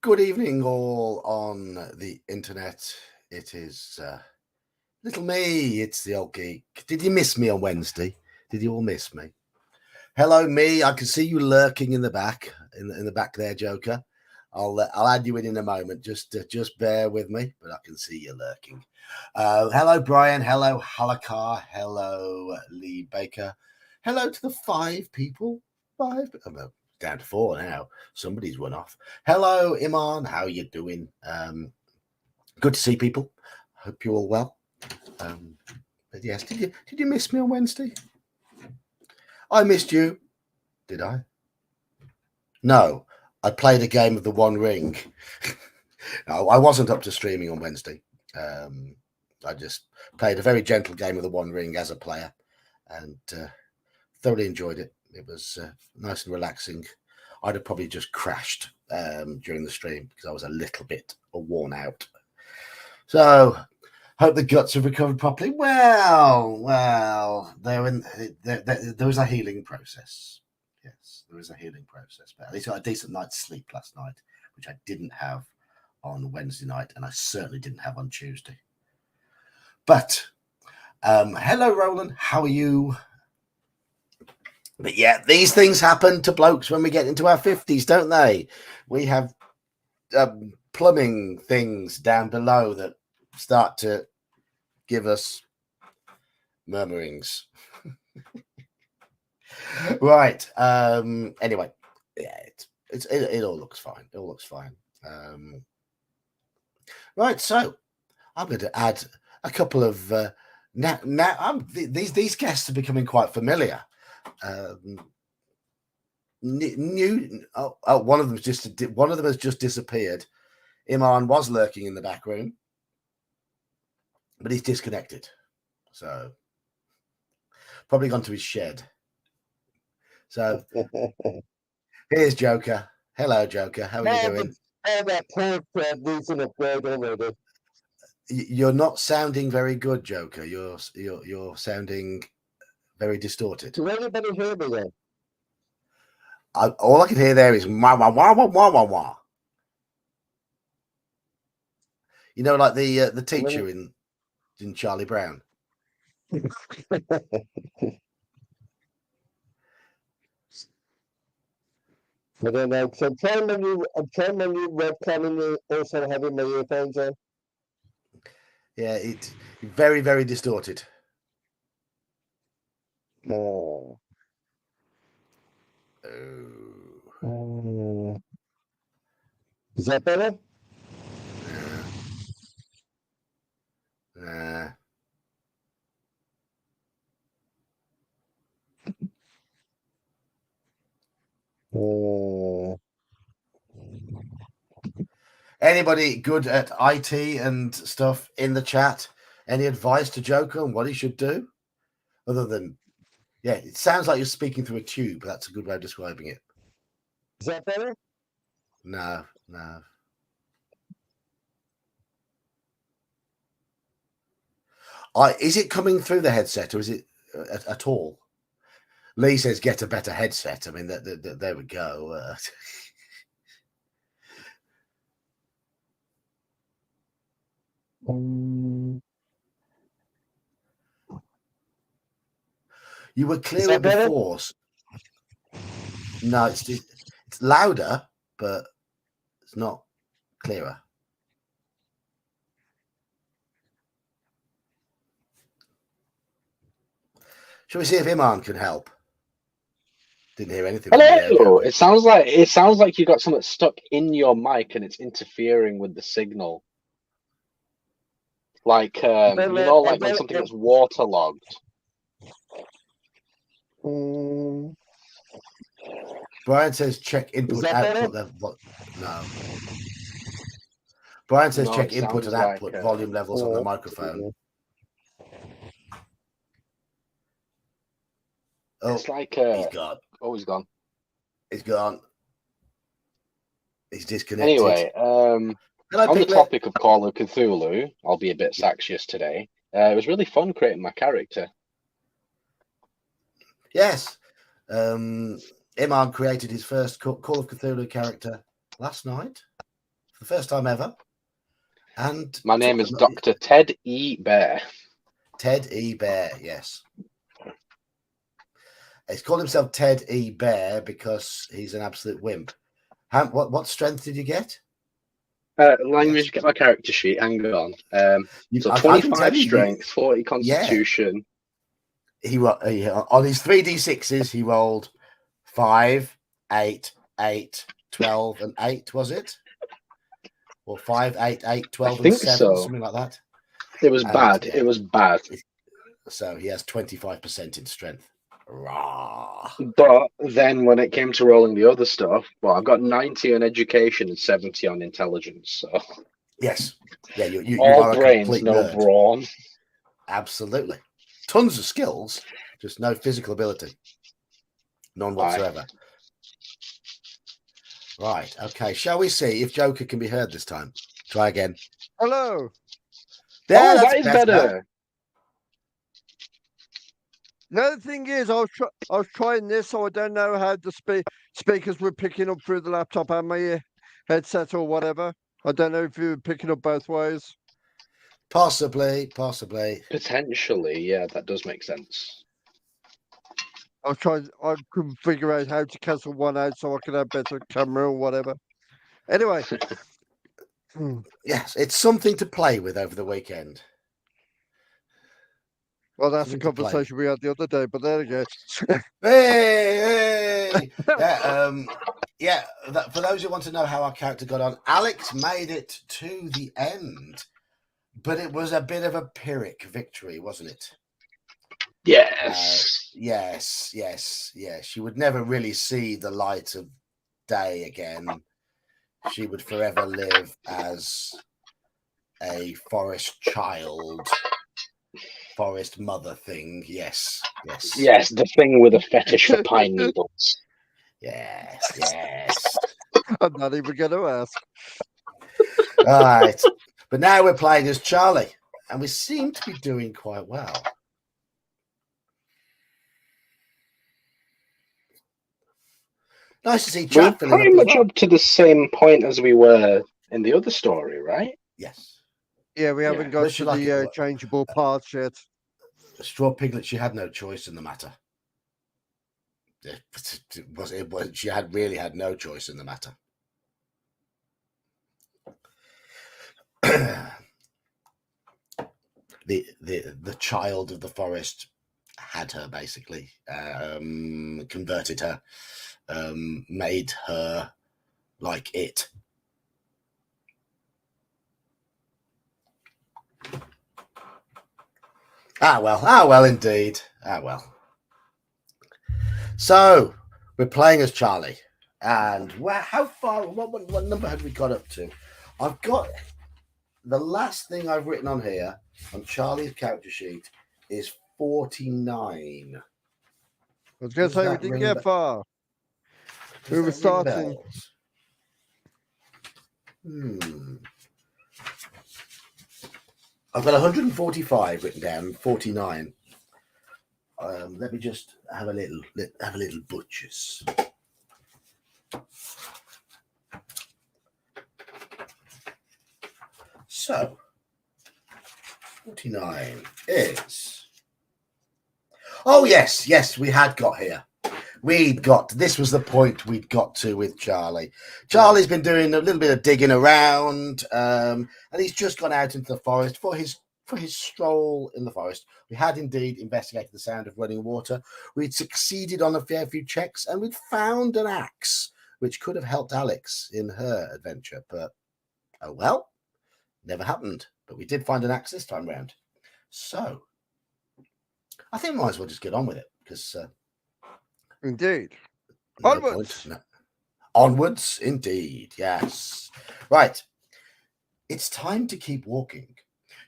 Good evening, all on the internet. It is little me. It's the old geek. Did you miss me on Wednesday? Did you all miss me? Hello, me. I can see you lurking in the back, in the back there, Joker. I'll add you in a moment. Just bear with me, but I can see you lurking. Hello, Brian. Hello, Halakar. Hello, Lee Baker. Hello to the 5 people. 5. Oh, no, down to 4 now. Somebody's run off. Hello, Iman. How you doing? Good to see people. Hope you're all well. But yes, did you miss me on Wednesday? I missed you. Did I? No, I played a game of the One Ring. No, I wasn't up to streaming on Wednesday. I just played a very gentle game of the One Ring as a player, and thoroughly enjoyed it. It was nice and relaxing. I'd have probably just crashed during the stream because I was a little bit worn out. So, hope the guts have recovered properly. Well, there was a healing process. Yes, there was a healing process. But at least I got a decent night's sleep last night, which I didn't have on Wednesday night, and I certainly didn't have on Tuesday. But hello, Roland. How are you? But yeah, these things happen to blokes when we get into our 50s, don't they? We have plumbing things down below that start to give us murmurings. Right. Anyway, yeah, it all looks fine. It all looks fine. Right. So I'm going to add a couple of these guests are becoming quite familiar. One of them has just disappeared. Iman was lurking in the back room, but he's disconnected, so probably gone to his shed. So here's Joker. Hello, Joker. How are you doing? You're not sounding very good, Joker. You're sounding very distorted. Can anybody hear me then? All I can hear there is wah wah wah wah wah wah wah. You know, like the teacher in Charlie Brown. I don't know. So I'm trying my new webcam and also having my earphones on. Yeah, it's very, very distorted. Oh. Is that better? Anybody good at IT and stuff in the chat? Any advice to Joker on what he should do? Other than, yeah, it sounds like you're speaking through a tube. That's a good way of describing it. Is that better? No. Is it coming through the headset or is it at all? Lee says get a better headset. I mean, there we go. You were clearer before. No, it's louder, but it's not clearer. Shall we see if Iman can help? Didn't hear anything. Hello. It sounds like you got something stuck in your mic and it's interfering with the signal. Like like when something gets waterlogged. Brian says check input output level. No. Brian says check input and output volume levels on the microphone. Oh, it's like he's gone. Oh, he's gone. He's gone. He's disconnected. Anyway, on the topic of Call of Cthulhu, I'll be a bit saxious today. It was really fun creating my character. Yes. Iman created his first Call of Cthulhu character last night. the first time ever. And My name is Dr. Ted E. Bear. Ted E. Bear, yes. He's called himself Ted E. Bear because he's an absolute wimp. What strength did you get? Let me just get my character sheet. Hang on. So 25 strength, 40 constitution. He on his 3d6s, he rolled 5, 8, 8, 12, and 8, was it? Or 5, 8, 8, 12, and 7, so. Something like that. It was bad. It was bad. So he has 25% in strength. Rah. But then when it came to rolling the other stuff, well, I've got 90 on education and 70 on intelligence. So yes, yeah, you all are brains, no brawn. Absolutely, tons of skills, just no physical ability, none whatsoever. Right, okay. Shall we see if Joker can be heard this time? Try again. Hello. There, that is better. The other thing is, I was trying this, so I don't know how the speakers were picking up through the laptop and my headset or whatever. I don't know if you were picking up both ways. Possibly. Potentially, yeah, that does make sense. I couldn't figure out how to cancel one out so I could have better camera or whatever. Anyway. Yes, it's something to play with over the weekend. Well, that's a conversation we had the other day, but there you go. Hey! For those who want to know how our character got on, Alex made it to the end, but it was a bit of a pyrrhic victory, wasn't it? Yes. Yes. She would never really see the light of day again. She would forever live as a forest child. Forest mother thing, yes. Yes, the thing with a fetish for pine needles. Yes. I'm not even going to ask. All right, but now we're playing as Charlie, and we seem to be doing quite well. Nice to see chat. We're pretty much up to the same point as we were in the other story, right? Yes. Yeah, we haven't got to the changeable parts yet. Straw Piglet, she had no choice in the matter. She really had no choice in the matter. the child of the forest had her, basically, converted her, made her like it. Ah well, indeed. So we're playing as Charlie, and how far? What number have we got up to? I've got the last thing I've written on here on Charlie's character sheet is 49. I was going to say we didn't get far. We were starting. I've got 145 written down, 49. Let me just have a little butchers. So 49 is. Oh yes, we had got here. This was the point we'd got to with Charlie. Charlie's been doing a little bit of digging around, and he's just gone out into the forest for his stroll in the forest. We had indeed investigated the sound of running water. We'd succeeded on a fair few checks, and we'd found an axe, which could have helped Alex in her adventure. But, oh well, never happened. But we did find an axe this time round. So, I think we might as well just get on with it, because... Indeed. Onwards. Onwards, indeed. Yes. Right. It's time to keep walking.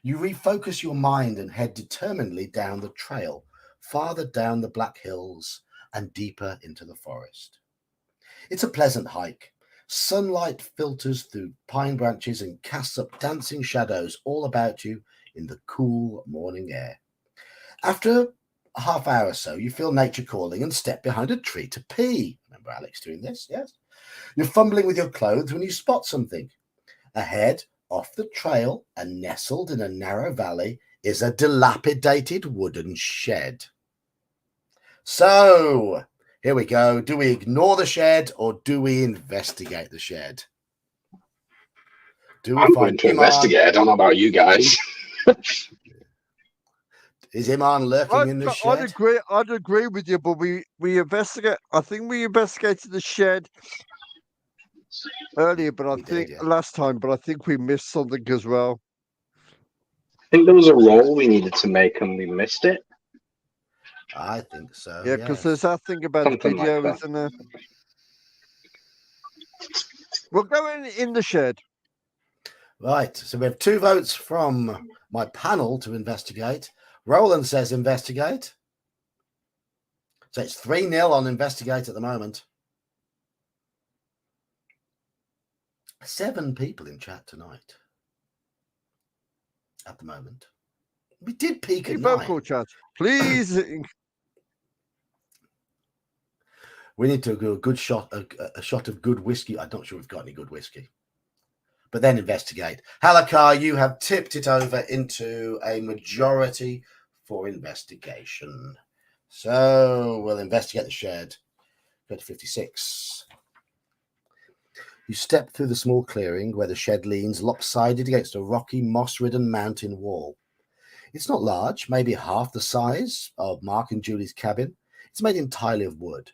You refocus your mind and head determinedly down the trail, farther down the Black Hills and deeper into the forest. It's a pleasant hike. Sunlight filters through pine branches and casts up dancing shadows all about you in the cool morning air. After a half hour or so, you feel nature calling and step behind a tree to pee. Remember Alex doing this? Yes. You're fumbling with your clothes when you spot something. Ahead, off the trail and nestled in a narrow valley, is a dilapidated wooden shed. So, here we go. Do we ignore the shed or do we investigate the shed? Do we I'm find going to Iman? investigate. I don't know about you guys. Is Iman lurking in the shed? I'd agree with you, but we investigate. I think we investigated the shed earlier, but I think last time, but I think we missed something as well. I think there was a roll we needed to make and we missed it. I think so. Yeah, because there's that thing about Something the video, like that. isn't there? We'll go in the shed. Right. So we have 2 votes from my panel to investigate. Roland says investigate. So it's 3-0 on investigate at the moment. 7 people in chat tonight. At the moment. We did peak at 9. Vocal chat, please. We need to do a good shot, a shot of good whiskey. I'm not sure we've got any good whiskey. But then investigate. Halakar, you have tipped it over into a majority for investigation. So we'll investigate the shed. Go to 56. You step through the small clearing where the shed leans lopsided against a rocky, moss-ridden mountain wall. It's not large, maybe half the size of Mark and Julie's cabin. It's made entirely of wood.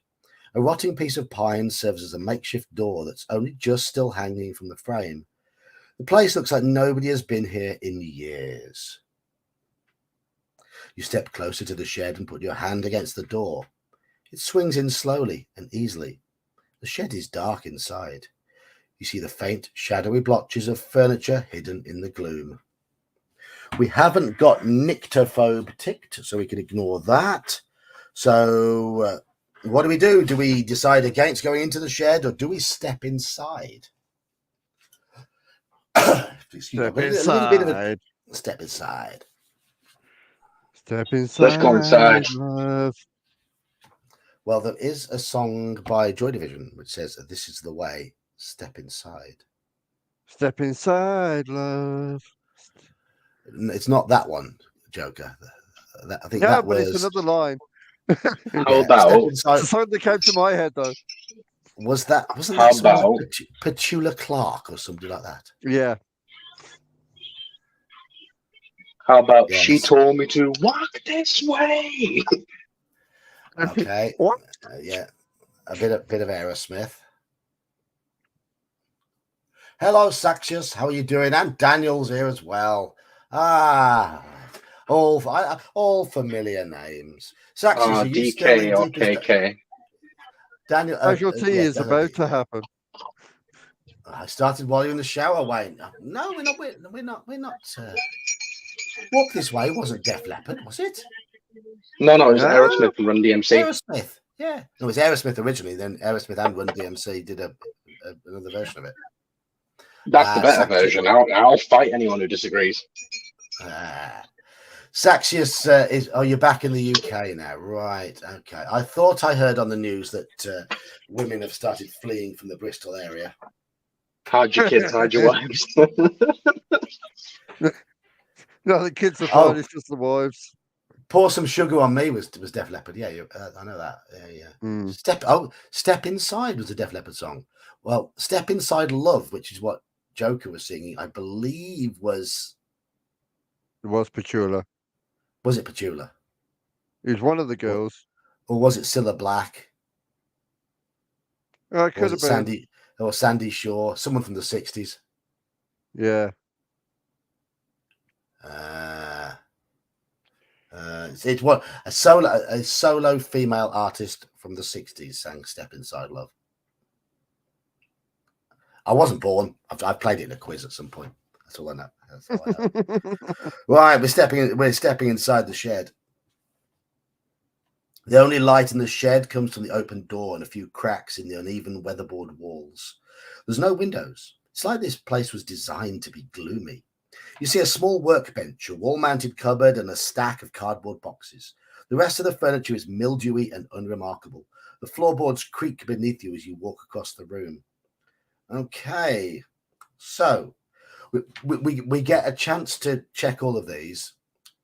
A rotting piece of pine serves as a makeshift door that's only just still hanging from the frame. The place looks like nobody has been here in years. You step closer to the shed and put your hand against the door. It swings in slowly and easily. The shed is dark inside. You see the faint, shadowy blotches of furniture hidden in the gloom. We haven't got nyctophobe ticked, so we can ignore that. So what do? Do we decide against going into the shed or do we step inside? Step inside. Step inside. Step inside. Let's go inside. Love. Well, there is a song by Joy Division which says, "This is the way. Step inside." Step inside, love. It's not that one, Joker. I think Yeah, that but was it's another line. How about Step inside. It's something that came to my head, though. Wasn't How that song about Petula Clark or something like that? Yeah. how about Yes. she told me to walk this way? Okay. What? Yeah. A bit of Aerosmith. Hello, Saxius. How are you doing? And Daniel's here as well. All familiar names. Saxius, are you still DK in or deepest... KK. Daniel, Casualty is about to happen. I started while you're in the shower, Wayne. No, we're not. Walk This Way wasn't Def Leppard, was it? No, it was No. Aerosmith and Run DMC. Aerosmith, yeah. No, it was Aerosmith originally, then Aerosmith and Run DMC did another version of it. That's the better version. I'll fight anyone who disagrees. Saxius you're back in the UK now, right? Okay. I thought I heard on the news that women have started fleeing from the Bristol area. Hide your kids, hide your wives. No, the kids are fine. It's just the wives. Pour Some Sugar on Me was Def Leppard. Yeah, I know that. Yeah. Mm. Step Inside was a Def Leppard song. Well, Step Inside Love, which is what Joker was singing, I believe was. It was Petula. Was it Petula? He was one of the girls. Or was it Cilla Black? It could have been. Sandy Shaw, someone from the 60s. Yeah. It was a solo female artist from the 60s sang Step Inside Love. I wasn't born. I've played it in a quiz at some point. That's all I know. Right, we're stepping inside the shed. The only light in the shed comes from the open door and a few cracks in the uneven weatherboard walls. There's no windows. It's like this place was designed to be gloomy. You see a small workbench, a wall-mounted cupboard, and a stack of cardboard boxes. The rest of the furniture is mildewy and unremarkable. The floorboards creak beneath you as you walk across the room. Okay, so we get a chance to check all of these.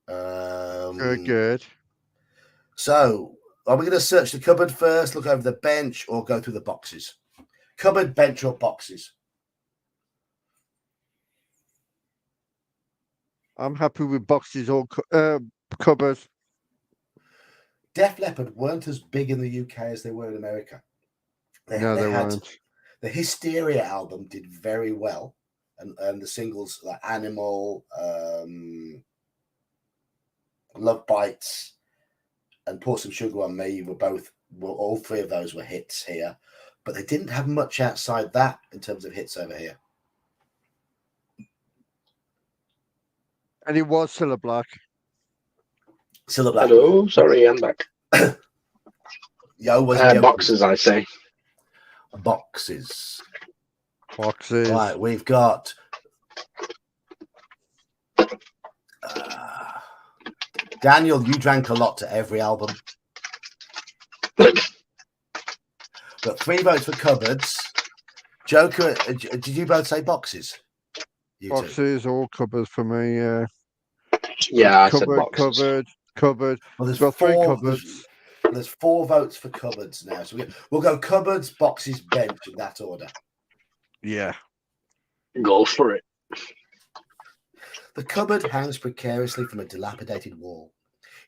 Good. So, are we going to search the cupboard first, look over the bench, or go through the boxes? Cupboard, bench, or boxes? I'm happy with boxes or cupboards. Def Leppard weren't as big in the UK as they were in America. They weren't. The Hysteria album did very well, and the singles like Animal, Love Bites, and Pour Some Sugar on Me all three of those were hits here, but they didn't have much outside that in terms of hits over here. And it was Cilla Black. Cilla Black. Hello, sorry, I'm back. Yo, was boxes, I say. Boxes. Right, we've got Daniel, you drank a lot to every album. Got 3 votes for cupboards. Joker, did you both say boxes? Boxes or cupboards for me, yeah. Yeah, I said boxes. Cupboard. Well, there's got 3 cupboards. There's 4 votes for cupboards now. So we'll go cupboards, boxes, bench in that order. Yeah. Go for it. The cupboard hangs precariously from a dilapidated wall.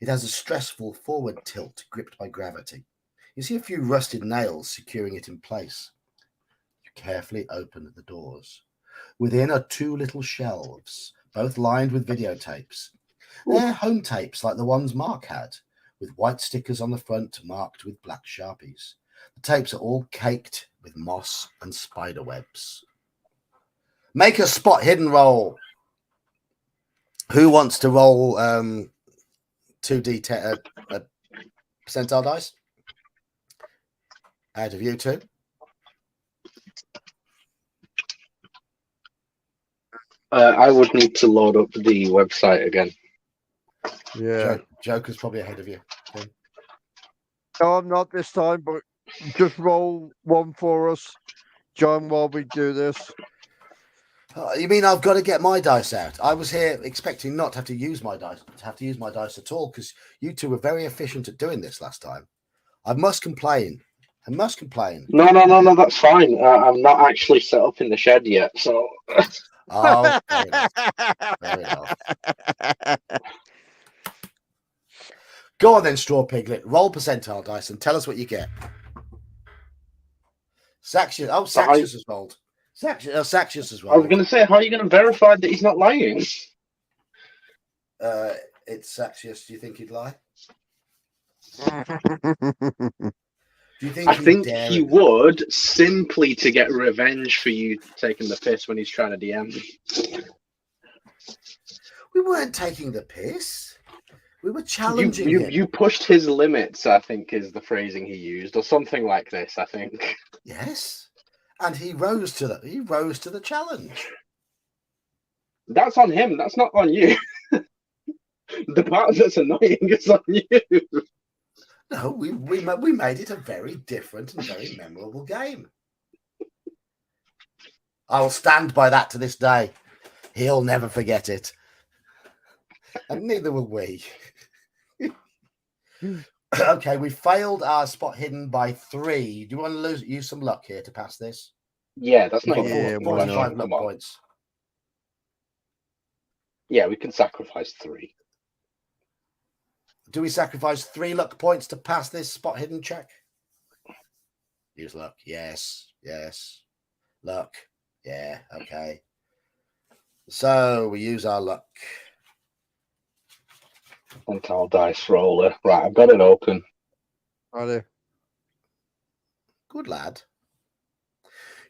It has a stressful forward tilt gripped by gravity. You see a few rusted nails securing it in place. You carefully open the doors. Within are 2 little shelves, both lined with videotapes. They're home tapes like the ones Mark had, with white stickers on the front marked with black Sharpies. The tapes are all caked with moss and spider webs. Make a spot hidden roll. Who wants to roll 2d10 percentile dice? Out of you 2. I would need to load up the website again. Yeah. Joker's probably ahead of you. No, I'm not this time, but just roll 1 for us, John, while we do this. You mean I've got to get my dice out? I was here expecting not to have to use my dice, at all, because you 2 were very efficient at doing this last time. I must complain. No, that's fine. I'm not actually set up in the shed yet, so. Oh, fair enough. Fair enough. Go on then, Straw Piglet. Roll percentile dice and tell us what you get. Saxius. Oh, Saxius has rolled. Saxius as well. I was going to say, how are you going to verify that he's not lying? It's Saxius. Do you think he'd lie? Do you think I think he would, simply to get revenge for you taking the piss when he's trying to DM me. We weren't taking the piss. We were challenging him. You pushed his limits, I think, is the phrasing he used, or something like this, I think. Yes. And he rose to the challenge. That's on him. That's not on you. The part that's annoying is on you. No, we made it a very different and very memorable game. I'll stand by that to this day. He'll never forget it. And neither will we. Okay, we failed our spot hidden by 3. Do you want to use some luck here to pass this? Yeah, that's not 45 luck points. Yeah, we can sacrifice 3. Do we sacrifice 3 luck points to pass this spot hidden check? Use luck. Yes. Luck. Yeah, okay. So we use our luck. Percentile dice roller. Right, I've got it open. Righty. Good lad.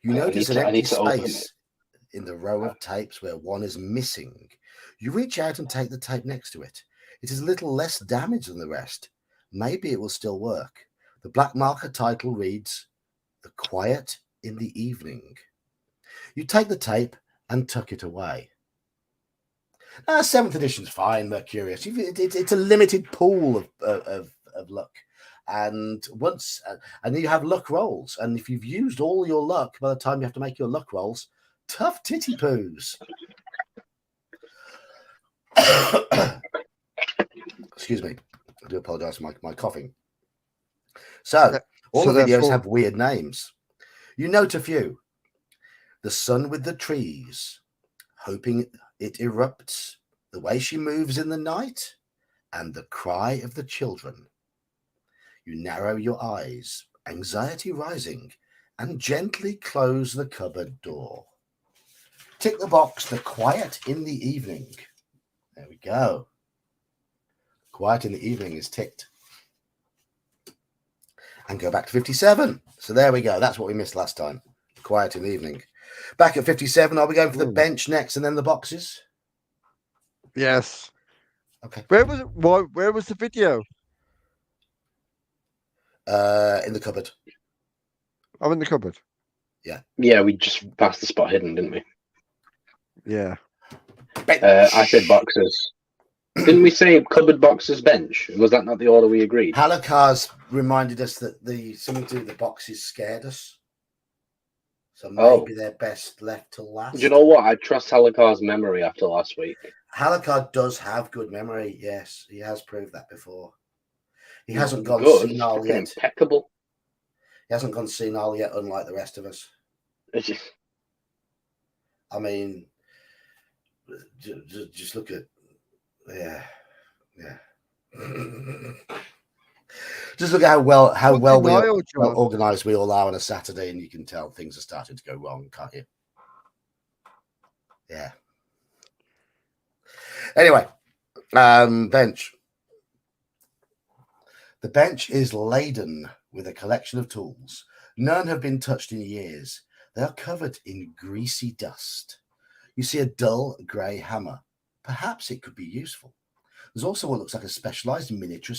You notice an empty space in the row of tapes where one is missing. You reach out and take the tape next to it. It is a little less damaged than the rest. Maybe it will still work. The black marker title reads, The Quiet in the Evening. You take the tape and tuck it away. 7th edition's fine, Mercurius. It's a limited pool of luck. And and you have luck rolls. And if you've used all your luck by the time you have to make your luck rolls, tough titty poos. Excuse me. I do apologise for my coughing. So, all So the that's videos all- have weird names. You note a few. The sun with the trees, hoping it erupts, the way she moves in the night, and the cry of the children. You narrow your eyes, anxiety rising, and gently close the cupboard door. Tick the box, the quiet in the evening. There we go. Quiet in the evening is ticked. And go back to 57. So there we go. That's what we missed last time. Quiet in the evening. Back at 57, are we going for the bench next and then the boxes? Yes. Okay. Where was it? Where was the video? In the cupboard. I'm in the cupboard. Yeah, we just passed the spot hidden, didn't we? Yeah. I said boxes. Didn't we say cupboard, boxes, bench? Was that not the order we agreed? Halakar's reminded us that something to do with the boxes scared us. So maybe they're best left to last. Do you know what? I trust Halakar's memory after last week. Halakar does have good memory. Yes, he has proved that before. He hasn't gone Good, senile yet. impeccable. He hasn't gone senile yet, unlike the rest of us. I mean, just look at, yeah. Just look at how well organised we all are on a Saturday, and you can tell things are starting to go wrong, can't you? Yeah. Anyway, bench. The bench is laden with a collection of tools. None have been touched in years. They are covered in greasy dust. You see a dull grey hammer. Perhaps it could be useful. There's also what looks like a specialized miniature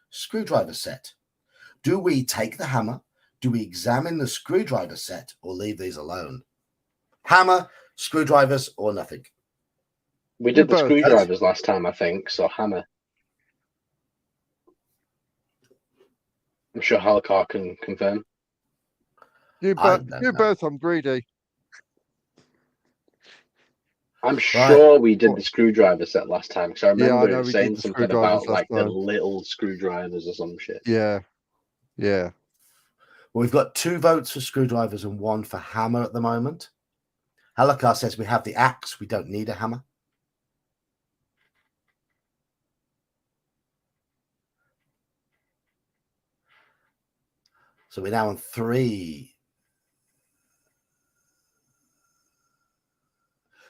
screwdriver set. Do we take the hammer? Do we examine the screwdriver set or leave these alone? Hammer, screwdrivers, or nothing? We did the screwdrivers last time, I think, so hammer. I'm sure Halakar can confirm. You both, I'm greedy. I'm sure we did the screwdriver set last time, because I remember saying something about like the little screwdrivers or some shit. Yeah. Well, we've got 2 votes for screwdrivers and 1 for hammer at the moment. Halakar says we have the axe, we don't need a hammer. So we're now on 3.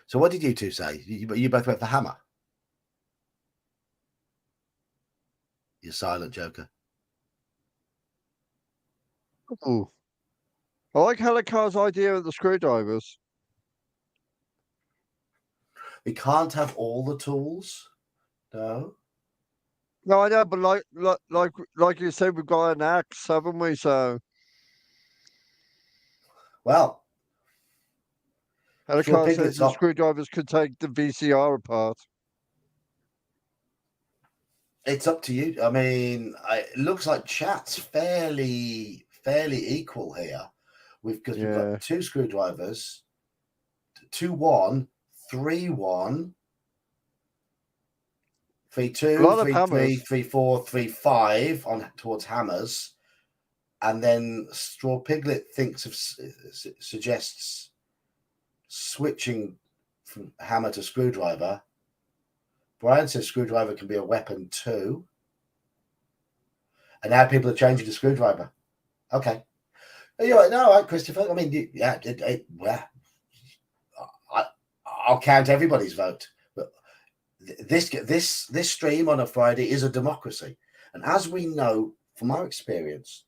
So what did you two say? You both went for hammer? You're silent, Joker. Ooh. I like Halakar's idea of the screwdrivers. We can't have all the tools, no. No, I know, but like you said, we've got an axe, haven't we? So, well, Halakar says the screwdrivers could take the VCR apart. It's up to you. I mean, it looks like chat's fairly equal here. We've got 2 screwdrivers, 2-1, 3-1, 3-2, 3-3, 3-4, 3-5 on towards hammers, and then Straw Piglet suggests switching from hammer to screwdriver. Brian says screwdriver can be a weapon too. And now people are changing to screwdriver. Okay. You're like, no, all right, Christopher. I mean, I'll count everybody's vote. But this stream on a Friday is a democracy. And as we know from our experience,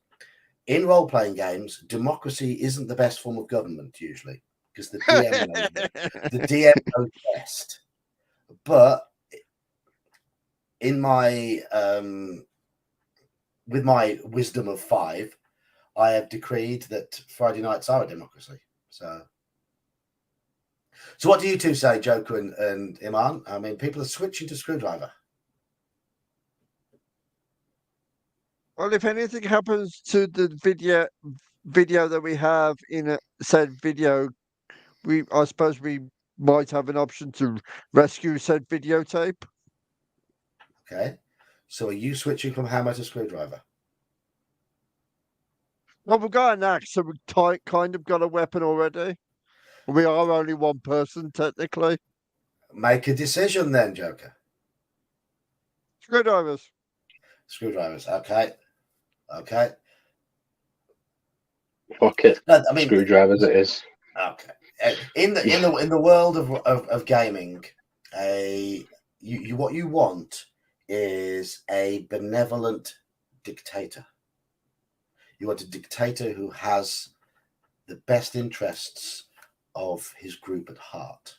in role-playing games, democracy isn't the best form of government usually, because the DM knows best. But in my with my wisdom of 5, I have decreed that Friday nights are a democracy. So what do you two say, Joker and Iman? I mean, people are switching to screwdriver. Well, if anything happens to the video that we have in a said video, I suppose we might have an option to rescue said videotape. Okay. So are you switching from hammer to screwdriver? Well, we've got an axe, so we've kind of got a weapon already. We are only one person, technically. Make a decision then, Joker. Screwdrivers. Screwdrivers. Okay. Okay. Fuck it. No, I mean, Screwdrivers it is. okay. In the world of gaming, what you want is a benevolent dictator. You want a dictator who has the best interests of his group at heart.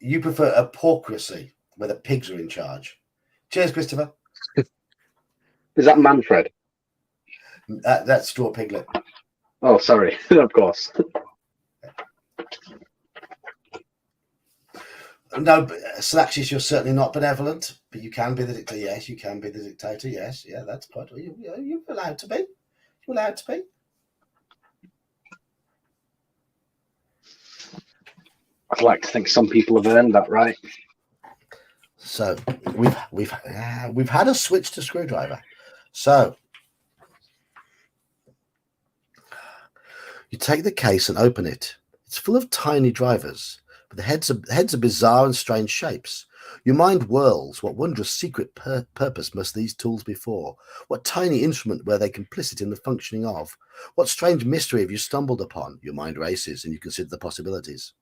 You prefer a porcracy where the pigs are in charge. Cheers, Christopher. Is that Manfred? That's Straw Piglet. Oh, sorry. Of course. No, Slaxius, you're certainly not benevolent, but you can be the dictator. Yes, you can be the dictator. Yes, yeah, that's quite. You're allowed to be. You're allowed to be. I'd like to think some people have earned that right. So we've had a switch to screwdriver. So you take the case and open it. It's full of tiny drivers, but the heads are bizarre and strange shapes. Your mind whirls. What wondrous secret purpose must these tools be for? What tiny instrument were they complicit in the functioning of? What strange mystery have you stumbled upon? Your mind races and you consider the possibilities.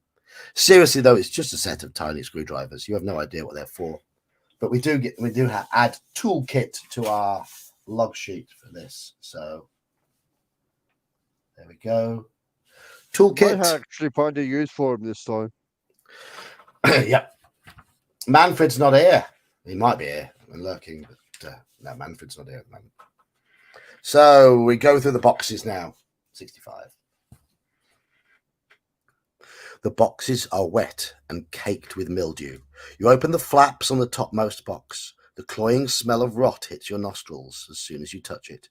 Seriously, though, it's just a set of tiny screwdrivers. You have no idea what they're for. But we do add toolkit to our log sheet for this. So there we go. Toolkit. Might actually find a use for him this time. Yep. Manfred's not here. He might be here and lurking, but no, Manfred's not here at the moment. So we go through the boxes now. 65. The boxes are wet and caked with mildew. You open the flaps on the topmost box. The cloying smell of rot hits your nostrils as soon as you touch it.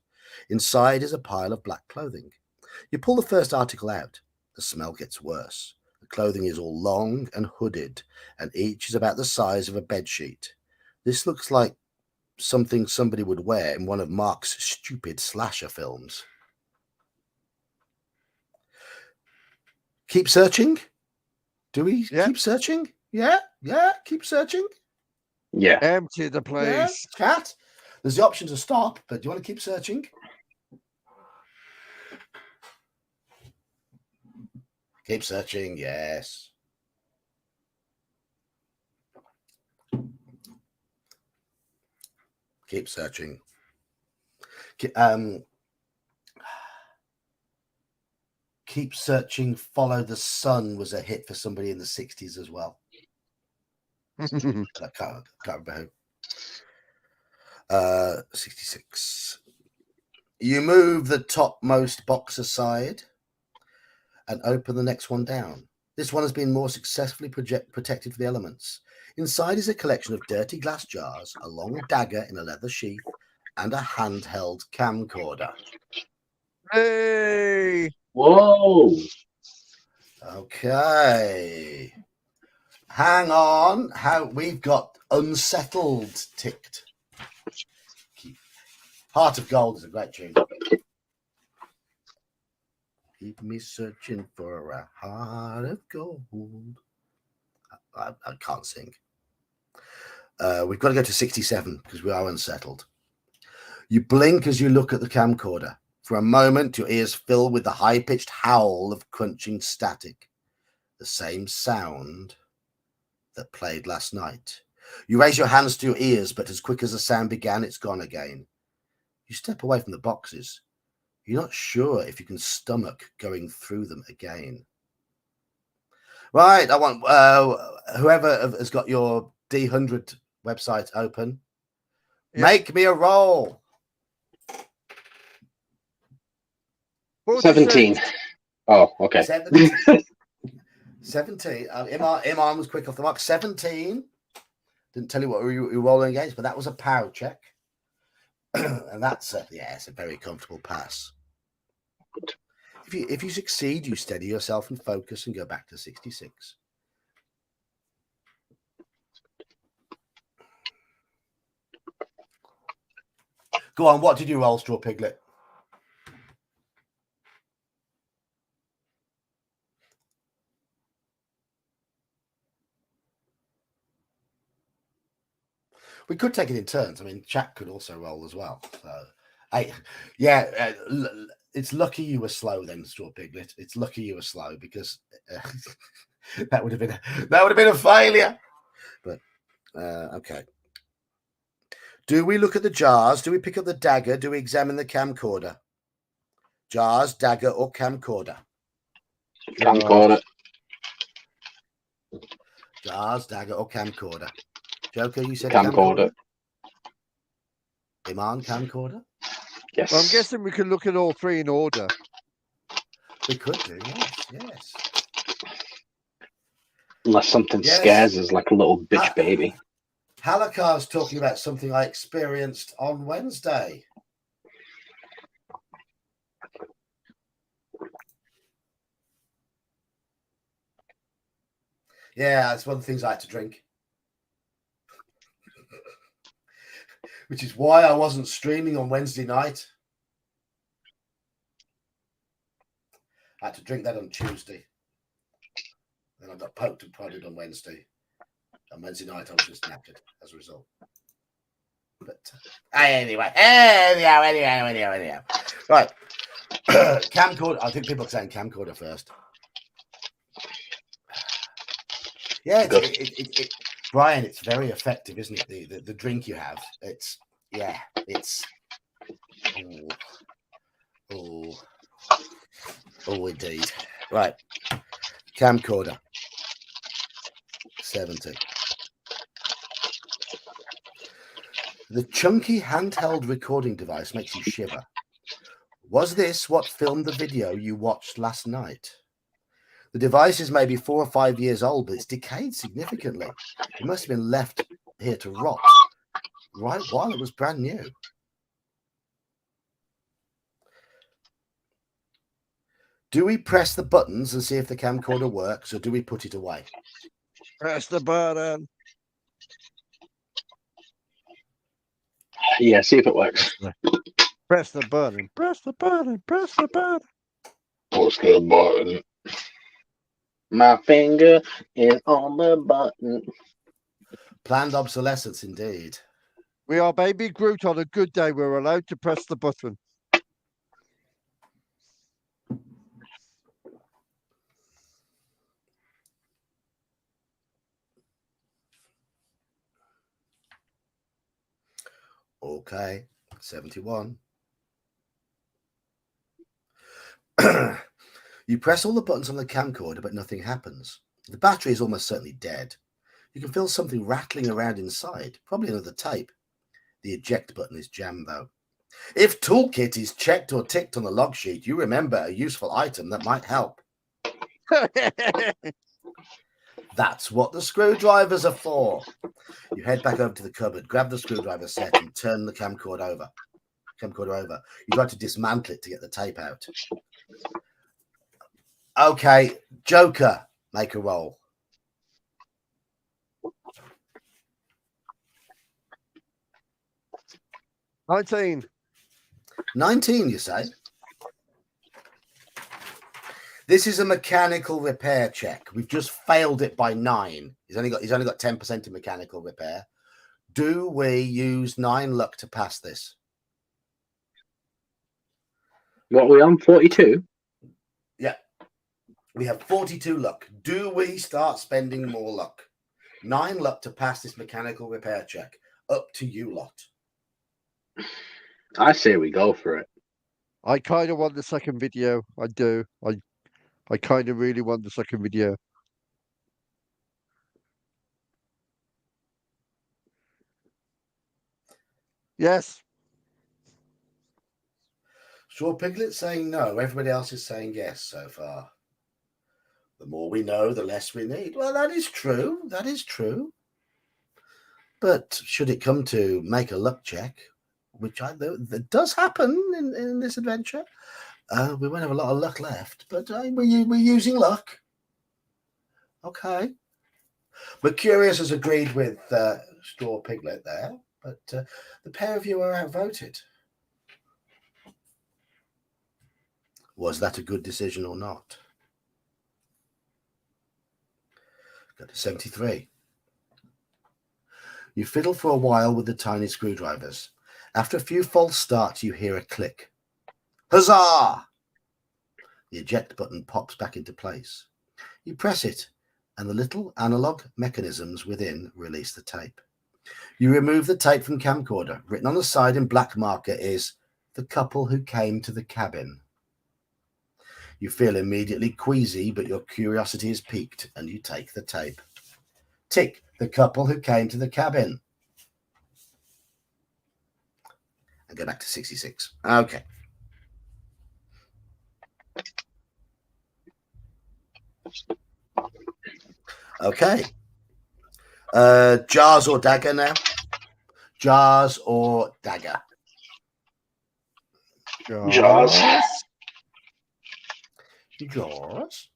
Inside is a pile of black clothing. You pull the first article out. The smell gets worse. The clothing is all long and hooded, and each is about the size of a bedsheet. This looks like something somebody would wear in one of Mark's stupid slasher films. Keep searching? Do we keep searching? Yeah, keep searching. Yeah. Empty the place. Yeah, chat. There's the option to stop, but do you want to keep searching? Keep searching, yes. Keep searching. Keep searching. Follow the Sun was a hit for somebody in the 60s as well. I can't remember who. 66. You move the topmost box aside and open the next one down. This one has been more successfully protected from the elements. Inside is a collection of dirty glass jars, a long dagger in a leather sheath, and a handheld camcorder. Hey! Whoa! Okay. Hang on. We've got Unsettled ticked. Heart of Gold is a great tune. Keep me searching for a heart of gold. I can't sing. We've got to go to 67 because we are unsettled. You blink as you look at the camcorder. For a moment, your ears fill with the high-pitched howl of crunching static. The same sound that played last night. You raise your hands to your ears, but as quick as the sound began, it's gone again. You step away from the boxes. You're not sure if you can stomach going through them again. Right, I want whoever has got your D100 website open, make me a roll. 17. Oh, okay. 17. Iman was quick off the mark. 17. Didn't tell you what you were rolling against, but that was a power check. And that's it's a very comfortable pass. If you succeed, you steady yourself and focus and go back to 66. Go on, what did you roll, Straw Piglet? We could take it in turns. I mean, Jack could also roll as well. So, it's lucky you were slow then, Straw Piglet. It's lucky you were slow because that would have been a failure. But okay. Do we look at the jars? Do we pick up the dagger? Do we examine the camcorder? Jars, dagger, or camcorder? Camcorder. Jars, dagger, or camcorder? Joker, you said Camcorder. Iman, camcorder? Yes. Well, I'm guessing we can look at all three in order. We could do, yes. Unless something scares us like a little bitch baby. Halakar's talking about something I experienced on Wednesday. Yeah, it's one of the things I had to drink. Which is why I wasn't streaming on Wednesday night. I had to drink that on Tuesday. Then I got poked and prodded on Wednesday. On Wednesday night, I was just knackered as a result. But anyway. Right. Camcorder. I think people are saying camcorder first. Yeah, Brian, it's very effective, isn't it? The drink you have. It's. Oh, indeed. Right. Camcorder. 70. The chunky handheld recording device makes you shiver. Was this what filmed the video you watched last night? The device is maybe 4 or 5 years old, but it's decayed significantly. It must have been left here to rot right while it was brand new. Do we press the buttons and see if the camcorder works, or do we put it away? Press the button. Yeah, see if it works. Press the button. Press the button. Press the button. Push the button. My finger is on the button. Planned obsolescence, indeed. We are Baby Groot on a good day. We're allowed to press the button. Okay, 71. You press all the buttons on the camcorder, but nothing happens. The battery is almost certainly dead. You can feel something rattling around inside, probably another tape. The eject button is jammed, though. If toolkit is checked or ticked on the log sheet, you remember a useful item that might help. That's what the screwdrivers are for. You head back over to the cupboard, grab the screwdriver set, and turn the camcorder over. You try to dismantle it to get the tape out. Okay, Joker, make a roll. $19. 19, you say? This is a mechanical repair check. We've just failed it by 9. He's only got 10% in mechanical repair. Do we use 9 luck to pass this? What are we on? 42? Yeah. We have 42 luck. Do we start spending more luck? 9 luck to pass this mechanical repair check. Up to you lot. I say we go for it. I kind of want the second video. I do. I kind of really want the second video. Yes. Straw Piglet saying no. Everybody else is saying yes so far. The more we know, the less we need. Well, that is true. That is true. But should it come to make a luck check, which that does happen in this adventure, We won't have a lot of luck left, but we're using luck. Okay. Mercurius has agreed with Straw Piglet there, but the pair of you are outvoted. Was that a good decision or not? Go to 73. You fiddle for a while with the tiny screwdrivers. After a few false starts, you hear a click. Huzzah! The eject button pops back into place. You press it, and the little analog mechanisms within release the tape. You remove the tape from camcorder. Written on the side in black marker is "The couple who came to the cabin." You feel immediately queasy, but your curiosity is piqued, and you take the tape. Tick, the couple who came to the cabin. And go back to 66. Okay. Okay. Jars or dagger now? Jars or dagger? Jaws. Jars.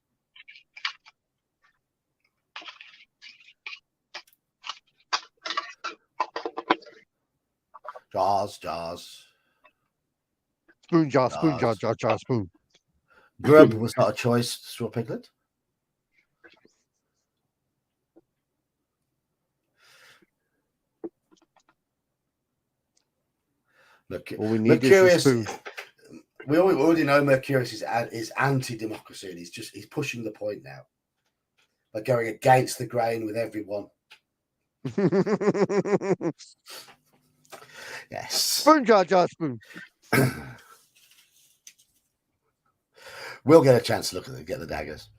Jars. Spoon jar, spoon. Grub was not a choice, Straw Piglet. Look, All we need is a Mercurius. spoon. We already know Mercurius is anti-democracy, and he's pushing the point now by going against the grain with everyone. Yes. Spoon jar, spoon. We'll get a chance to look at get the daggers.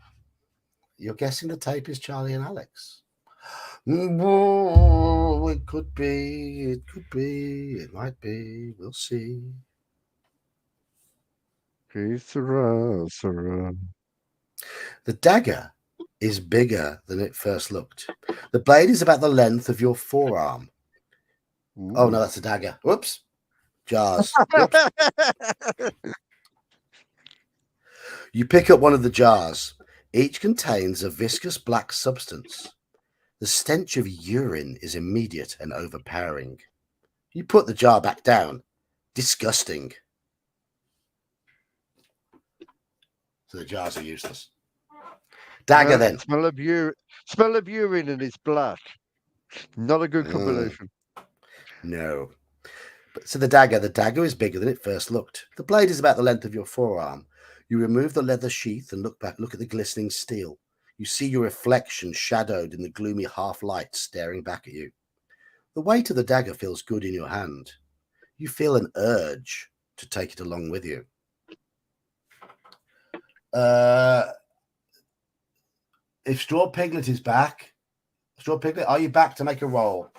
You're guessing the tape is Charlie and Alex. Oh, it could be. It might be. We'll see. Sarah. The dagger is bigger than it first looked. The blade is about the length of your forearm. Ooh. Oh, no, that's a dagger. Whoops. Jars. Whoops. You pick up one of the jars. Each contains a viscous black substance. The stench of urine is immediate and overpowering. You put the jar back down. Disgusting. So the jars are useless. Dagger then. Smell of urine and it's black. Not a good combination. No. So the dagger is bigger than it first looked. The blade is about the length of your forearm. You remove the leather sheath and look at the glistening steel. You see your reflection shadowed in the gloomy half-light staring back at you. The weight of the dagger feels good in your hand. You feel an urge to take it along with you. If Straw Piglet is back, Straw Piglet, are you back to make a roll?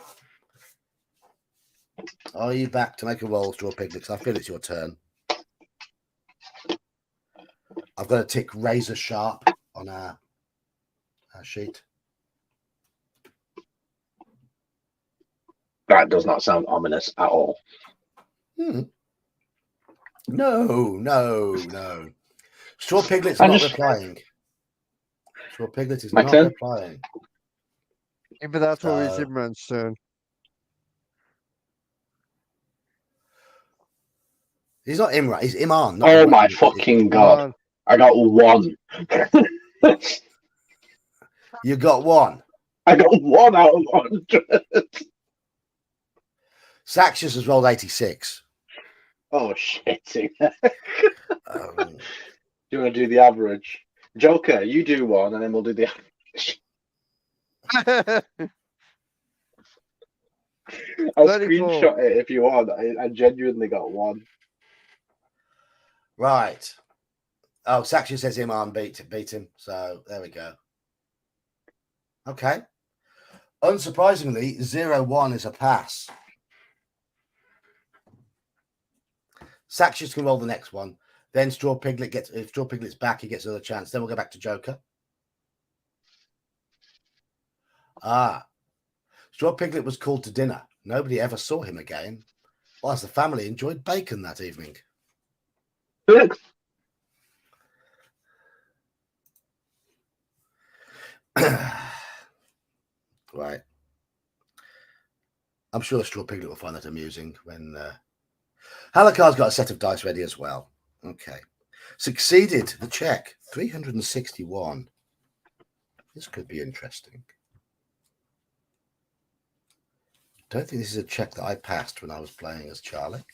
Are you back to make a roll, Straw Piglet? Because I feel it's your turn. I've got to tick razor sharp on our sheet. That does not sound ominous at all. No. Straw Piglet's not replying. Straw Piglet is not replying. Maybe that's always Imran's turn. He's not Imran, he's Iman. Oh Imran. my fucking god. I got one. You got one. I got 1 out of 100. Saxius has rolled 86. Oh shit. Do you want to do the average? Joker, you do one and then we'll do the average. I'll 34. screenshot it if you want. I genuinely got 1. Right. Oh, Saxius says Iman beat him. So there we go. Okay. Unsurprisingly, 0-1 is a pass. Saxius can roll the next one. Then if Straw Piglet's back, he gets another chance. Then we'll go back to Joker. Straw Piglet was called to dinner. Nobody ever saw him again, whilst the family enjoyed bacon that evening. Right. I'm sure the Straw Piglet will find that amusing when Halakar's got a set of dice ready as well. Okay. Succeeded the check. 361. This could be interesting. Don't think this is a check that I passed when I was playing as Charlie.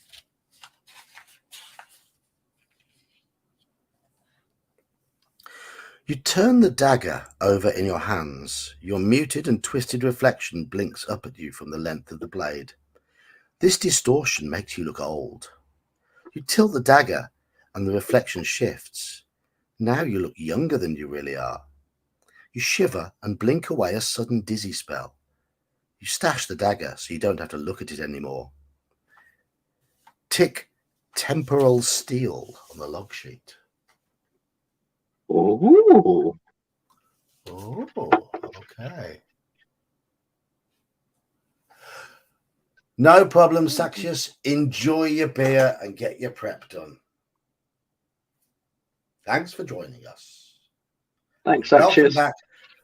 You turn the dagger over in your hands. Your muted and twisted reflection blinks up at you from the length of the blade. This distortion makes you look old. You tilt the dagger and the reflection shifts. Now you look younger than you really are. You shiver and blink away a sudden dizzy spell. You stash the dagger so you don't have to look at it anymore. Tick temporal steel on the log sheet. Ooh. Oh, okay. No problem, Saxius. Enjoy your beer and get your prep done. Thanks for joining us. Thanks, Welcome Saxius. back.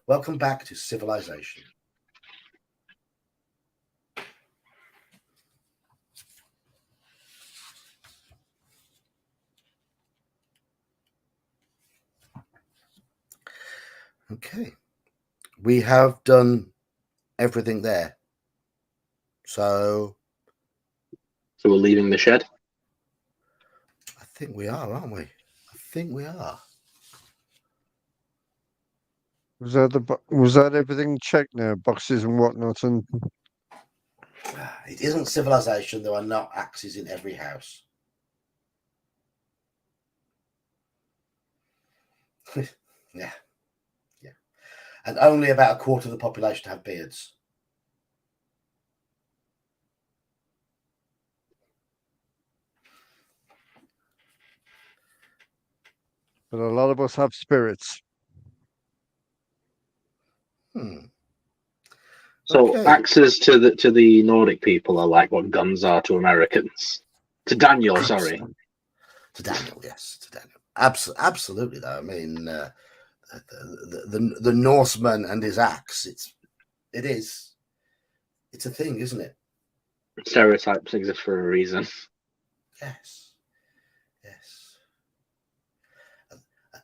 Welcome back to Civilization. Okay. We have done everything there. So we're leaving the shed? I think we are, aren't we? I think we are. Was that everything checked now? Boxes and whatnot, and It isn't civilization. There are not axes in every house. Yeah. And only about a quarter of the population have beards. but a lot of us have spirits. So Okay. axes to the Nordic people are like what guns are to Americans. To Daniel, sorry. To Daniel, yes, to Daniel. Absolutely, though. I mean, the Norseman and his axe. It's a thing, isn't it? Stereotypes exist for a reason. Yes.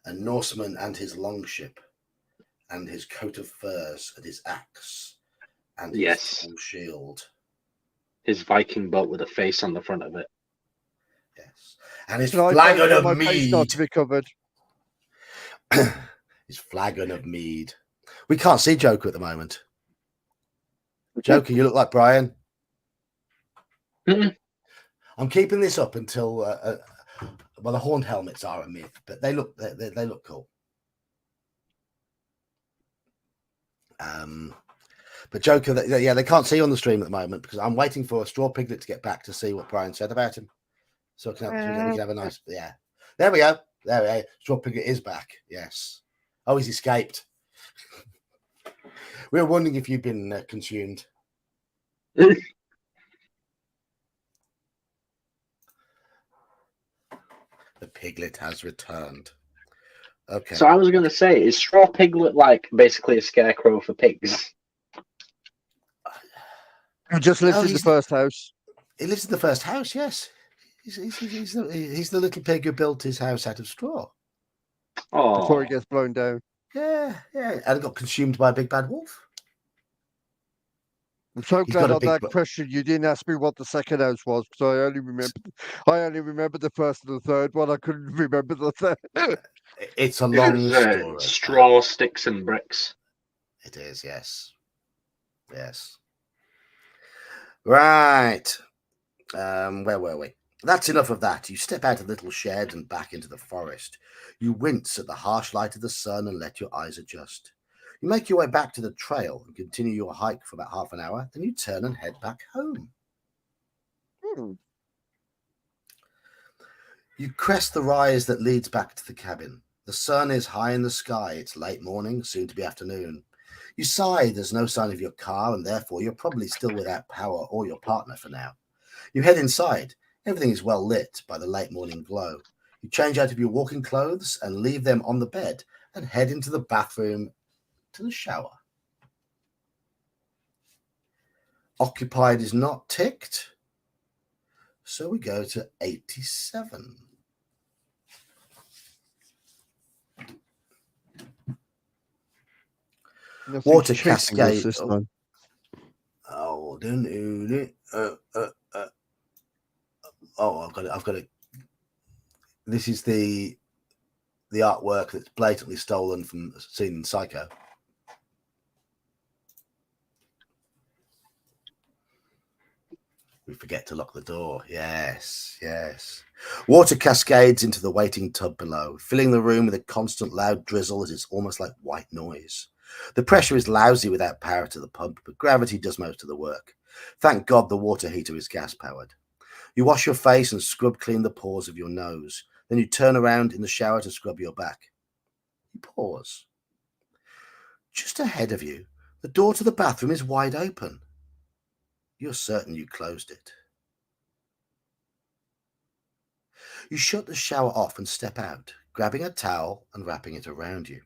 A Norseman and his longship, and his coat of furs, and his axe, and his tall shield. His Viking boat with a face on the front of it. Yes. And his And I flagon don't of want my face not mead. to be covered. His flagon of mead. We can't see Joker at the moment. Joker, you look like Brian. I'm keeping this up until well, the horned helmets are a myth, but they look cool. But Joker, they can't see you on the stream at the moment because I'm waiting for a Straw Piglet to get back to see what Brian said about him. So we can have a nice, yeah. There we go. There we go. Straw Piglet is back. Yes. Oh, he's escaped. We were wondering if you'd been consumed. The piglet has returned. Okay. So I was going to say, is Straw Piglet like basically a scarecrow for pigs? He just lives in the first house. He lives in the first house, yes. He's the little pig who built his house out of straw. Oh. Before he gets blown down. Yeah. And got consumed by a big bad wolf. I'm so glad on that question you didn't ask me what the second house was, because I only remember the first and the third one. I couldn't remember the third. It's a long story. Straw, sticks, and bricks. It is, yes. Right. Where were we? That's enough of that. You step out of the little shed and back into the forest. You wince at the harsh light of the sun and let your eyes adjust. You make your way back to the trail and continue your hike for about half an hour. Then you turn and head back home. You crest the rise that leads back to the cabin. The sun is high in the sky. It's late morning, soon to be afternoon. You sigh. There's no sign of your car, and therefore you're probably still without power or your partner for now. You head inside. Everything is well lit by the late morning glow. You change out of your walking clothes and leave them on the bed and head into the bathroom to the shower. Occupied is not ticked, so we go to 87. Nothing's Water chasing us cascade. this time. I've got it. This is the artwork that's blatantly stolen from a scene in Psycho. We forget to lock the door. Yes, yes. Water cascades into the waiting tub below, filling the room with a constant loud drizzle that is almost like white noise. The pressure is lousy without power to the pump, but gravity does most of the work. Thank God the water heater is gas-powered. You wash your face and scrub clean the pores of your nose. Then you turn around in the shower to scrub your back. You pause. Just ahead of you, the door to the bathroom is wide open. You're certain you closed it. You shut the shower off and step out, grabbing a towel and wrapping it around you.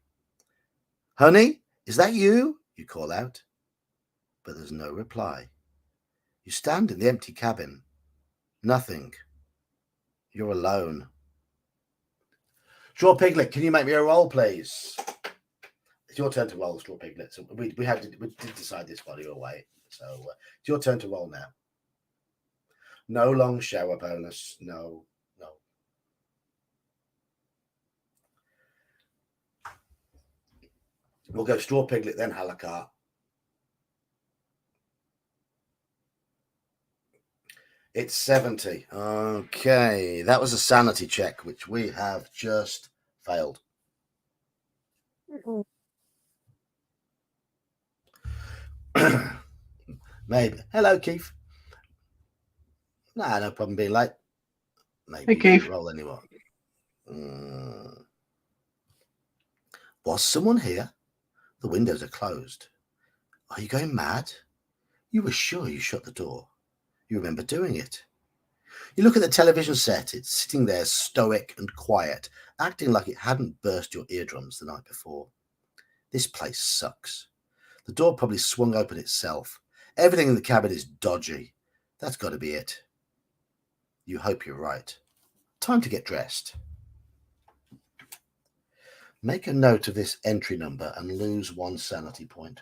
Honey, is that you? You call out. But there's no reply. You stand in the empty cabin. Nothing. You're alone. Straw Piglet, can you make me a roll, please? It's your turn to roll, Straw Piglet. So we did decide this while you were away. So it's your turn to roll now. No long shower bonus. No. We'll go Straw Piglet, then Halakar. It's 70. Okay. That was a sanity check, which we have just failed. Maybe. Hello, Keith. Nah, no problem being late. Maybe Hey, Keith. Roll anymore. Was someone here? The windows are closed. Are you going mad? You were sure you shut the door. You remember doing it. You look at the television set. It's sitting there stoic and quiet, acting like it hadn't burst your eardrums the night before. This place sucks. The door probably swung open itself. Everything in the cabin is dodgy. That's got to be it. You hope you're right. Time to get dressed. Make a note of this entry number and lose 1 sanity point.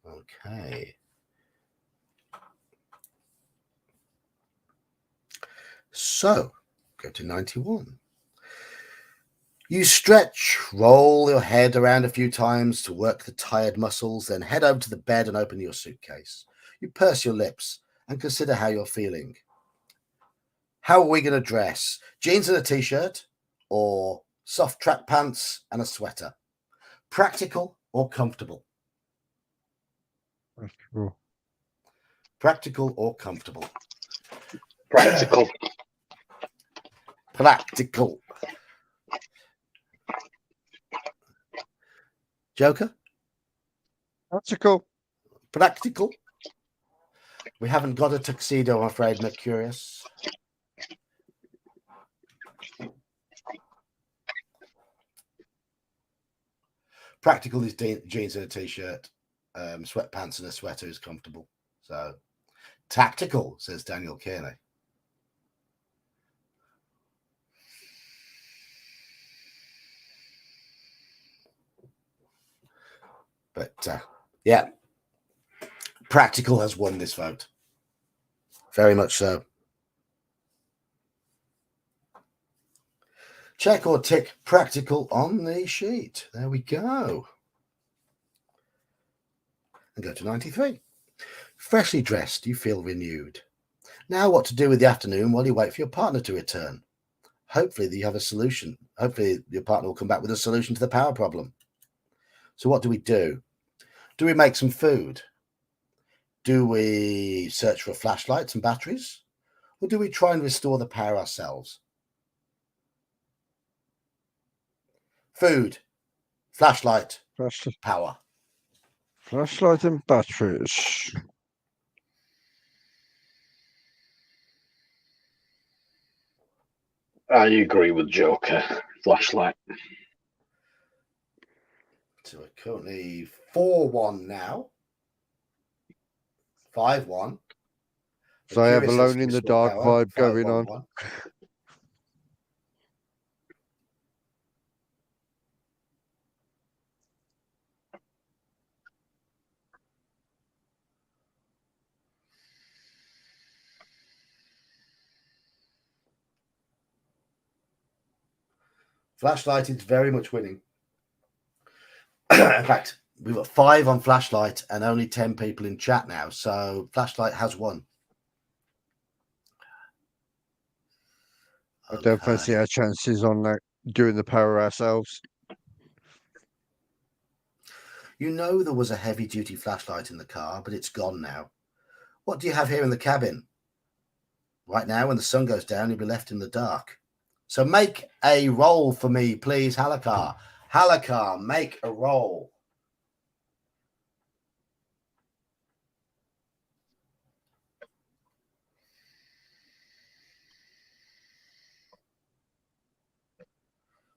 Okay. So, go to 91. You stretch, roll your head around a few times to work the tired muscles, then head over to the bed and open your suitcase. You purse your lips and consider how you're feeling. How are we going to dress? Jeans and a t-shirt, or soft track pants and a sweater? Practical or comfortable? Practical or comfortable? Practical. Practical. Joker? Practical. Practical. We haven't got a tuxedo, I'm afraid, Mercurius. Practical is jeans and a t-shirt. Sweatpants and a sweater is comfortable. So, tactical, says Daniel Kearney. But, yeah, practical has won this vote. Very much so. Check or tick practical on the sheet. There we go. And go to 93. Freshly dressed, you feel renewed. Now what to do with the afternoon while you wait for your partner to return? Hopefully you have a solution. Hopefully your partner will come back with a solution to the power problem. So what do we do? Do we make some food? Do we search for flashlights and batteries? Or do we try and restore the power ourselves? Food, flashlight, power. Flashlight and batteries. I agree with Joker. Flashlight. So we're currently 4-1 now. 5-1. So I have Alone in the Dark vibe going on. Flashlight is very much winning. In fact, we've got 5 on Flashlight and only 10 people in chat now. So Flashlight has won. I don't fancy our chances on that doing the power ourselves. You know there was a heavy-duty flashlight in the car, but it's gone now. What do you have here in the cabin? Right now, when the sun goes down, you'll be left in the dark. So make a roll for me, please, Halakar. Halakar, make a roll.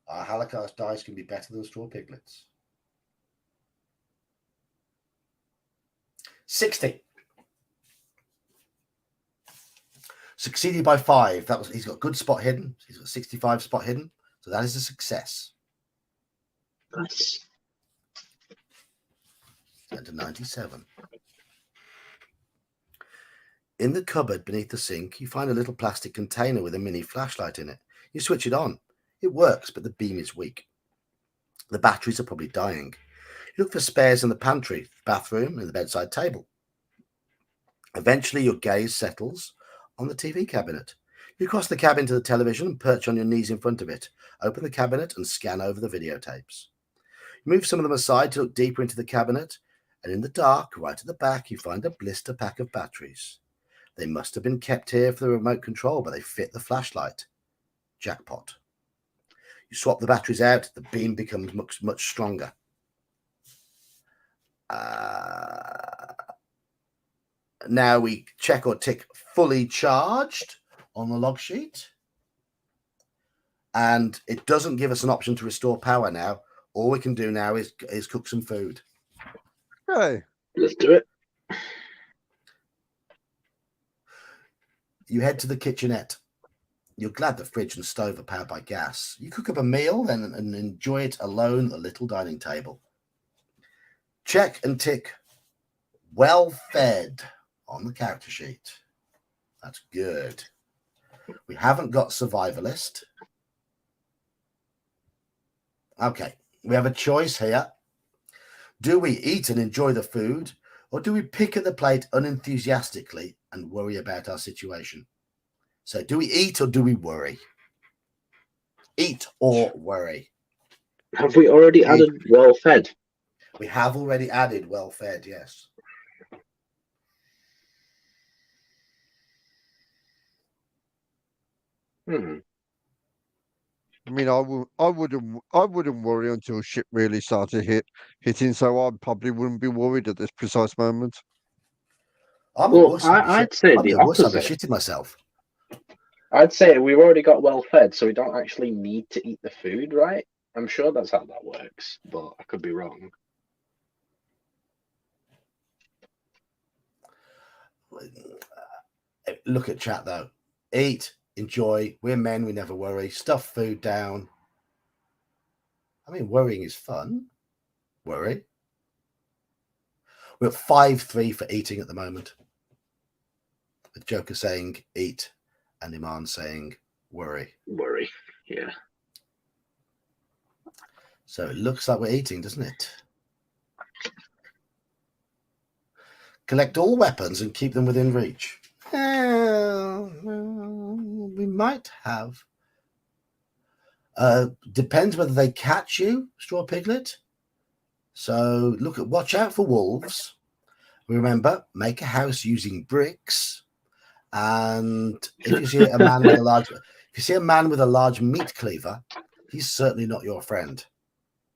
Halakar's dice can be better than straw piglets. 60. Succeeded by 5. He's got good spot hidden. He's got 65 spot hidden. So that is a success. Nice. Down to 97. In the cupboard beneath the sink, you find a little plastic container with a mini flashlight in it. You switch it on. It works, but the beam is weak. The batteries are probably dying. You look for spares in the pantry, bathroom, and the bedside table. Eventually, your gaze settles on the TV cabinet. You cross the cabin to the television and perch on your knees in front of it. Open the cabinet and scan over the videotapes. You move some of them aside to look deeper into the cabinet, and in the dark, right at the back, you find a blister pack of batteries. They must have been kept here for the remote control, but they fit the flashlight. Jackpot. You swap the batteries out, the beam becomes much, much stronger. Now we check or tick fully charged on the log sheet. And it doesn't give us an option to restore power now. All we can do now is cook some food. Hey. Let's do it. You head to the kitchenette. You're glad the fridge and stove are powered by gas. You cook up a meal then and enjoy it alone at the little dining table. Check and tick well fed on the character sheet. That's good. We haven't got survivalist. Okay, we have a choice here. Do we eat and enjoy the food, or do we pick at the plate unenthusiastically and worry about our situation? So do we eat or do we worry? Eat or worry? Have we already added well fed? We have already added well fed, yes. Hmm. I mean, I wouldn't worry until shit really started hitting. So I probably wouldn't be worried at this precise moment. I'm Well, a wuss. I'd say the opposite. I'd be shitting myself. I'd say we've already got well fed, so we don't actually need to eat the food, right? I'm sure that's how that works, but I could be wrong. Look at chat though. Eat, enjoy. We're men, we never worry. Stuff food down. I mean, worrying is fun. Worry. We're at 5-3 for eating at the moment. The Joker saying eat and Iman saying worry. Worry, yeah. So it looks like we're eating, doesn't it? Collect all weapons and keep them within reach. We might have. Depends whether they catch you, Straw Piglet. So watch out for wolves. Remember, make a house using bricks. And if you see a man with a large meat cleaver, he's certainly not your friend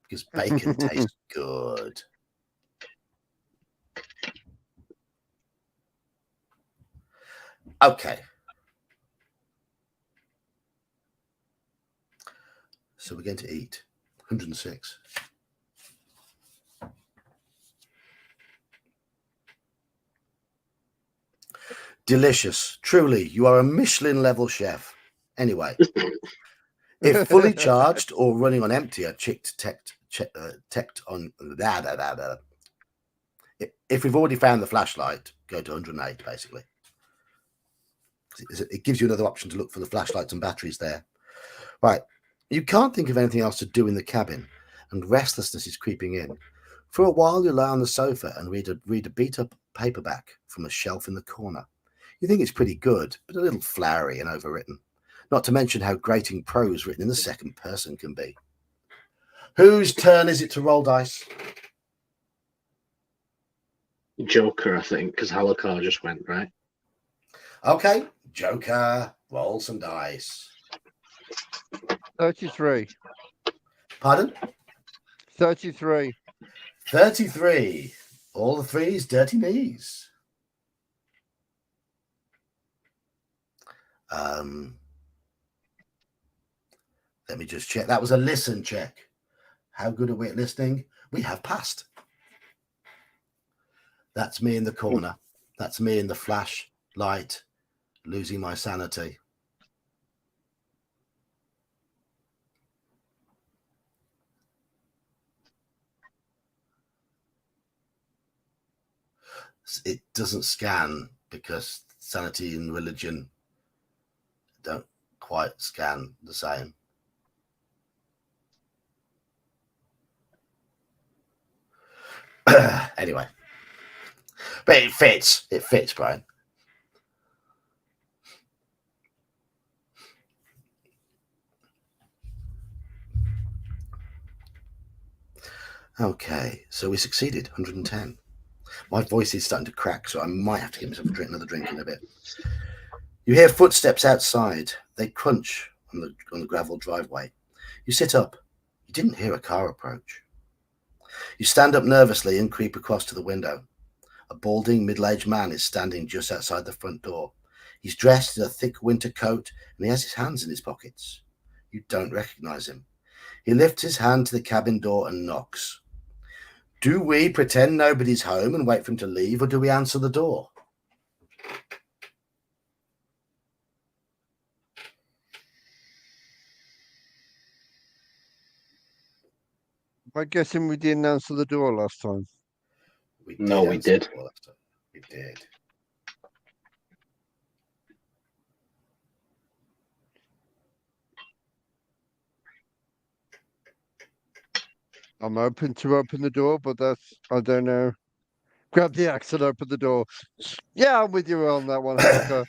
because bacon tastes good. Okay. So we're going to eat 106. Delicious. Truly, you are a Michelin level chef. Anyway, if fully charged or running on empty, a chick detect on da. If we've already found the flashlight, go to 108 basically. It gives you another option to look for the flashlights and batteries there. Right. You can't think of anything else to do in the cabin, and restlessness is creeping in. For a while, you lie on the sofa and read a beat-up paperback from a shelf in the corner. You think it's pretty good, but a little flowery and overwritten. Not to mention how grating prose written in the second person can be. Whose turn is it to roll dice? Joker, I think, because Halakar just went, right? Okay, Joker, roll some dice. 33. Pardon? 33. 33. All the threes, dirty knees. Let me just check. That was a listen check. How good are we at listening? We have passed. That's me in the corner. That's me in the flashlight, losing my sanity. It doesn't scan because sanity and religion don't quite scan the same. Anyway, but it fits. It fits, Brian. Okay, so we succeeded. 110. My voice is starting to crack, so I might have to give myself another drink in a bit. You hear footsteps outside. They crunch on the gravel driveway. You sit up. You didn't hear a car approach. You stand up nervously and creep across to the window. A balding, middle-aged man is standing just outside the front door. He's dressed in a thick winter coat and he has his hands in his pockets. You don't recognize him. He lifts his hand to the cabin door and knocks. Do we pretend nobody's home and wait for him to leave, or do we answer the door? I'm guessing we didn't answer the door last time. We did. We did. I'm open to open the door, but I don't know. Grab the axe and open the door. Yeah, I'm with you on that one, Halka.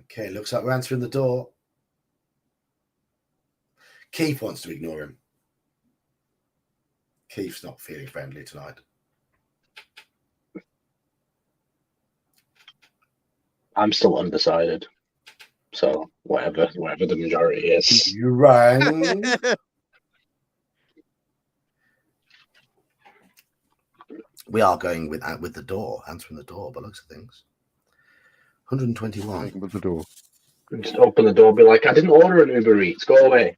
Okay, looks like we're answering the door. Keith wants to ignore him. Keith's not feeling friendly tonight. I'm still undecided. So whatever the majority is. You rang. We are going with the door, answering the door, by looks of things. 121. With the door. Just open the door and be like, I didn't order an Uber Eats. Go away.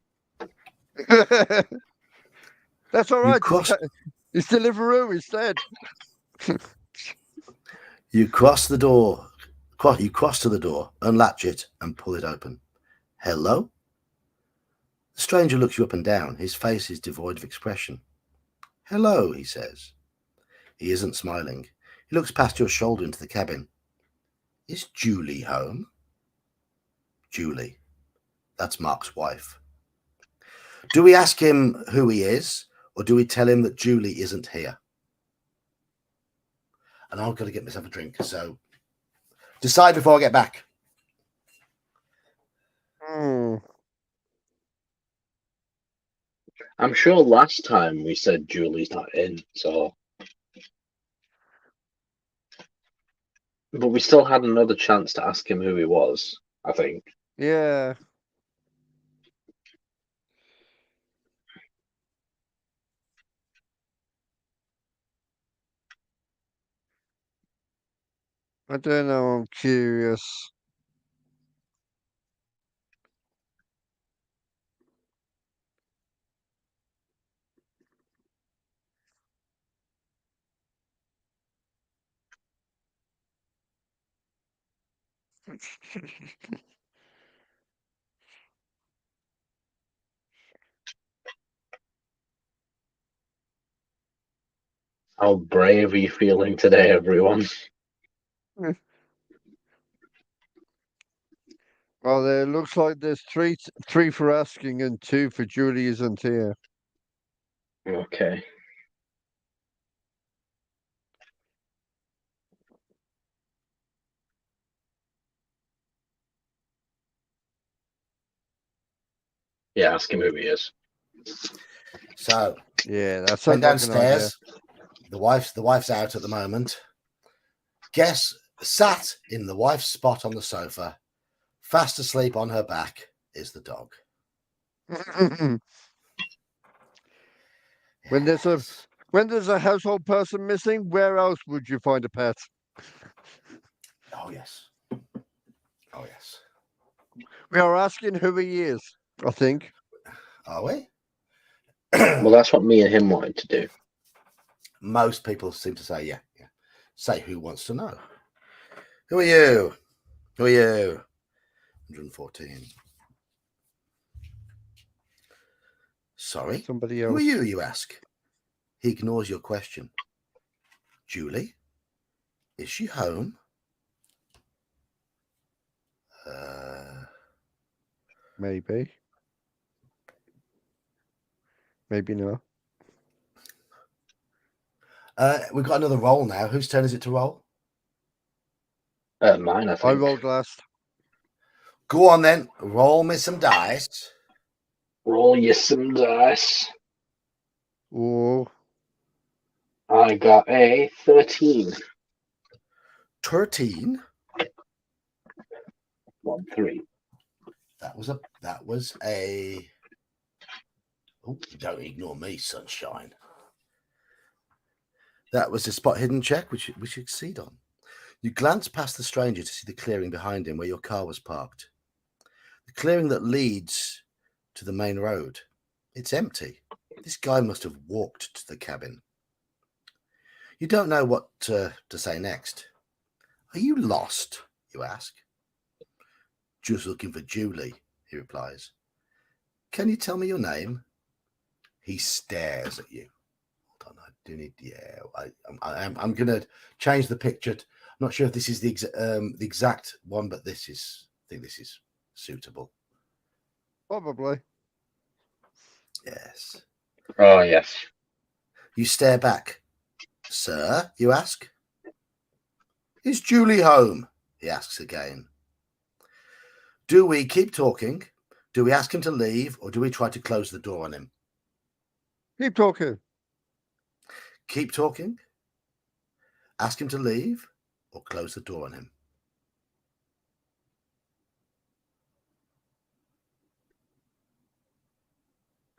That's all right. crossed- It's Deliveroo instead. You cross the door. You cross to the door, unlatch it, and pull it open. Hello? The stranger looks you up and down. His face is devoid of expression. Hello, he says. He isn't smiling. He looks past your shoulder into the cabin. Is Julie home? Julie. That's Mark's wife. Do we ask him who he is, or do we tell him that Julie isn't here? And I've got to get myself a drink, so decide before I get back. I'm sure last time we said Julie's not in, so. But we still had another chance to ask him who he was, I think. Yeah. I don't know. I'm curious. How brave are you feeling today, everyone? Well, it looks like there's three for asking and two for Julie isn't here. Okay. Yeah, ask him who he is. So Yeah, that went sounds like an idea. downstairs. The wife's out at the moment. Guess sat in the wife's spot on the sofa, fast asleep on her back, is the dog. When there's a household person missing, where else would you find a pet? Oh yes. Oh yes. We are asking who he is, I think. Are we? Well, that's what me and him wanted to do. Most people seem to say yeah. Say who wants to know. Who are you? Who are you? 114. Sorry? Somebody Who are else. you ask? He ignores your question. Julie? Is she home? Maybe. Maybe not. We've got another roll now. Whose turn is it to roll? Mine, I I think. rolled last. Go on then. Roll me some dice. Roll you some dice. Oh, I got a 13. 13. 1, 3. That was a. Oh, don't ignore me, sunshine. That was a spot hidden check, which you succeed on. You glance past the stranger to see the clearing behind him where your car was parked. The clearing that leads to the main road. It's empty. This guy must have walked to the cabin. You don't know what to say next. Are you lost? You ask. Just looking for Julie, he replies. Can you tell me your name? He stares at you. Hold on, I do need. Yeah, I'm going to change the picture. I'm not sure if this is the exact one, but I think this is suitable. probably. Yes. Oh, yes. You stare back. Sir, you ask. Is Julie home? He asks again. Do we keep talking? Do we ask him to leave, or do we try to close the door on him? Keep talking. Keep talking? Ask him to leave, or close the door on him?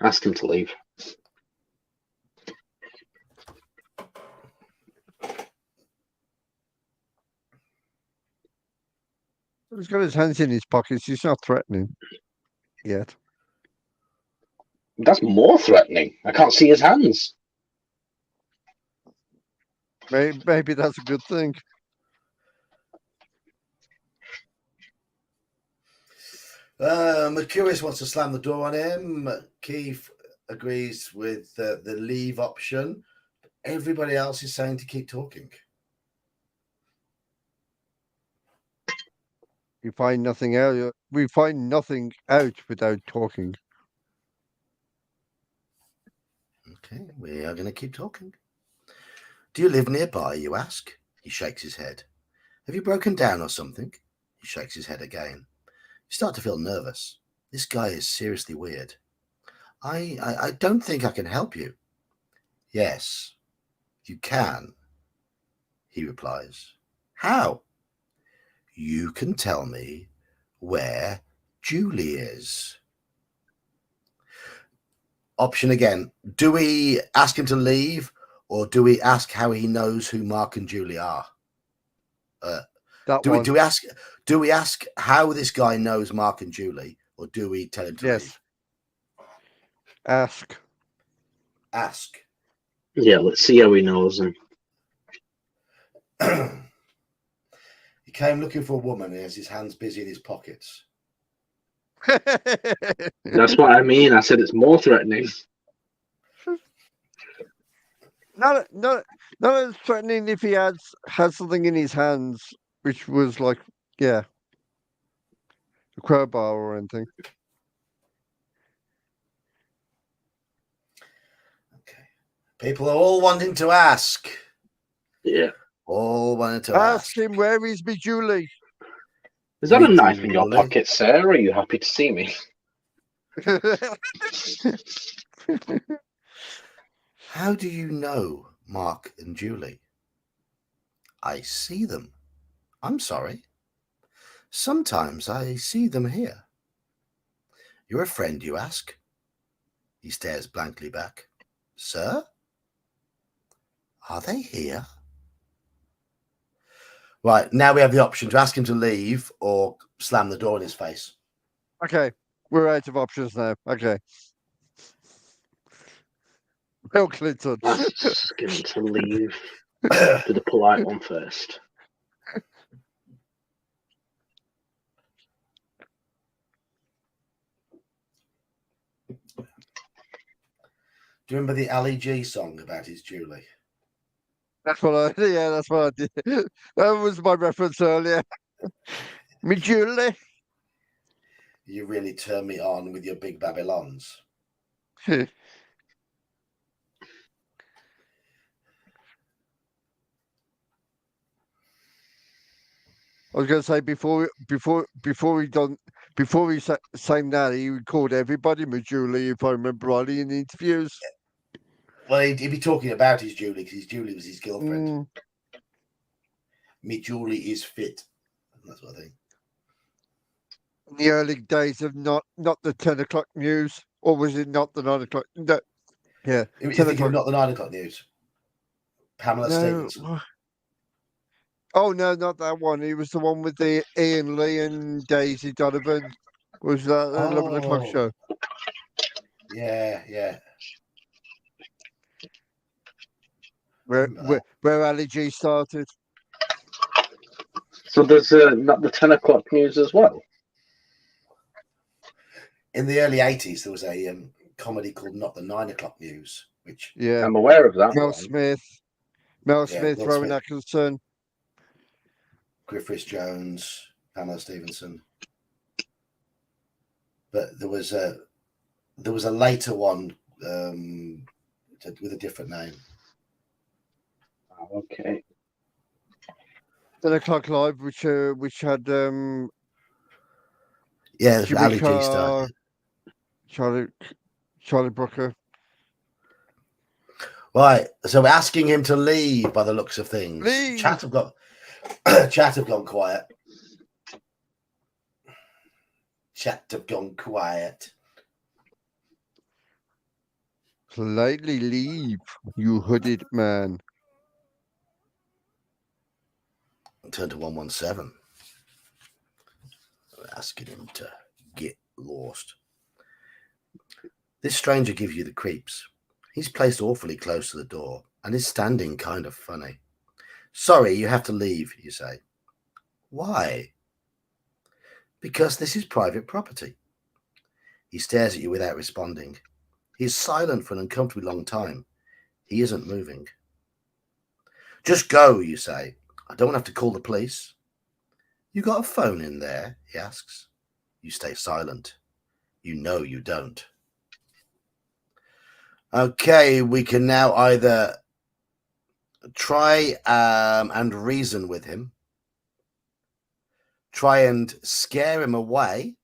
Ask him to leave. He's got his hands in his pockets. He's not threatening yet. That's more threatening. I can't see his hands. Maybe that's a good thing. Mercurius wants to slam the door on him. Keith agrees with the leave option. Everybody else is saying to keep talking. We find nothing out. We find nothing out without talking. Okay, we are going to keep talking. Do you live nearby, you ask? He shakes his head. Have you broken down or something? He shakes his head again. You start to feel nervous. This guy is seriously weird. I don't think I can help you. Yes, you can, he replies. How? You can tell me where Julie is. Option again. Do we ask him to leave, or do we ask how he knows who Mark and Julie are? Do we ask how this guy knows Mark and Julie, or do we tell him to leave? Ask. Ask. Yeah, let's see how he knows him. He came looking for a woman and he has his hands busy in his pockets. That's what I mean. I said it's more threatening. not as threatening if he has something in his hands, which was like, yeah, a crowbar or anything. Okay. People are all wanting to ask. Yeah. All wanting to Ask him where is me Julie. Is that a Me knife in your Julie. pocket, sir? Or are you happy to see me? How do you know Mark and Julie? I see them. I'm sorry. Sometimes I see them here. You're a friend, you ask? He stares blankly back. Sir? Are they here? Right, now we have the option to ask him to leave or slam the door in his face. Okay, we're out of options now. Okay. Bill Clinton. Ask him to leave. Do the polite one first. Do you remember the Ali G song about his Julie? That's what I did. That was my reference earlier. Me Julie. You really turn me on with your big Babylons. I was going to say before he sang that, he called everybody me Julie, if I remember rightly, in the interviews. Well, he'd be talking about his Julie because his Julie was his girlfriend. Me Julie is fit. That's what I think. In the early days of not the 10 o'clock news, or was it not the 9 o'clock? No, yeah, You're 10 thinking of o'clock. not the 9 o'clock news. Pamela Stevenson. Oh no, not that one. It was the one with the Ian Lee and Daisy Donovan. Was that the 11 o'clock show? Yeah. Where Ali G started. So there's not the 10 o'clock news as well? In the early 80s, there was a comedy called Not the 9 O'Clock News, which... Yeah. I'm aware of that Mel one. Smith, Will Rowan Smith. Atkinson. Griffiths Jones, Pamela Stevenson. But there was a later one with a different name. Oh, okay. 10 o'clock live, which had Yeah, Jimmy Ali G Carr, started. Charlie Brooker. Right, so we're asking him to leave by the looks of things. Leave. Chat have gone quiet. Chat have gone quiet. Politely leave, you hooded man. Turn to 117. We're asking him to get lost. This stranger gives you the creeps. He's placed awfully close to the door and is standing kind of funny. Sorry, you have to leave, you say. Why? Because this is private property. He stares at you without responding. He's silent for an uncomfortably long time. He isn't moving. Just go, you say. I don't have to call the police. You got a phone in there, he asks. You stay silent. You know you don't. Okay, we can now either try and reason with him, try and scare him away,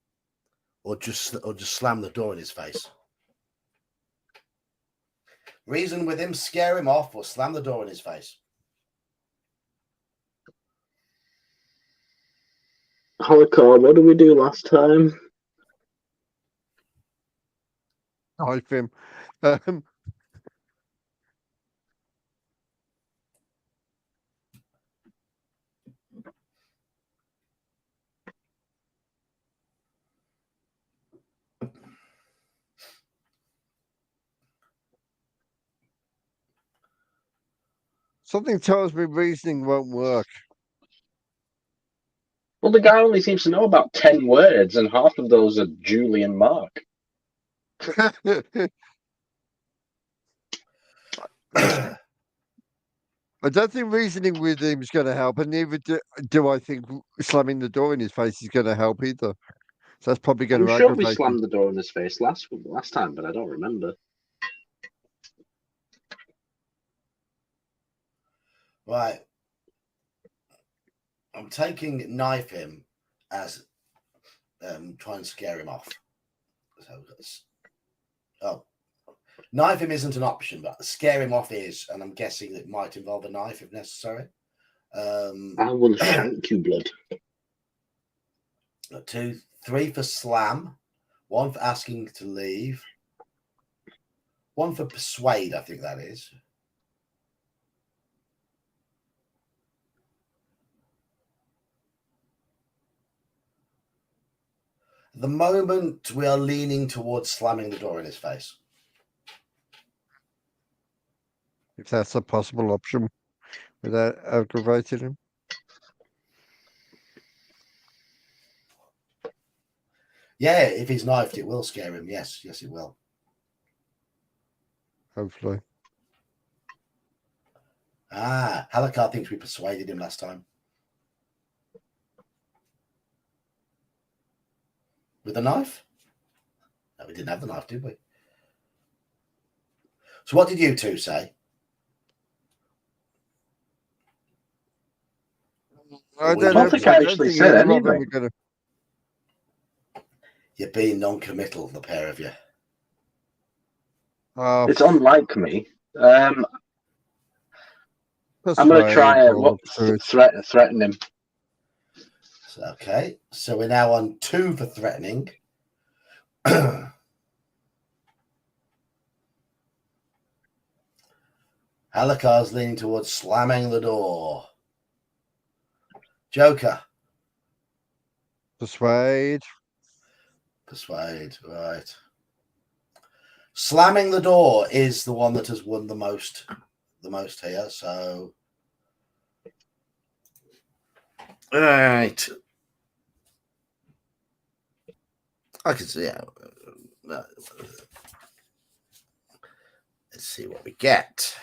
or just slam the door in his face. Reason with him, scare him off, or slam the door in his face. Holocaust, what did we do last time? Knife him. Something tells me reasoning won't work. Well, the guy only seems to know about 10 words, and half of those are Julie and Mark. I don't think reasoning with him is going to help, and neither do I think slamming the door in his face is going to help either. So that's probably going I'm to sure we aggravate him. slammed the door in his face last time, but I don't remember. Right. I'm taking knife him as try and scare him off. So knife him isn't an option, but scare him off is, and I'm guessing it might involve a knife if necessary. I will shank you, blood. 2, 3 for slam, 1 for asking to leave, 1 for persuade, I think that is. At the moment, we are leaning towards slamming the door in his face. If that's a possible option without aggravating him. Yeah, if he's knifed, it will scare him. Yes, it will. Hopefully. Halakar thinks we persuaded him last time. With a knife? No, we didn't have the knife, did we? So what did you two say? I don't think I actually said anything. You're being non-committal, the pair of you. It's unlike me. I'm going to try threaten him. Okay, so we're now on 2 for threatening. Halakar's leaning towards slamming the door. Joker. Persuade, right. Slamming the door is the one that has won the most here, so all right. I can see let's see what we get.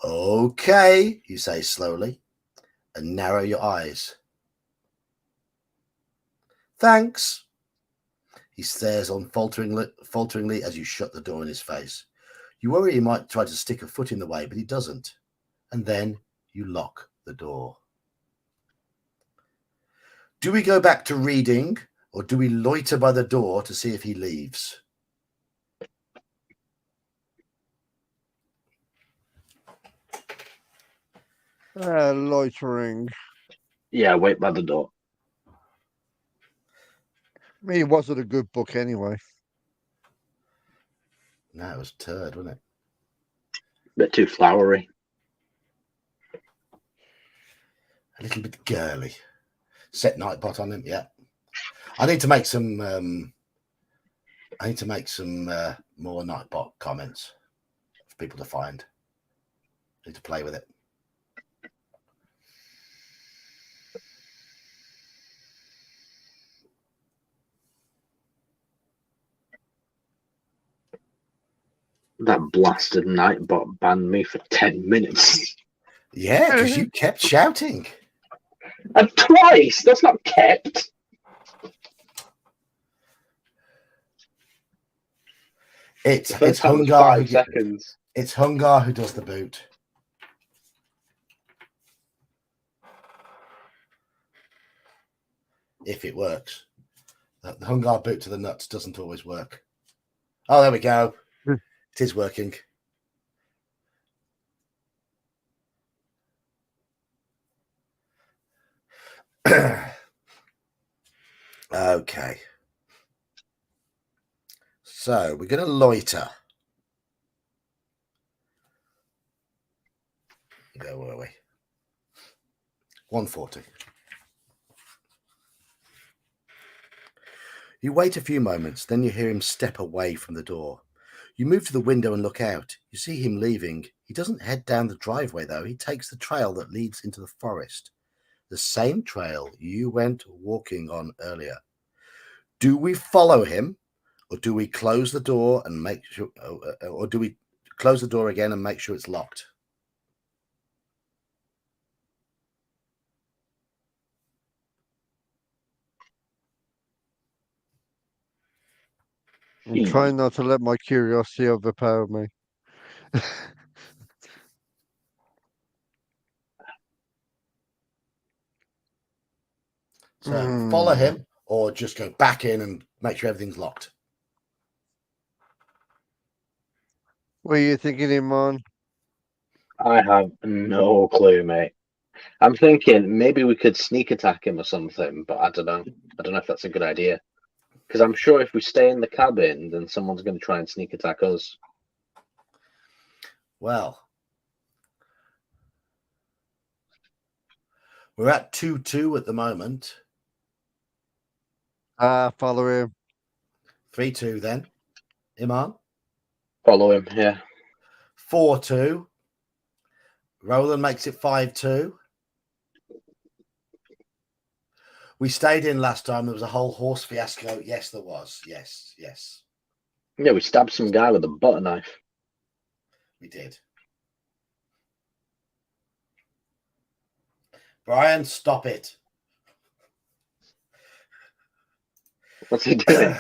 Okay, you say slowly and narrow your eyes. Thanks. He stares on falteringly as you shut the door in his face. You worry he might try to stick a foot in the way, but he doesn't. And then you lock the door. Do we go back to reading, or do we loiter by the door to see if he leaves? loitering. Yeah, wait by the door. I mean, it wasn't a good book anyway. No, it was a turd, wasn't it? Bit too flowery. A little bit girly. Set Nightbot on him, yeah. I need to make some more Nightbot comments for people to find. I need to play with it. That blasted Nightbot banned me for 10 minutes. Yeah, because you kept shouting. And twice! That's not kept. It's Hungar. 5 seconds. It's Hungar who does the boot. If it works. The Hungar boot to the nuts doesn't always work. Oh, there we go. It is working. Okay. So we're going to loiter. Where were we? 140. You wait a few moments, then you hear him step away from the door. You move to the window and look out. You see him leaving. He doesn't head down the driveway, though. He takes the trail that leads into the forest, the same trail you went walking on earlier. Do we follow him, or do we close the door and make sure, or do we close the door again and make sure it's locked? I'm trying not to let my curiosity overpower me. So follow him, or just go back in and make sure everything's locked. What are you thinking, Iman? I have no clue, mate. I'm thinking maybe we could sneak attack him or something, but I don't know. I don't know if that's a good idea. Because I'm sure if we stay in the cabin, then someone's going to try and sneak attack us. Well, we're at 2-2 at the moment. Follow him. 3-2 then. Iman? Follow him, yeah. 4-2. Roland makes it 5-2. We stayed in last time. There was a whole horse fiasco. Yes, there was. Yes. Yeah, we stabbed some guy with a butter knife. We did. Brian, stop it. What's he doing?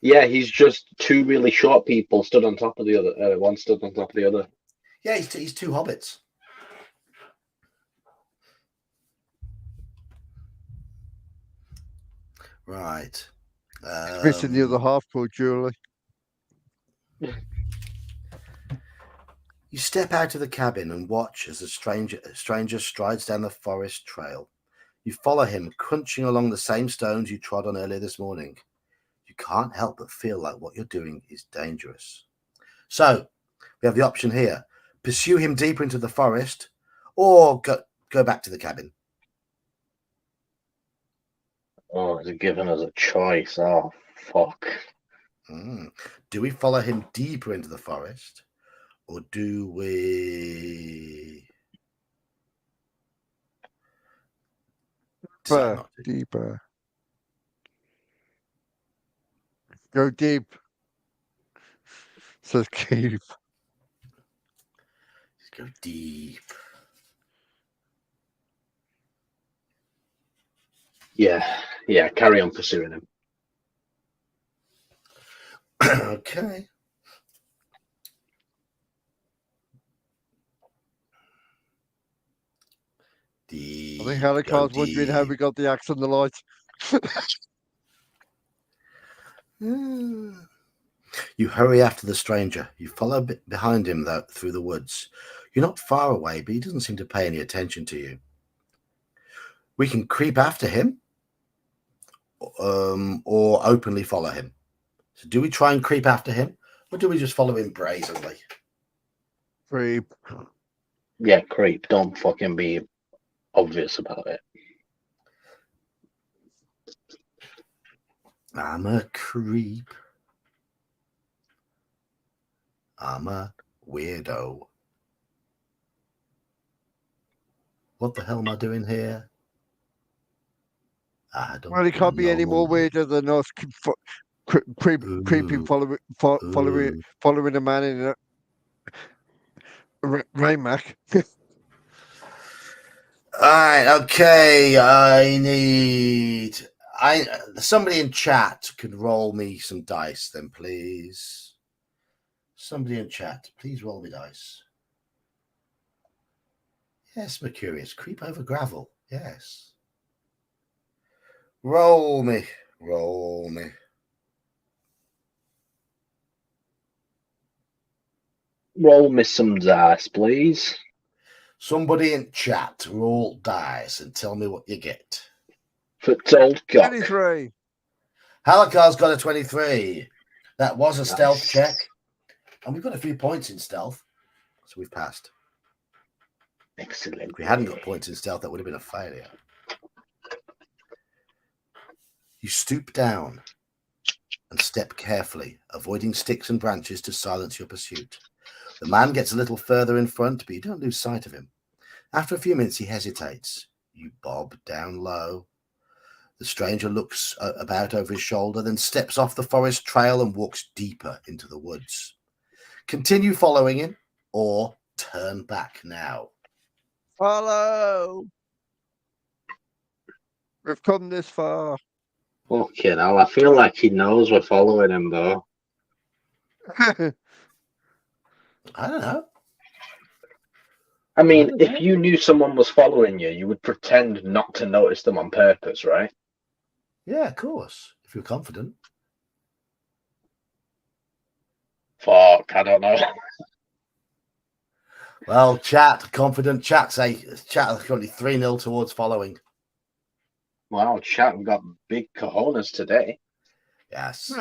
Yeah, he's just two really short people stood on top of the other. One stood on top of the other. Yeah, he's two hobbits. Right. Missing the other half, poor Julie. You step out of the cabin and watch as a stranger strides down the forest trail. You follow him, crunching along the same stones you trod on earlier this morning. You can't help but feel like what you're doing is dangerous. So, we have the option here. Pursue him deeper into the forest, or go back to the cabin. Oh, they're giving us a choice. Oh, fuck. Do we follow him deeper into the forest, or do we decide not to? Deeper. Go deep. Says Keith. Go deep. Yeah, carry on pursuing him. Okay. I think Helicar's wondering how we got the axe on the light. You hurry after the stranger. You follow behind him through the woods. You're not far away, but he doesn't seem to pay any attention to you. We can creep after him, or openly follow him. So do we try and creep after him, or do we just follow him brazenly? Creep. Yeah, creep. Don't fucking be obvious about it. I'm a creep. I'm a weirdo. What the hell am I doing here? I don't know. Well, he can't be any more weirder than us creeping, following a man in a Raymac. All right, okay. Somebody in chat could roll me some dice, then, please. Somebody in chat, please roll me dice. Yes, Mercurius, creep over gravel. Yes. Roll me. Roll me some dice, please. Somebody in chat, roll dice and tell me what you get. For told cock. 23. Halakar's got a 23. That was a stealth Nice. check. And we've got a few points in stealth. So we've passed. Excellent. If we hadn't got points in stealth, that would have been a failure. You stoop down and step carefully, avoiding sticks and branches to silence your pursuit. The man gets a little further in front, but you don't lose sight of him. After a few minutes, he hesitates. You bob down low. The stranger looks about over his shoulder, then steps off the forest trail and walks deeper into the woods. Continue following him or turn back now. Follow. We've come this far. Fucking hell, I feel like he knows we're following him, though. I don't know. I mean, if you knew someone was following you, you would pretend not to notice them on purpose, right? Yeah, of course, if you're confident. Fuck, I don't know. Well, confident chat currently 3-0 towards following. Wow, chat, we've got big cojones today. Yes.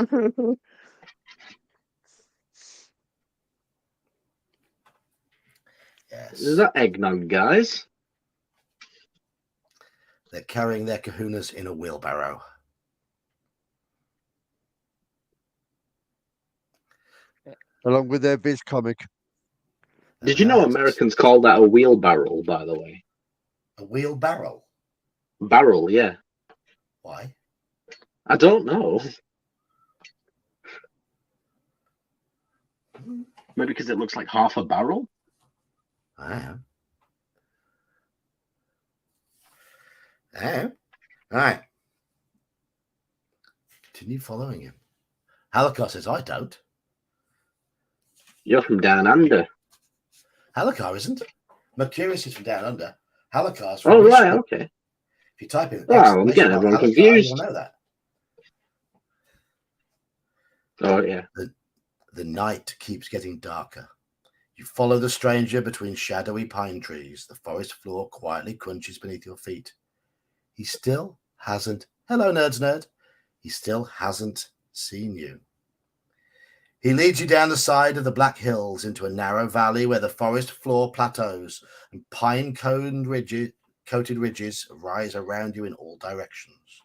Yes. Is that eggnog, guys? They're carrying their kahunas in a wheelbarrow. Along with their Viz comic. Did you know Americans call that a wheelbarrow, by the way? A wheelbarrow? Barrel, yeah. Why? I don't know. Maybe because it looks like half a barrel? I am. All right. Continue following him. Halakar says, I don't. You're from down under. Halakar isn't. Mercurius is from down under. Halakar's from Oh, right, Michigan. okay. If you type in Oh, I'm exclamation getting mark everyone Halakar, confused. you'll know that. Oh, yeah. The night keeps getting darker. You follow the stranger between shadowy pine trees. The forest floor quietly crunches beneath your feet. He still hasn't... Hello, Nerds Nerd. He still hasn't seen you. He leads you down the side of the Black Hills into a narrow valley where the forest floor plateaus and pine-coated ridges rise around you in all directions.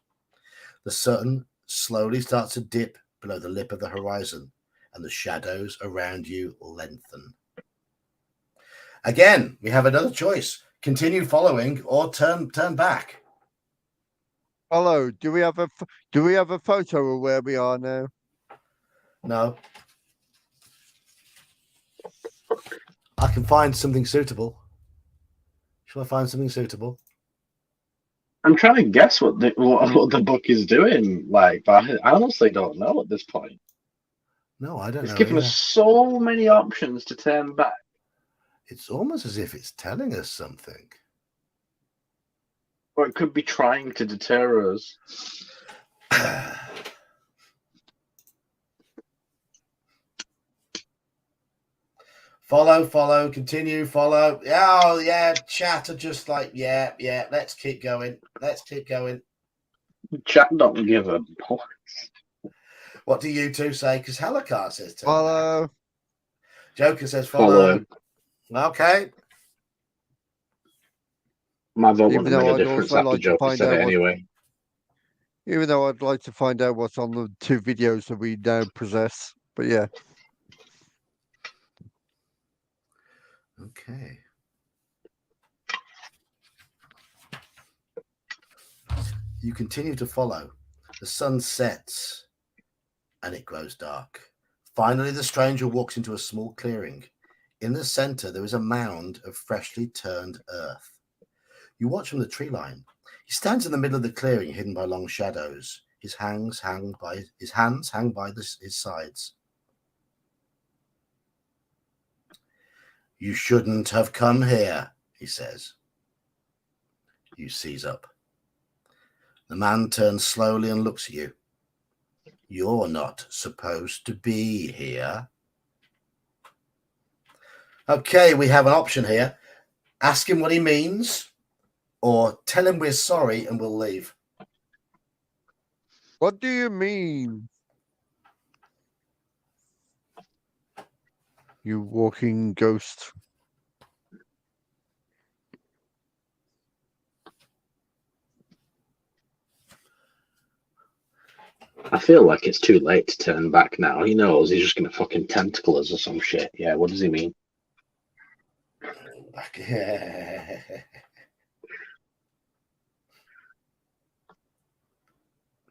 The sun slowly starts to dip below the lip of the horizon, and the shadows around you lengthen. Again, we have another choice. Continue following or turn back. Follow. Do we have a photo of where we are now? No. I can find something suitable. Shall I find something suitable? I'm trying to guess what the book is doing, like, but I honestly don't know at this point. No, I don't It's know given either. us so many options to turn back. It's almost as if it's telling us something. Or it could be trying to deter us. Follow, continue, follow. Oh, yeah, chat are just like, yeah, let's keep going. Chat don't give a fuck. What do you two say? Because Halakar says turn Follow. back. Joker says Follow follow. him. Okay. My vote Even wouldn't have though made a I'd difference also after like to Joker find said out it what, anyway. even though I'd like to find out what's on the 2 videos that we now possess. But yeah. Okay. You continue to follow. The sun sets and it grows dark. Finally, the stranger walks into a small clearing. In the center, there is a mound of freshly turned earth. You watch from the tree line. He stands in the middle of the clearing, hidden by long shadows. His hands hang by his sides. You shouldn't have come here, he says. You seize up. The man turns slowly and looks at you. You're not supposed to be here. Okay, we have an option here. Ask him what he means, or tell him we're sorry and we'll leave. What do you mean? You walking ghost. I feel like it's too late to turn back now. He knows he's just going to fucking tentacle us or some shit. Yeah, what does he mean?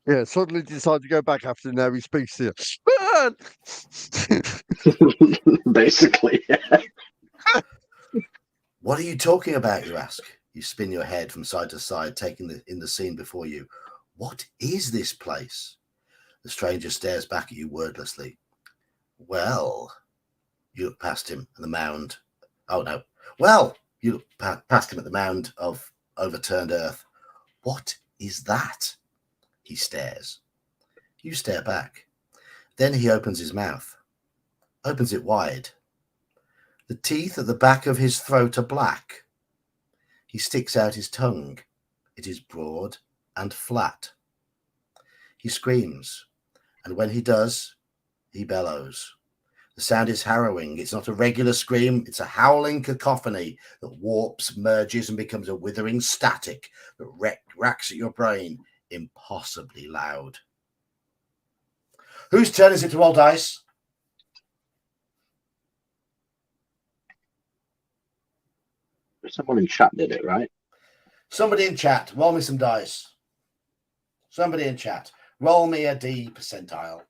Yeah, suddenly decide to go back after now he speaks to you. Basically, yeah. What are you talking about, you ask? You spin your head from side to side, taking in the scene before you. What is this place? The stranger stares back at you wordlessly. Well, you look past him and the mound. Oh, no. Well, you look past him at the mound of overturned earth. What is that? He stares. You stare back. Then he opens his mouth. Opens it wide. The teeth at the back of his throat are black. He sticks out his tongue. It is broad and flat. He screams, and when he does, he bellows. The sound is harrowing. It's not a regular scream. It's a howling cacophony that warps, merges, and becomes a withering static that racks at your brain, impossibly loud. Whose turn is it to roll dice? Someone in chat did it, right? Somebody in chat, roll me some dice. Somebody in chat, roll me a D percentile.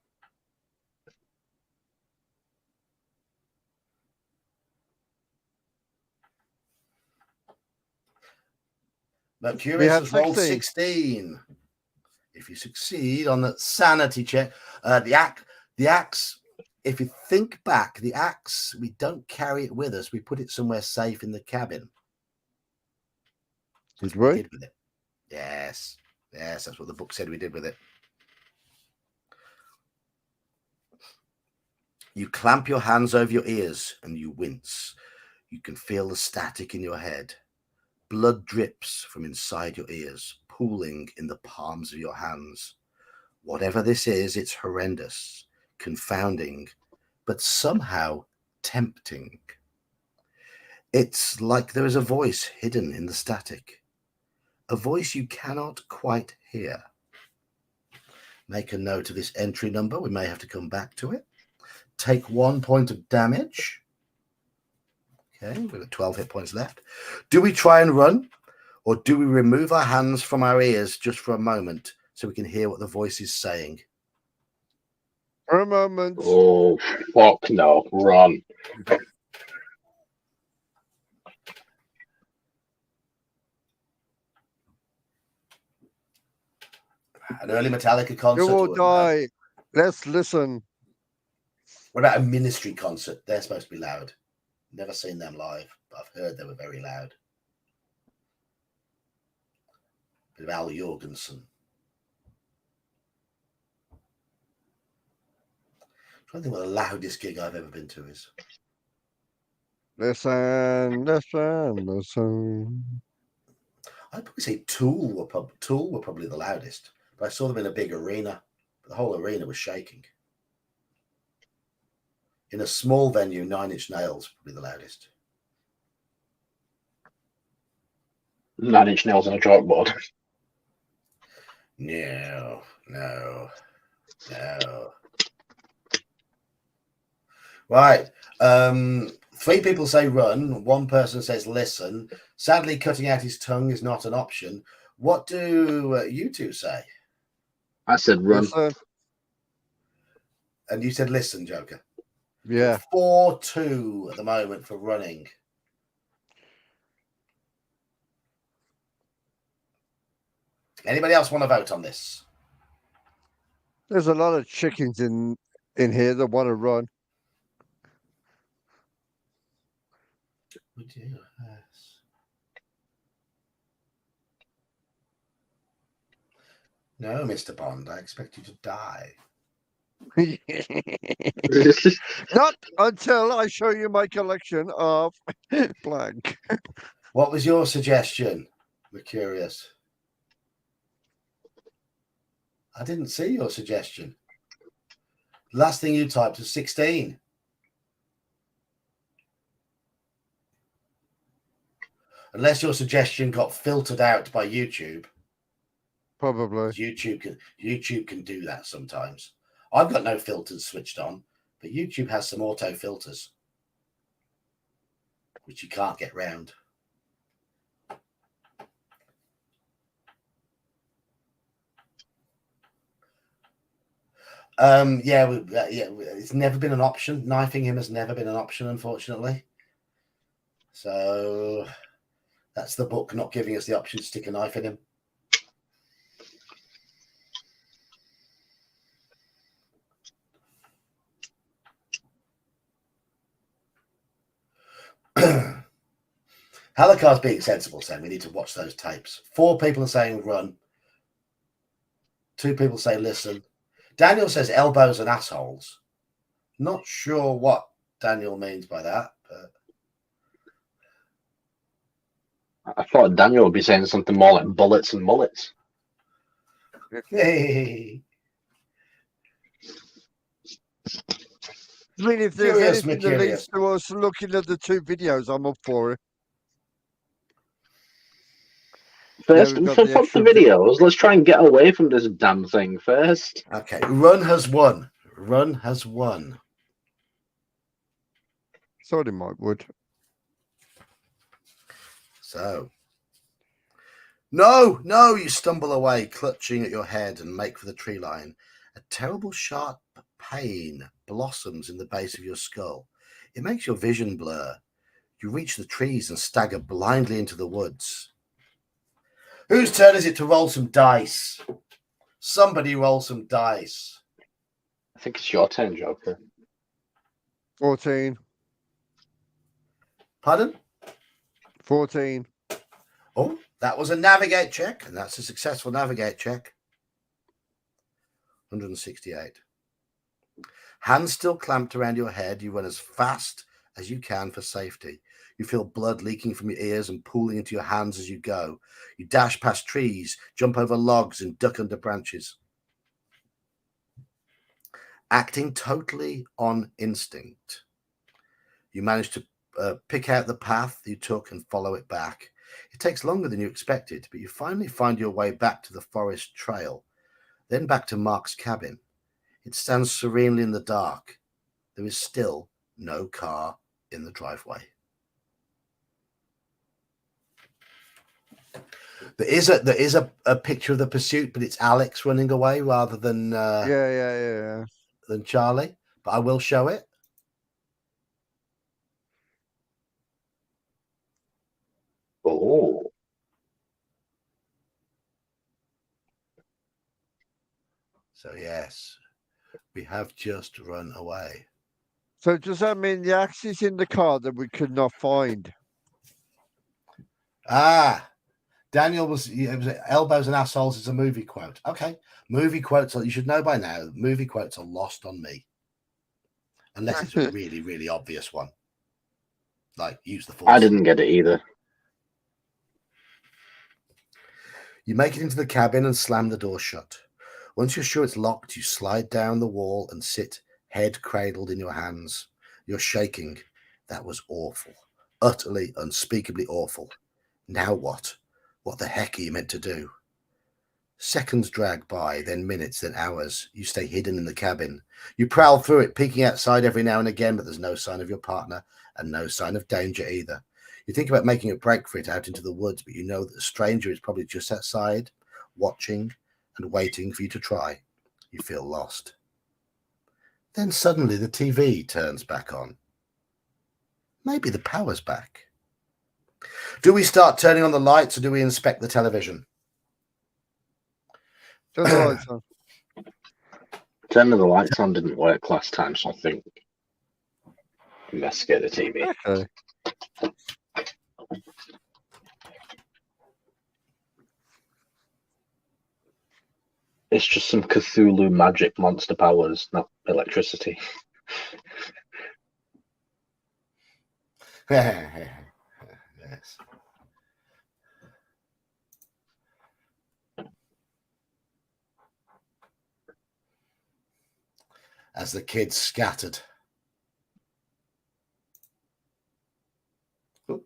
Mercurius had has rolled 16. 16. If you succeed on the sanity check, the axe, if you think back, the axe, we don't carry it with us. We put it somewhere safe in the cabin. Did We we? did with it. Yes. Yes, that's what the book said we did with it. You clamp your hands over your ears and you wince. You can feel the static in your head. Blood drips from inside your ears, pooling in the palms of your hands. Whatever this is, it's horrendous, confounding, but somehow tempting. It's like there is a voice hidden in the static, a voice you cannot quite hear. Make a note of this entry number. We may have to come back to it. Take 1 point of damage. Okay, we've got 12 hit points left. Do we try and run, or do we remove our hands from our ears just for a moment so we can hear what the voice is saying? For a moment. Oh, fuck no. Run. An early Metallica concert? You will or die. Let's listen. what about a Ministry concert? They're supposed to be loud. Never seen them live, but I've heard they were very loud. Bit of Al Jorgensen. I don't think what the loudest gig I've ever been to is. Listen, listen, listen. I'd probably say Tool were probably the loudest, but I saw them in a big arena. But the whole arena was shaking. In a small venue, Nine Inch Nails probably the loudest. 9 Inch Nails on a chalkboard. No. Right. 3 people say run. 1 person says listen. Sadly, cutting out his tongue is not an option. What do you two say? I said run. Listen. And you said listen, Joker. Yeah. 4-2 at the moment for running. Anybody else want to vote on this? There's a lot of chickens in here that want to run. Would you? Yes. No, Mr. Bond, I expect you to die. Not until I show you my collection of blank. What was your suggestion? We're curious. I didn't see your suggestion. The last thing you typed was 16. Unless your suggestion got filtered out by YouTube. Probably. YouTube can do that sometimes. I've got no filters switched on, but YouTube has some auto filters, which you can't get round. Yeah, it's never been an option. Knifing him has never been an option, unfortunately. So that's the book not giving us the option to stick a knife in him. Halakar's being sensible, saying we need to watch those tapes. 4 people are saying run. 2 people say listen. Daniel says elbows and assholes. Not sure what Daniel means by that, but I thought Daniel would be saying something more like bullets and mullets. hey. I mean, if there's Curious, anything that Mercurius. leads to us looking at the 2 videos, I'm up for it. First, we've got for the the extra videos, let's try and get away from this damn thing first. Okay, Run has won. Run has won. Sorry, Mike Wood. So, no, you stumble away, clutching at your head and make for the tree line. A terrible sharp pain blossoms in the base of your skull. It makes your vision blur. You reach the trees and stagger blindly into the woods. Whose turn is it to roll some dice? Somebody roll some dice. I think it's your turn, Joker. 14. Pardon? 14. Oh, that was a navigate check, and that's a successful navigate check. 168. Hands still clamped around your head, you run as fast as you can for safety. You feel blood leaking from your ears and pooling into your hands as you go. You dash past trees, jump over logs, and duck under branches. Acting totally on instinct, you manage to pick out the path you took and follow it back. It takes longer than you expected, but you finally find your way back to the forest trail, then back to Mark's cabin. It stands serenely in the dark. There is still no car in the driveway. There is a picture of the pursuit, but it's Alex running away rather than Yeah. than Charlie. But I will show it. Oh. So yes, we have just run away. So does that mean the axe is in the car that we could not find? Daniel it was elbows and assholes is a movie quote. Okay. Movie quotes, you should know by now, movie quotes are lost on me. Unless it's a really, really obvious one. Like, use the force. I didn't get it either. You make it into the cabin and slam the door shut. Once you're sure it's locked, you slide down the wall and sit, head cradled in your hands. You're shaking. That was awful. Utterly, unspeakably awful. Now what? What the heck are you meant to do? Seconds drag by, then minutes, then hours. You stay hidden in the cabin. You prowl through it, peeking outside every now and again, but there's no sign of your partner and no sign of danger either. You think about making a break for it out into the woods, but you know that the stranger is probably just outside, watching and waiting for you to try. You feel lost. Then suddenly the TV turns back on. Maybe the power's back. Do we start turning on the lights or do we inspect the television? Turn the lights on. Turning the lights on didn't work last time, so I think investigate the TV. Okay. It's just some Cthulhu magic monster powers, not electricity. Yes. As the kids scattered. That's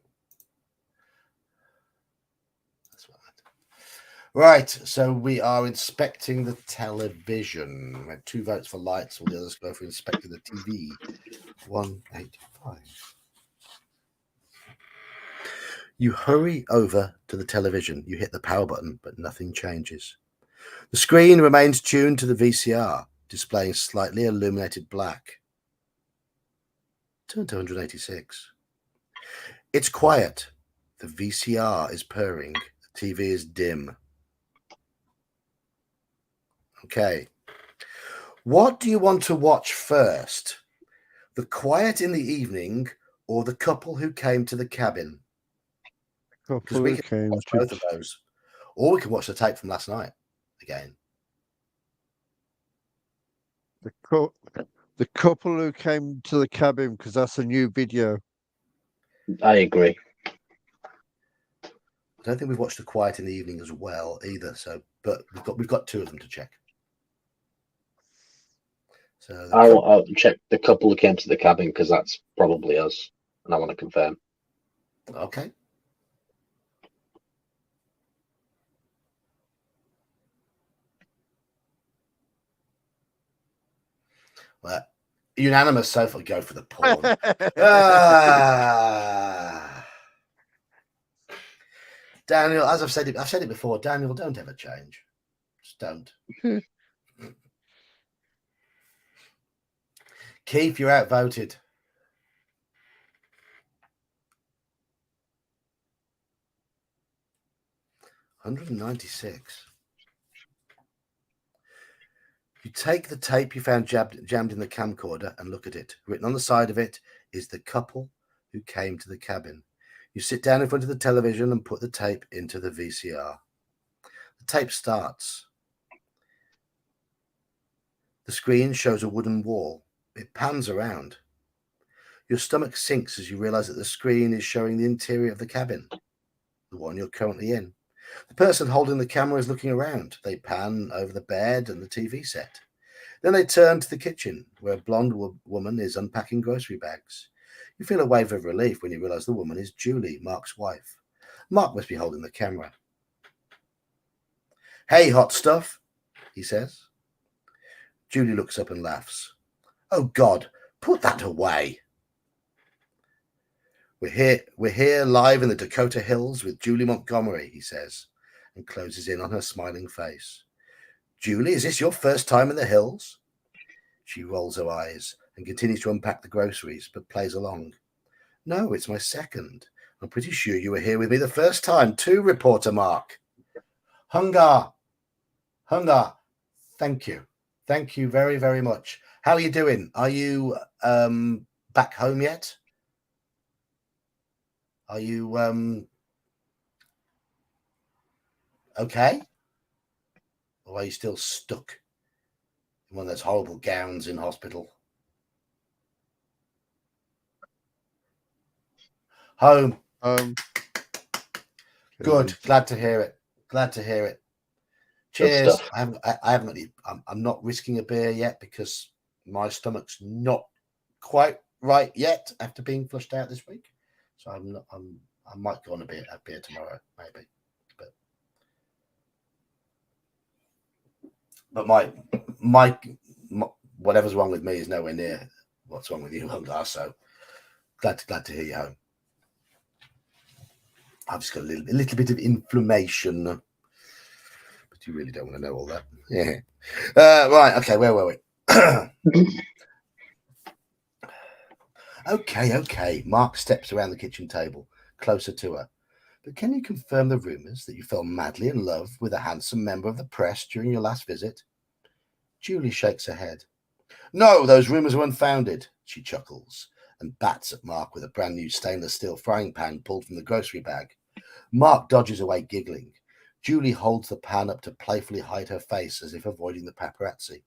right. Right, so we are inspecting the television. We had 2 votes for lights, all the others go for inspecting the TV. 185. You hurry over to the television. You hit the power button, but nothing changes. The screen remains tuned to the VCR, displaying slightly illuminated black. Turn to 186. It's quiet. The VCR is purring. The TV is dim. Okay. What do you want to watch first? The Quiet in the Evening or The Couple Who Came to the Cabin? Because we can watch both of those. Or we can watch the tape from last night again. The couple who came to the cabin, because that's a new video. I agree. I don't think we've watched The Quiet in the Evening as well either. So, but we've got 2 of them to check. So I'll check the couple who came to the cabin because that's probably us, and I want to confirm. Okay. Well, unanimous so far. Go for the porn. Daniel, as I've said it before. Daniel, don't ever change. Just don't. Keith, you're outvoted. $196. You take the tape you found jammed in the camcorder and look at it. Written on the side of it is The Couple Who Came to the Cabin. You sit down in front of the television and put the tape into the VCR. The tape starts. The screen shows a wooden wall. It pans around. Your stomach sinks as you realize that the screen is showing the interior of the cabin, the one you're currently in. The person holding the camera is looking around. They pan over the bed and the TV set. Then they turn to the kitchen, where a blonde woman is unpacking grocery bags. You feel a wave of relief when you realize the woman is Julie, Mark's wife. Mark must be holding the camera. "Hey, hot stuff," he says. Julie looks up and laughs. "Oh, God, put that away." We're here live in the Dakota Hills with Julie Montgomery," he says, and closes in on her smiling face. "Julie, is this your first time in the hills?" She rolls her eyes and continues to unpack the groceries, but plays along. "No, it's my second. I'm pretty sure you were here with me the first time too, Reporter Mark." Hunger. Thank you. Thank you very, very much. How are you doing? Are you back home yet? Are you okay? Or are you still stuck in one of those horrible gowns in hospital? Home. Good. Glad to hear it. Cheers. I haven't got any, I'm not risking a beer yet because my stomach's not quite right yet after being flushed out this week. So I might go on a beer tomorrow, maybe. But my whatever's wrong with me is nowhere near what's wrong with you, Hungar. So glad to hear you home. I've just got a little bit of inflammation, but you really don't want to know all that. Yeah. Right. Okay. Where were we? Okay. Mark steps around the kitchen table, closer to her. "But can you confirm the rumors that you fell madly in love with a handsome member of the press during your last visit?" Julie shakes her head. "No, those rumors are unfounded," she chuckles and bats at Mark with a brand new stainless steel frying pan pulled from the grocery bag. Mark dodges away, giggling. Julie holds the pan up to playfully hide her face as if avoiding the paparazzi.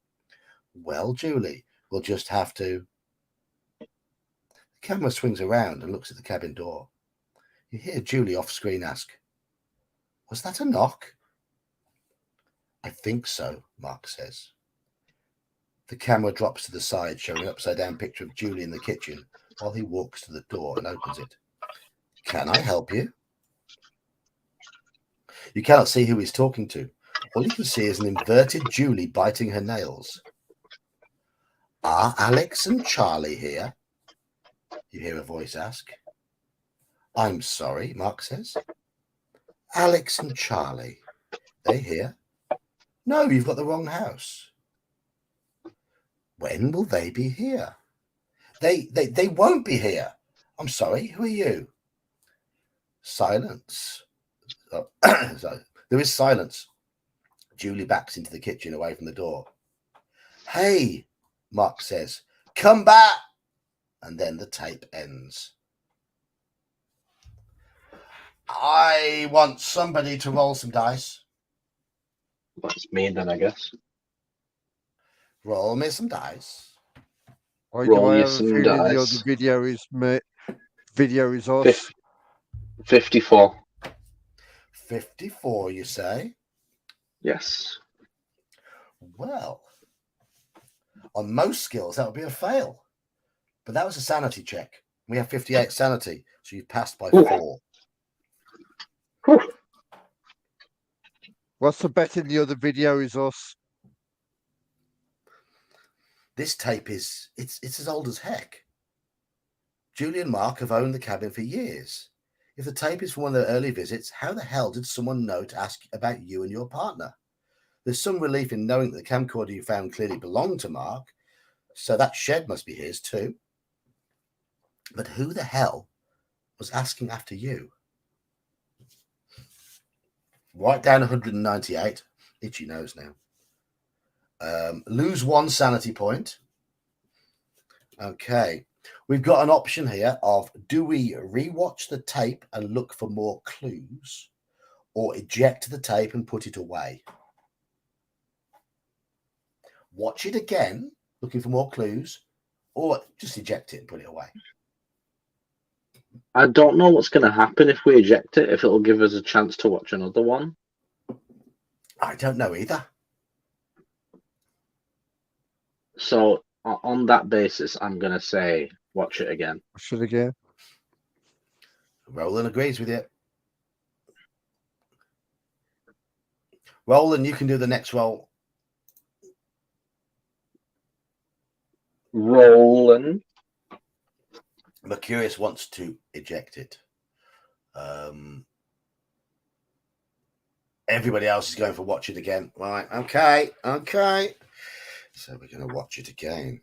"Well, Julie, we'll just have to..." The camera swings around and looks at the cabin door. You hear Julie off screen ask, "Was that a knock?" "I think so," Mark says. The camera drops to the side, showing an upside-down picture of Julie in the kitchen while he walks to the door and opens it. "Can I help you?" You cannot see who he's talking to. All you can see is an inverted Julie biting her nails. Are Alex and Charlie here? You hear a voice ask. I'm sorry, Mark says. Alex and Charlie. They here? No, you've got the wrong house. When will they be here? They won't be here. I'm sorry, who are you? Silence. Oh, so there is silence. Julie backs into the kitchen away from the door. Hey, Mark says, come back. And then the tape ends. I want somebody to roll some dice. That's me then, I guess. Roll me some dice. Why Roll do I you have a some feeling the dice. other video is us? 54. 54, you say? Yes. Well, on most skills, that would be a fail. But that was a sanity check. We have 58 sanity, so you've passed by 4. Whew. What's the bet in the other video is us? This tape it's as old as heck. Julie and Mark have owned the cabin for years. If the tape is from one of their early visits, how the hell did someone know to ask about you and your partner? There's some relief in knowing that the camcorder you found clearly belonged to Mark, so that shed must be his too. But who the hell was asking after you? Write down 198. Itchy nose now. Lose 1 sanity point. Okay. We've got an option here of, do we rewatch the tape and look for more clues, or eject the tape and put it away? Watch it again, looking for more clues, or just eject it and put it away. I don't know what's going to happen if we eject it, if it'll give us a chance to watch another one. I don't know either. So on that basis, I'm going to say watch it again. Watch it again. Roland agrees with you. Roland, you can do the next roll. Roland. Mercurius wants to eject it. Everybody else is going for watch it again. Right, okay. So we're going to watch it again.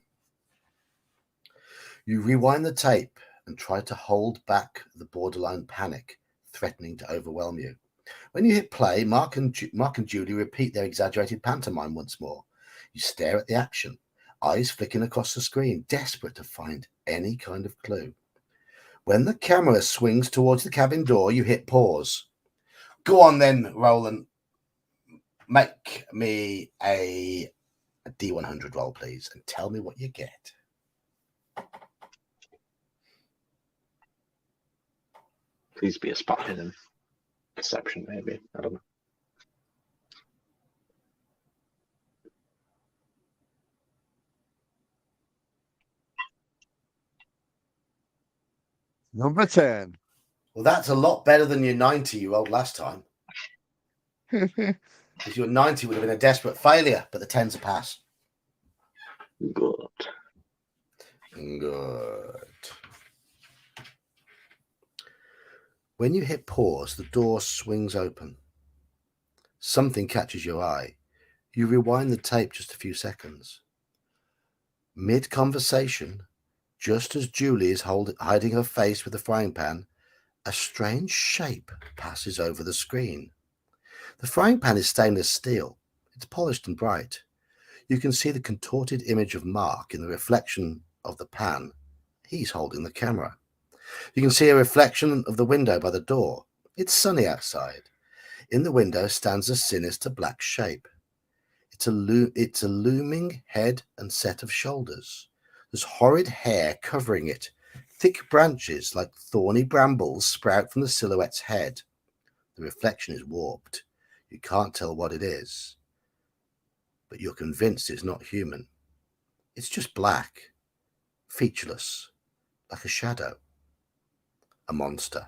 You rewind the tape and try to hold back the borderline panic threatening to overwhelm you. When you hit play, Mark and Julie repeat their exaggerated pantomime once more. You stare at the action, eyes flicking across the screen, desperate to find any kind of clue. When the camera swings towards the cabin door, you hit pause. Go on then, Roland. Make me a D100 roll, please, and tell me what you get. Please be a spot hidden. Perception, maybe. I don't know. Number 10. Well, that's a lot better than your 90 you rolled last time. Because your 90 would have been a desperate failure, but the 10's a pass. Good. When you hit pause, the door swings open. Something catches your eye. You rewind the tape just a few seconds. Mid-conversation, just as Julie is hiding her face with the frying pan, a strange shape passes over the screen. The frying pan is stainless steel. It's polished and bright. You can see the contorted image of Mark in the reflection of the pan. He's holding the camera. You can see a reflection of the window by the door. It's sunny outside. In the window stands a sinister black shape. It's a looming head and set of shoulders. There's horrid hair covering it. Thick branches like thorny brambles sprout from the silhouette's head. The reflection is warped. You can't tell what it is, but you're convinced it's not human. It's just black, featureless, like a shadow. A monster.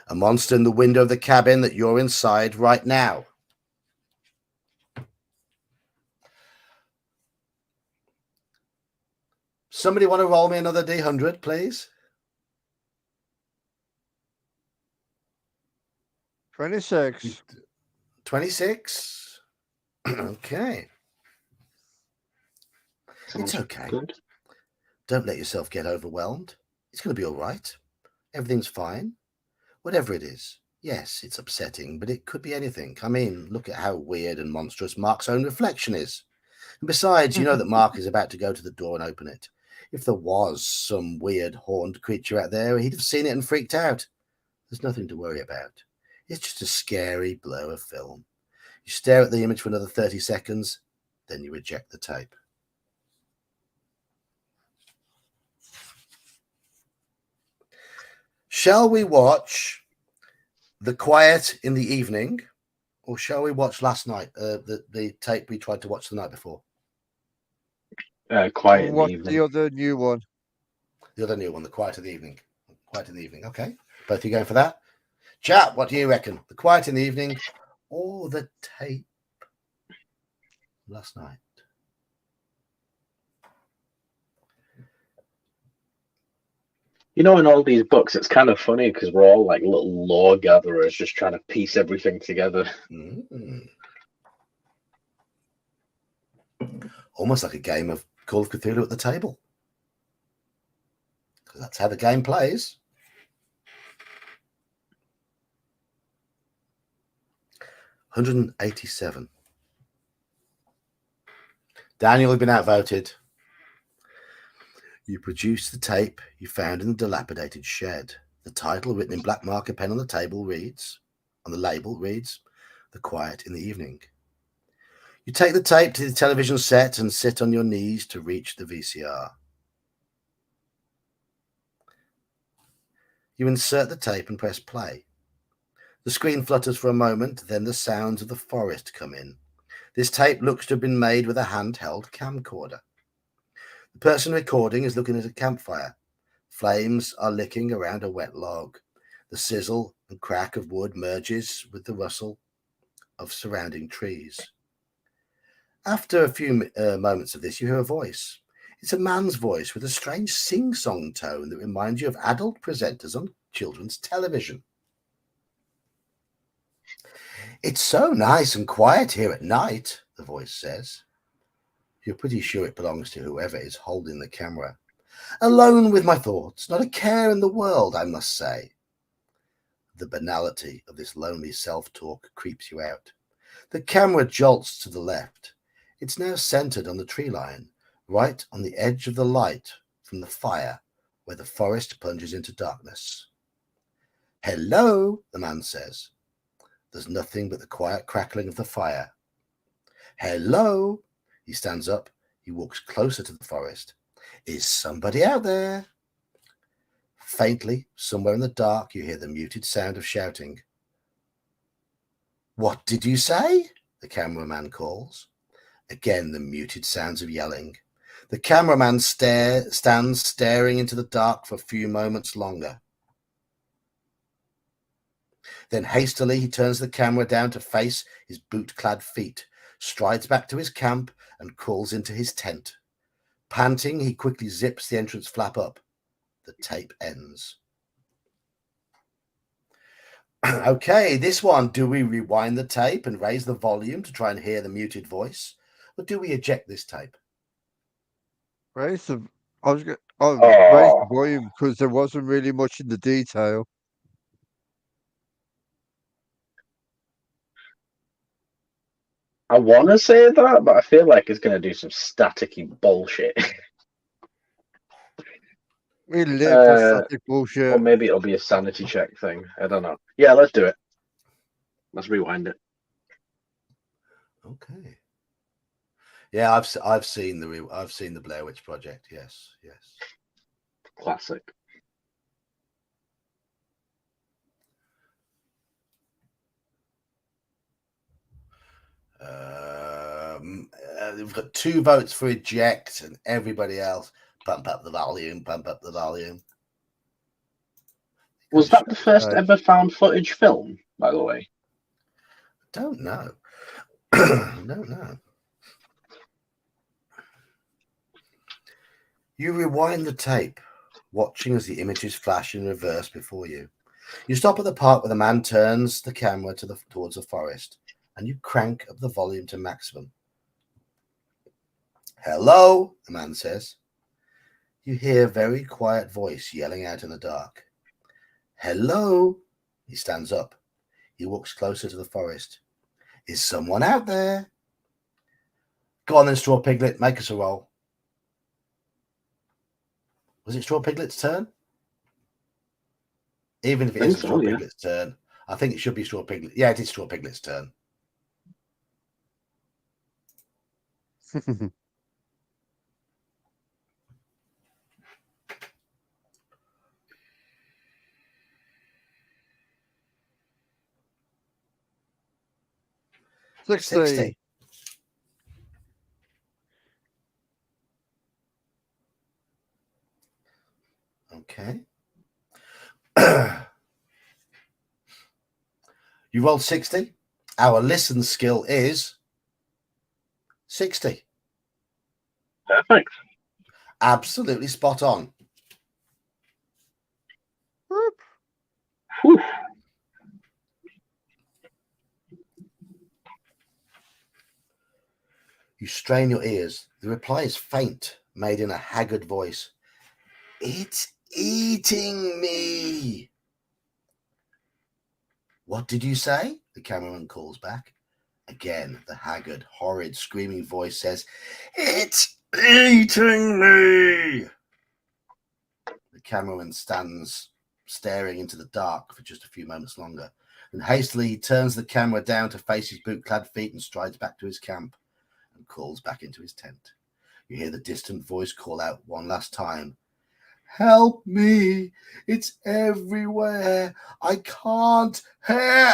A monster in the window of the cabin that you're inside right now. Somebody want to roll me another D100, please? 26. 26. Okay. Sounds It's okay. good. Don't let yourself get overwhelmed. It's going to be all right. Everything's fine. Whatever it is. Yes, it's upsetting, but it could be anything. I mean, look at how weird and monstrous Mark's own reflection is. And besides, you know that Mark is about to go to the door and open it. If there was some weird horned creature out there, he'd have seen it and freaked out. There's nothing to worry about. It's just a scary blur of film. You stare at the image for another 30 seconds, then you eject the tape. Shall we watch The Quiet in the Evening, or shall we watch last night, the tape we tried to watch the night before? Quiet in the What's evening. the other new one? The other new one, The Quiet in the Evening. Quiet in the Evening. Okay. Both of you going for that? Chat, what do you reckon? The Quiet in the Evening or the tape last night? You know, in all these books, it's kind of funny because we're all like little lore gatherers just trying to piece everything together. Almost like a game of Call of Cthulhu at the table. Because that's how the game plays. $187. Daniel had been outvoted. You produced the tape you found in the dilapidated shed. The title, written in black marker pen on the label, reads, The Quiet in the Evening. You take the tape to the television set and sit on your knees to reach the VCR. You insert the tape and press play. The screen flutters for a moment, then the sounds of the forest come in. This tape looks to have been made with a handheld camcorder. The person recording is looking at a campfire. Flames are licking around a wet log. The sizzle and crack of wood merges with the rustle of surrounding trees. After a few moments of this, you hear a voice. It's a man's voice with a strange sing-song tone that reminds you of adult presenters on children's television. It's so nice and quiet here at night, the voice says. You're pretty sure it belongs to whoever is holding the camera. Alone with my thoughts, not a care in the world, I must say. The banality of this lonely self-talk creeps you out. The camera jolts to the left. It's now centered on the tree line, right on the edge of the light from the fire, where the forest plunges into darkness. Hello, the man says. There's nothing but the quiet crackling of the fire. Hello. He stands up. He walks closer to the forest. Is somebody out there? Faintly, somewhere in the dark, you hear the muted sound of shouting. What did you say? The cameraman calls. Again, the muted sounds of yelling. The cameraman stands staring into the dark for a few moments longer. Then hastily he turns the camera down to face his boot-clad feet, strides back to his camp, and crawls into his tent. Panting, he quickly zips the entrance flap up. The tape ends. Okay, this one, do we rewind the tape and raise the volume to try and hear the muted voice? Or do we eject this tape? Raise the raise the volume because there wasn't really much in the detail. I want to say that, but I feel like it's going to do some staticky bullshit. We live for static Or bullshit. maybe it'll be a sanity check thing. I don't know. Yeah, let's do it. Let's rewind it. Okay. Yeah, I've seen the Blair Witch Project. Yes. Classic. We've got 2 votes for eject, and everybody else pump up the volume. Was that the first Right. ever found footage film, by the way? Don't know. Don't know. You rewind the tape, watching as the images flash in reverse before you. You stop at the part where the man turns the camera towards the forest, and you crank up the volume to maximum. Hello, the man says. You hear a very quiet voice yelling out in the dark. Hello. He stands up. He walks closer to the forest. Is someone out there? Go on then, Straw Piglet, make us a roll. Was it Straw Piglet's turn? Even if it isn't Straw Piglet's turn, I think it should be Straw Piglet. Yeah, it is Straw Piglet's turn. Sixty. Okay. You rolled 60. Our listen skill is 60. Perfect. Absolutely spot on. Whew. You strain your ears. The reply is faint, made in a haggard voice. It's eating me. What did you say? The cameraman calls back. Again, the haggard, horrid, screaming voice says, It's eating me. The cameraman stands staring into the dark for just a few moments longer. Then hastily he turns the camera down to face his boot-clad feet and strides back to his camp and crawls back into his tent. You hear the distant voice call out one last time. Help me! It's everywhere! I can't hear!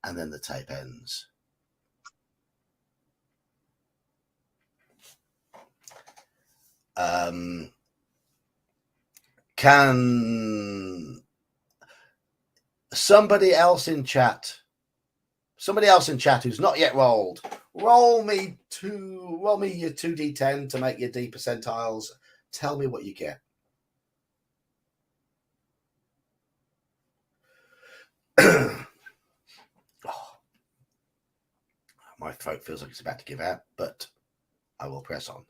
And then the tape ends. Can somebody else in chat who's not yet rolled, roll me your 2d10 to make your D percentiles. Tell me what you get. Oh, my throat feels like it's about to give out, but I will press on.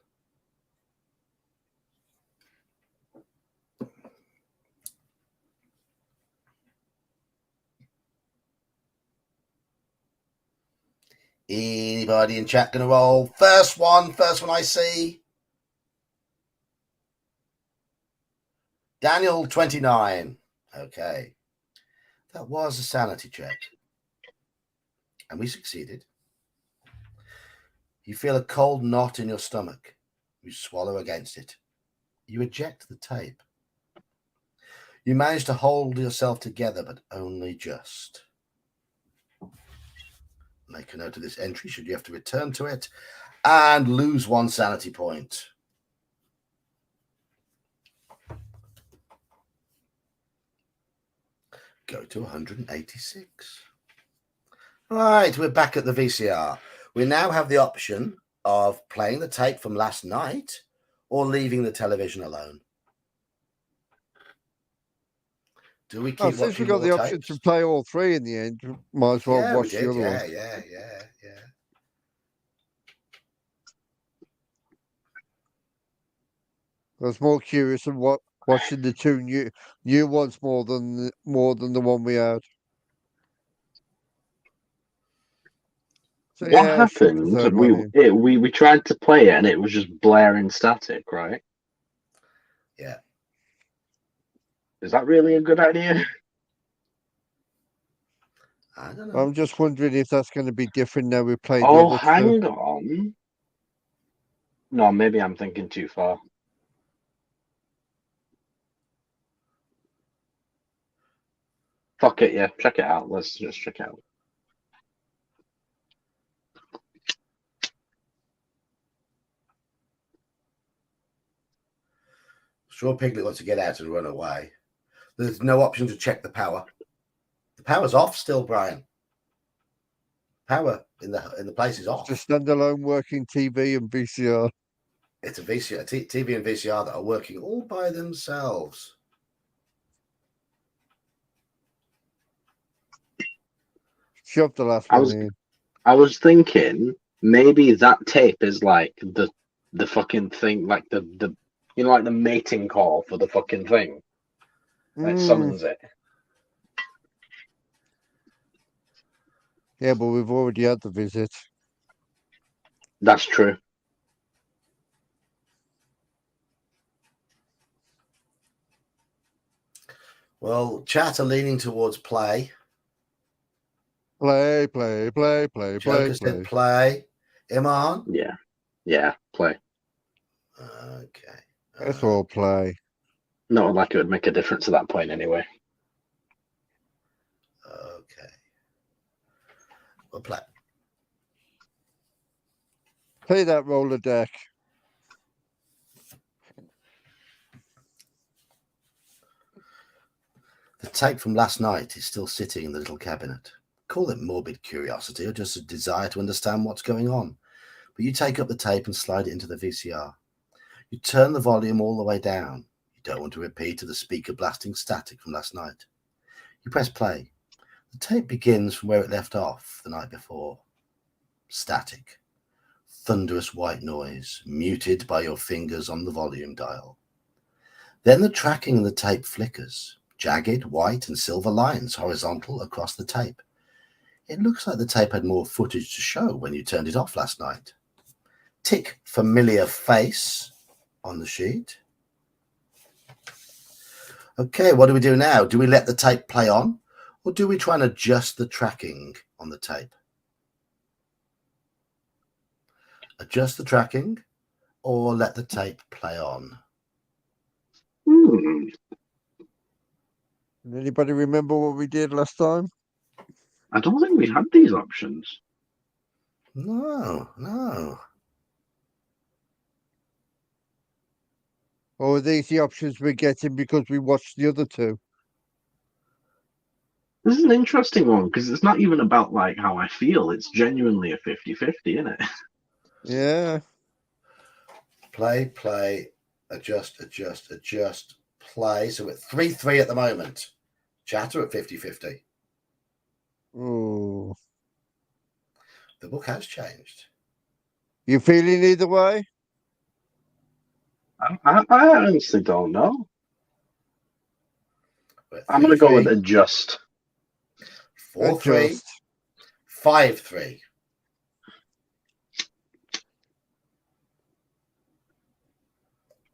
Anybody in chat gonna roll? First one I see. Daniel 29. Okay. That was a sanity check. And we succeeded. You feel a cold knot in your stomach. You swallow against it. You eject the tape. You manage to hold yourself together, but only just. Make a note of this entry should you have to return to it and lose one sanity point. Go to 186. Right, we're back at the VCR. We now have the option of playing the tape from last night or leaving the television alone. Do we keep Since watching we got more the option tapes? to play all three in the end, might as well Yeah, watch we the did. other one. Yeah. I was more curious of watching the two new ones more than the one we had. So What yeah, chuck the happened? third one in. We tried to play it and it was just blaring static, right? Yeah. Is that really a good idea? I don't know. I'm just wondering if that's going to be different now we played the Oh, other two. hang on. No, maybe I'm thinking too far. Fuck it, yeah. Check it out. Let's just check it out. Straw Piglet wants to get out and run away. There's no option to check the power. The power's off still, Brian. Power in the place is off. Just standalone working TV and VCR. It's a VCR, TV and VCR that are working all by themselves. Shove the last one in. I was thinking maybe that tape is like the fucking thing, like the you know, like the mating call for the fucking thing. It summons it. Yeah, but we've already had the visit. That's true. Well, chat are leaning towards play. Play. Joker said play. Iman? Yeah, play. Okay. Let's all play. Not like it would make a difference at that point anyway. Okay. We'll play. Play that roller deck. The tape from last night is still sitting in the little cabinet. Call it morbid curiosity or just a desire to understand what's going on. But you take up the tape and slide it into the VCR. You turn the volume all the way down. You don't want to repeat the speaker blasting static from last night. You press play. The tape begins from where it left off the night before. Static. Thunderous white noise, muted by your fingers on the volume dial. Then the tracking in the tape flickers. Jagged, white and silver lines horizontal across the tape. It looks like the tape had more footage to show when you turned it off last night. Tick familiar face on the sheet. Okay, what do we do now? Do we let the tape play on, or do we try and adjust the tracking on the tape? Adjust the tracking, or let the tape play on? Anybody remember what we did last time? I don't think we had these options. No. Or are these the options we're getting because we watched the other two? This is an interesting one because it's not even about like how I feel. It's genuinely a 50-50, isn't it? Yeah. Play, adjust, play. So we're 3-3 at the moment. Chatter at 50-50. Ooh. The book has changed. You feeling either way? I honestly don't know. I'm going to go with adjust. 4-3, 5-3.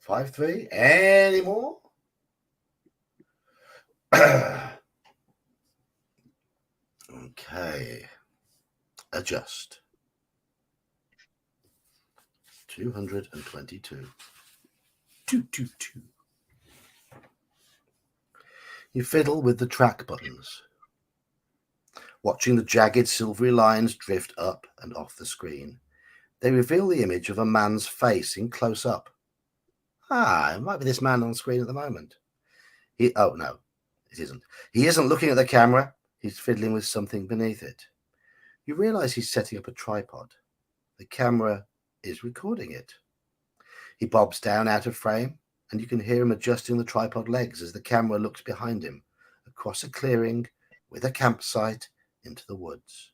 5-3. Any more? Okay. Adjust. 222. 222. You fiddle with the track buttons, watching the jagged silvery lines drift up and off the screen. They reveal the image of a man's face in close up. It might be this man on screen at the moment. Oh no, it isn't. He isn't looking at the camera. He's fiddling with something beneath it. You realize he's setting up a tripod. The camera is recording it. He bobs down out of frame, and you can hear him adjusting the tripod legs as the camera looks behind him, across a clearing with a campsite into the woods.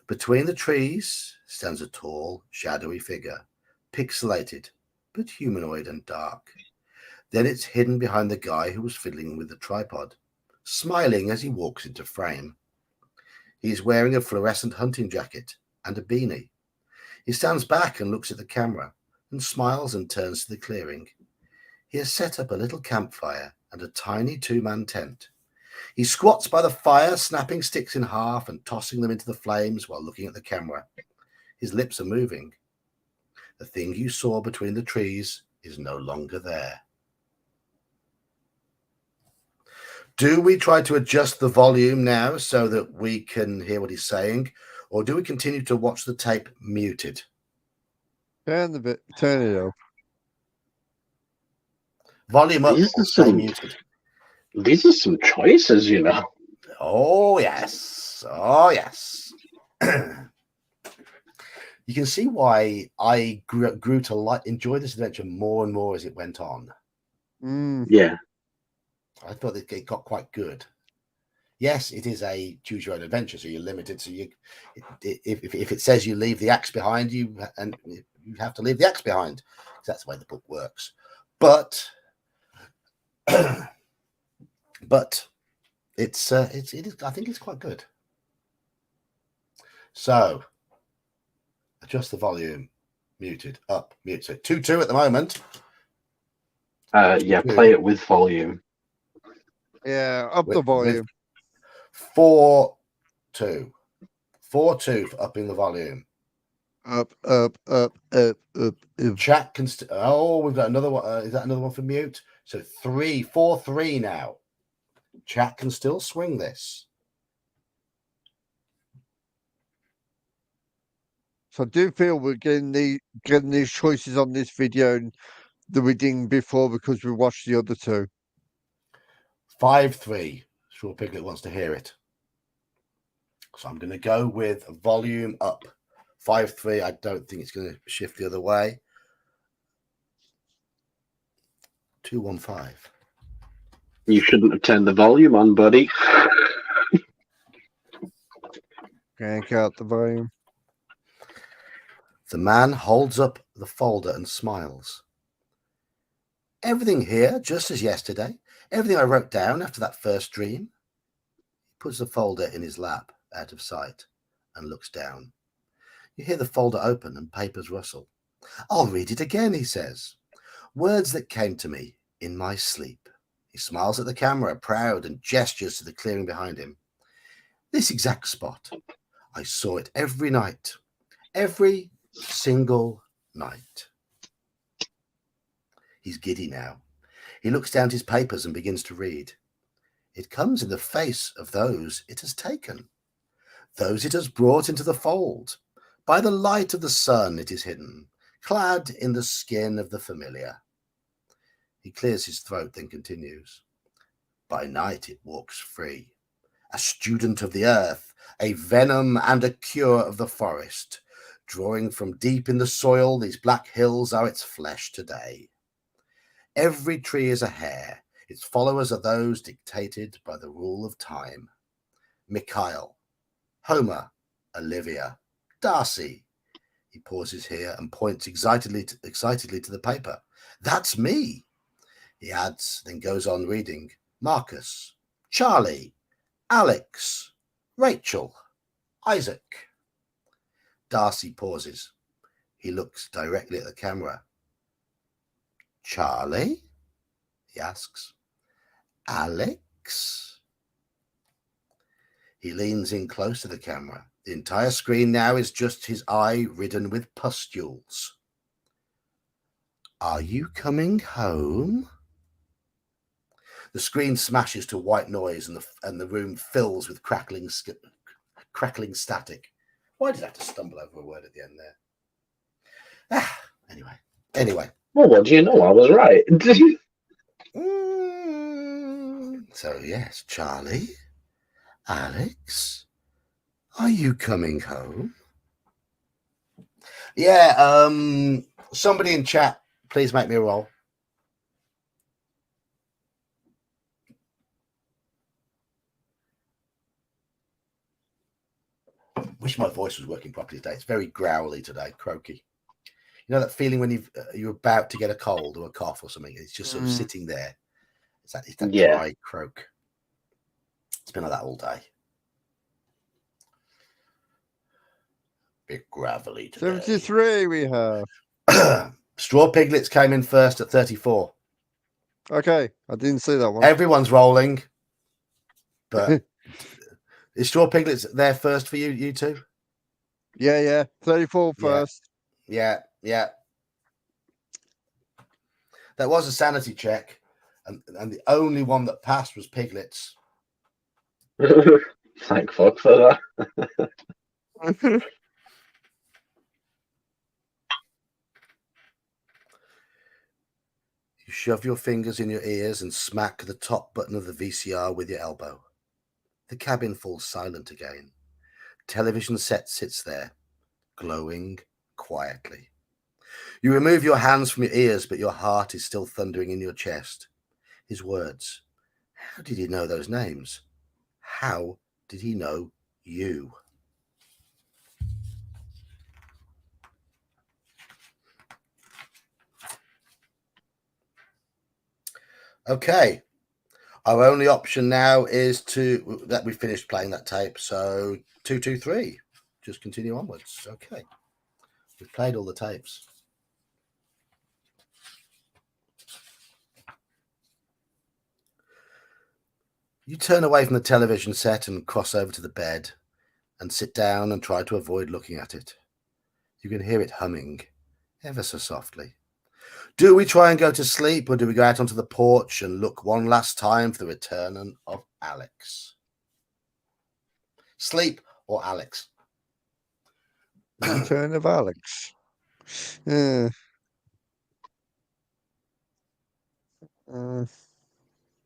Between the trees stands a tall, shadowy figure, pixelated, but humanoid and dark. Then it's hidden behind the guy who was fiddling with the tripod, smiling as he walks into frame. He's wearing a fluorescent hunting jacket and a beanie. He stands back and looks at the camera and smiles and turns to the clearing. He has set up a little campfire and a tiny two-man tent. He squats by the fire, snapping sticks in half and tossing them into the flames while looking at the camera. His lips are moving. The thing you saw between the trees is no longer there. Do we try to adjust the volume now so that we can hear what he's saying, or do we continue to watch the tape muted? Turn it up. Volume up or stay muted. These are some choices, you know. Oh, yes. Oh, yes. You can see why I grew to enjoy this adventure more and more as it went on. Yeah. I thought that it got quite good. Yes, it is a choose your own adventure, so you're limited. So if it says you leave the axe behind, you have to leave the axe behind. That's the way the book works. But it is. I think it's quite good. So adjust the volume. Muted up. Mute. So 2-2 at the moment. Yeah. Play it with volume. Yeah, up the volume. 4-2. 4-2 for upping the volume. Up. Chat can. We've got another one. Is that another one for mute? So 4-3 now. Chat can still swing this. So I do feel we're getting these choices on this video that we didn't before because we watched the other two. 5-3. Sure, Piglet wants to hear it. So I'm going to go with volume up. 5-3. I don't think it's going to shift the other way. 2-1-5. You shouldn't have turned the volume on, buddy. Crank out the volume. The man holds up the folder and smiles. Everything here, just as yesterday. Everything I wrote down after that first dream. He puts the folder in his lap, out of sight, and looks down. You hear the folder open and papers rustle. I'll read it again, he says. Words that came to me in my sleep. He smiles at the camera, proud, and gestures to the clearing behind him. This exact spot. I saw it every night. Every single night. He's giddy now. He looks down his papers and begins to read. It comes in the face of those it has taken, those it has brought into the fold. By the light of the sun it is hidden, clad in the skin of the familiar. He clears his throat, then continues. By night it walks free, a student of the earth, a venom and a cure of the forest. Drawing from deep in the soil, these black hills are its flesh today. Every tree is a hair. Its followers are those dictated by the rule of time. Mikhail, Homer, Olivia, Darcy. He pauses here and points excitedly to the paper. That's me, he adds, then goes on reading. Marcus, Charlie, Alex, Rachel, Isaac. Darcy pauses. He looks directly at the camera. Charlie? He asks. Alex? He leans in close to the camera. The entire screen now is just his eye ridden with pustules. Are you coming home? The screen smashes to white noise and the room fills with crackling static. Why did I have to stumble over a word at the end there? Anyway. Well, what do you know? I was right. So, yes, Charlie, Alex, are you coming home? Yeah, somebody in chat, please make me a roll. Wish my voice was working properly today. It's very growly today, croaky. You know that feeling when you're about to get a cold or a cough or something? It's just sort of sitting there. It's that dry croak. It's been like that all day. Bit gravelly today. 73 we have. Straw Piglets came in first at 34. Okay, I didn't see that one. Everyone's rolling. But is Straw Piglets there first for you two? Yeah. 34 first. Yeah. That was a sanity check. And the only one that passed was Piglets. Thank fuck for that. shove your fingers in your ears and smack the top button of the VCR with your elbow. The cabin falls silent again. Television set sits there, glowing quietly. You remove your hands from your ears, but your heart is still thundering in your chest. His words. How did he know those names? How did he know you? Okay. Our only option now is that we finished playing that tape. So 223. Just continue onwards. Okay. We've played all the tapes. You turn away from the television set and cross over to the bed and sit down and try to avoid looking at it. You can hear it humming, ever so softly. Do we try and go to sleep, or do we go out onto the porch and look one last time for the return of Alex? Sleep or Alex? Return of Alex. Yeah.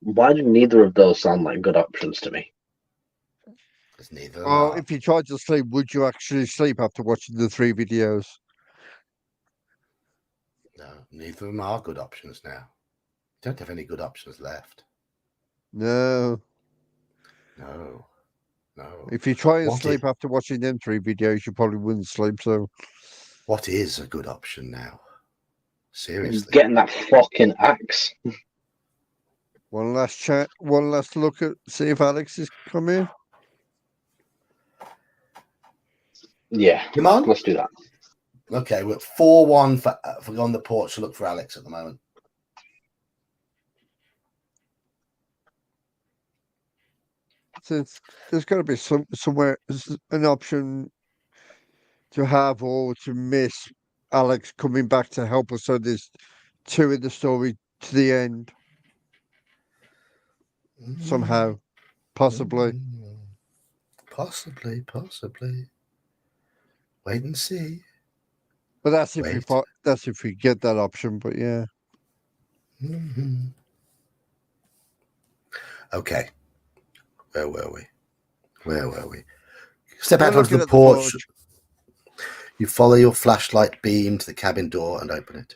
Why do neither of those sound like good options to me? Because neither of them Well, are. if you tried to sleep, would you actually sleep after watching the 3 videos? No, neither of them are good options now. You don't have any good options left. No. No. If you try and What sleep is- after watching them 3 videos, you probably wouldn't sleep. So What is a good option now? Seriously. Getting that fucking axe. one last chat, one last look at see if Alex is coming. Yeah, Come on. let's do that. Okay, we're at 4-1 for on the porch to look for Alex at the moment. So there's got to be somewhere an option to have or to miss Alex coming back to help us. So there's 2 in the story to the end somehow, possibly. Possibly. Wait and see. But that's if Wait. that's if we get that option. But yeah. Mm-hmm. Okay. Where were we? Step We're out onto looking the at the porch. porch. You follow your flashlight beam to the cabin door and open it.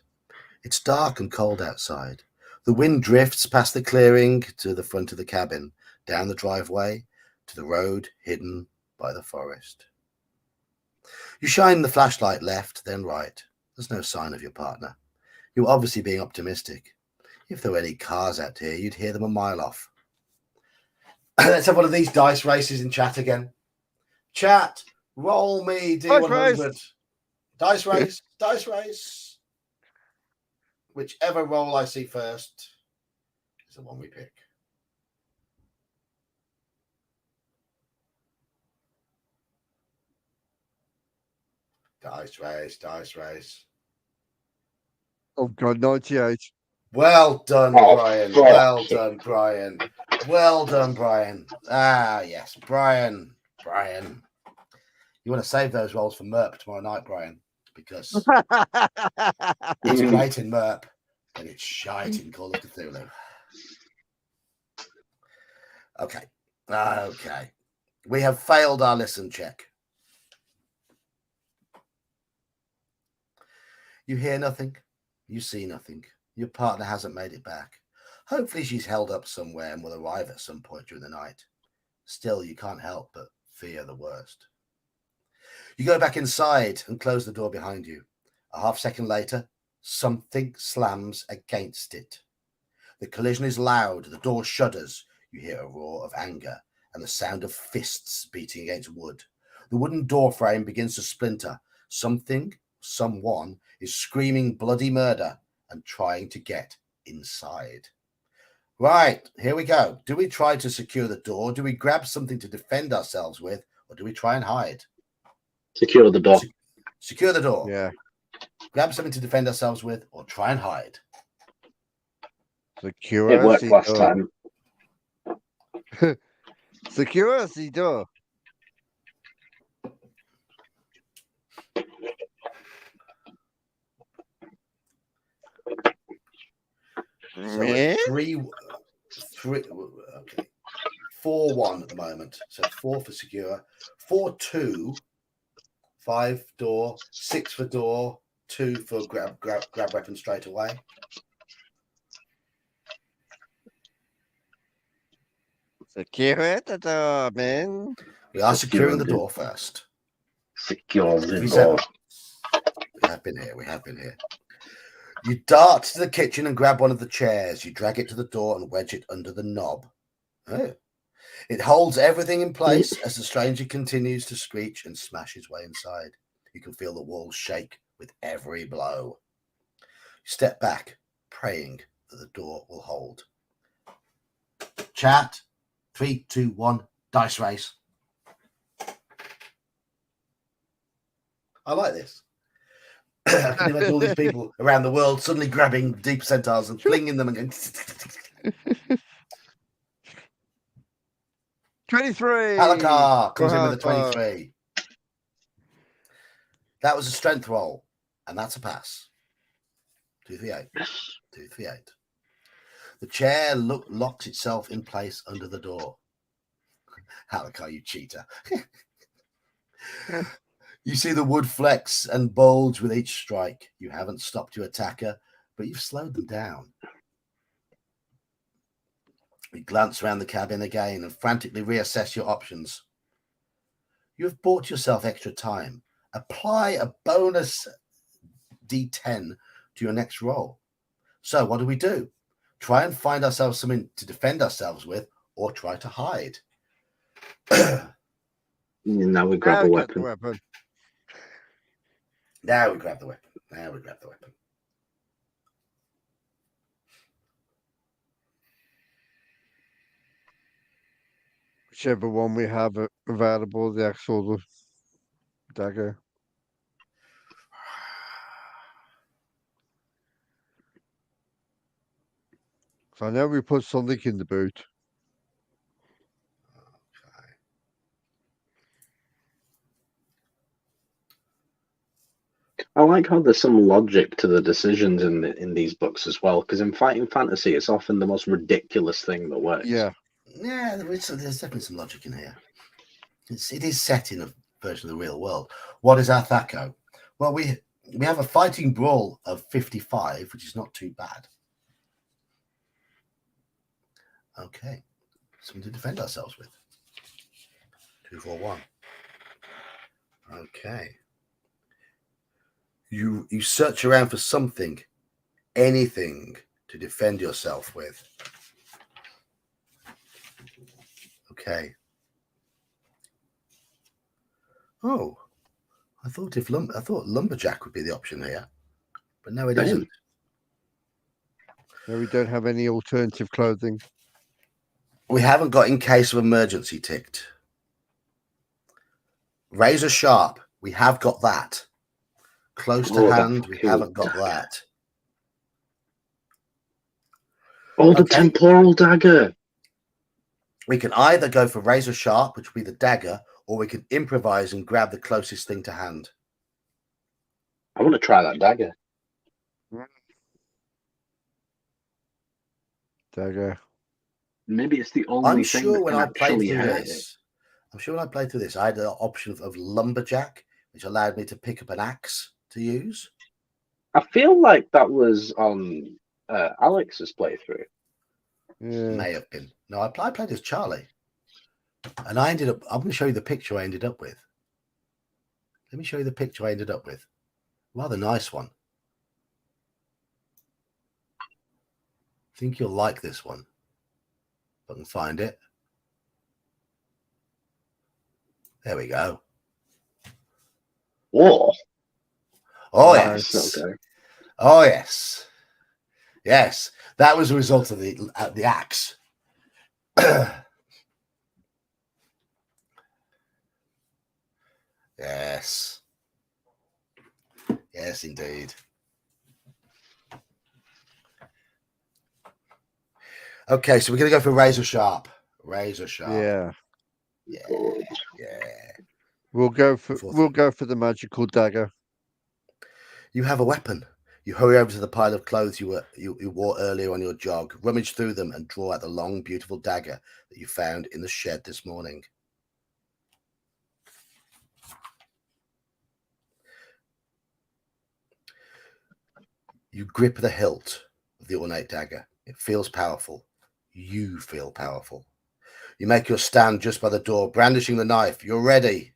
It's dark and cold outside. The wind drifts past the clearing to the front of the cabin, down the driveway, to the road hidden by the forest. You shine the flashlight left, then right. There's no sign of your partner. You're obviously being optimistic. If there were any cars out here, you'd hear them a mile off. Let's have one of these dice races in chat again. Chat, roll me D100. Dice race. Whichever roll I see first is the one we pick. Dice race. Oh God, 98. Well done, Oh, Brian. fuck. Well done, Brian. Ah, yes, Brian. You want to save those rolls for MERP tomorrow night, Brian, because it's great in MERP, but it's shite in Call of Cthulhu. Okay. We have failed our listen check. You hear nothing. You see nothing. Your partner hasn't made it back. Hopefully she's held up somewhere and will arrive at some point during the night. Still, you can't help but fear the worst. You go back inside and close the door behind you. A half second later, something slams against it. The collision is loud. The door shudders. You hear a roar of anger and the sound of fists beating against wood. The wooden door frame begins to splinter. Someone is screaming bloody murder and trying to get inside. Right, here we go. Do we try to secure the door? Do we grab something to defend ourselves with? Or do we try and hide? Secure the door. Secure the door. Yeah. Grab something to defend ourselves with or try and hide. Secure It worked the last door. time. Secure the door. So we're 3-3. Okay. 4-1 at the moment. So 4 for secure. 4-2. 5 door. 6 for door. 2 for grab weapon straight away. Secure the door, man. We are securing the door first. Secure the 3-7. door. We have been here. We have been here. You dart to the kitchen and grab one of the chairs. You drag it to the door and wedge it under the knob. Oh. It holds everything in place as the stranger continues to screech and smash his way inside. You can feel the walls shake with every blow. You step back, praying that the door will hold. Chat. 3, 2, 1. Dice race. I like this. I can imagine all these people around the world suddenly grabbing deep centaurs and flinging them and going. 23. Alakar comes in with a Bravo. 23. That was a strength roll, and that's a pass. 238. 238. The chair locks itself in place under the door. Alakar, you cheater. You see the wood flex and bulge with each strike. You haven't stopped your attacker, but you've slowed them down. You glance around the cabin again and frantically reassess your options. You have bought yourself extra time. Apply a bonus D10 to your next roll. So what do? Try and find ourselves something to defend ourselves with, or try to hide. Now we grab a Now get the weapon. weapon. Now we grab the weapon. Whichever one we have available, the axe or the dagger. So I know we put something in the boot. I like how there's some logic to the decisions in these books as well, because in fighting fantasy, it's often the most ridiculous thing that works. Yeah. Yeah, there's definitely some logic in here. It is set in a version of the real world. What is our Thaco? Well, we have a fighting brawl of 55, which is not too bad. Okay, something to defend ourselves with. 2, 4, 1. Okay. You search around for something, anything to defend yourself with. Okay. Oh, I thought lumberjack would be the option here, but no, it isn't. No, we don't have any alternative clothing. We haven't got in case of emergency ticked. Razor sharp, we have got that. Close to hand, we haven't got that. Oh, the temporal dagger. We can either go for razor sharp, which would be the dagger, or we can improvise and grab the closest thing to hand. I want to try that dagger. Dagger. Maybe it's the only thing that can actually hurt it. I'm sure when I played through this, I had the option of lumberjack, which allowed me to pick up an axe to use. I feel like that was on Alex's playthrough. Yeah. May have been. No, I played as Charlie. And I'm going to show you the picture I ended up with. Let me show you the picture I ended up with. Rather nice one. I think you'll like this one. If I can find it. There we go. Whoa. Oh, Nice. yes. Okay. Oh, yes. Yes. That was a result of the axe. Yes. Yes, indeed. Okay, so we're going to go for razor sharp. Razor sharp. Yeah. Yeah. Yeah. We'll go for the magical dagger. You have a weapon. You hurry over to the pile of clothes you wore earlier on your jog, rummage through them, and draw out the long, beautiful dagger that you found in the shed this morning. You grip the hilt of the ornate dagger. It feels powerful. You feel powerful. You make your stand just by the door, brandishing the knife. You're ready.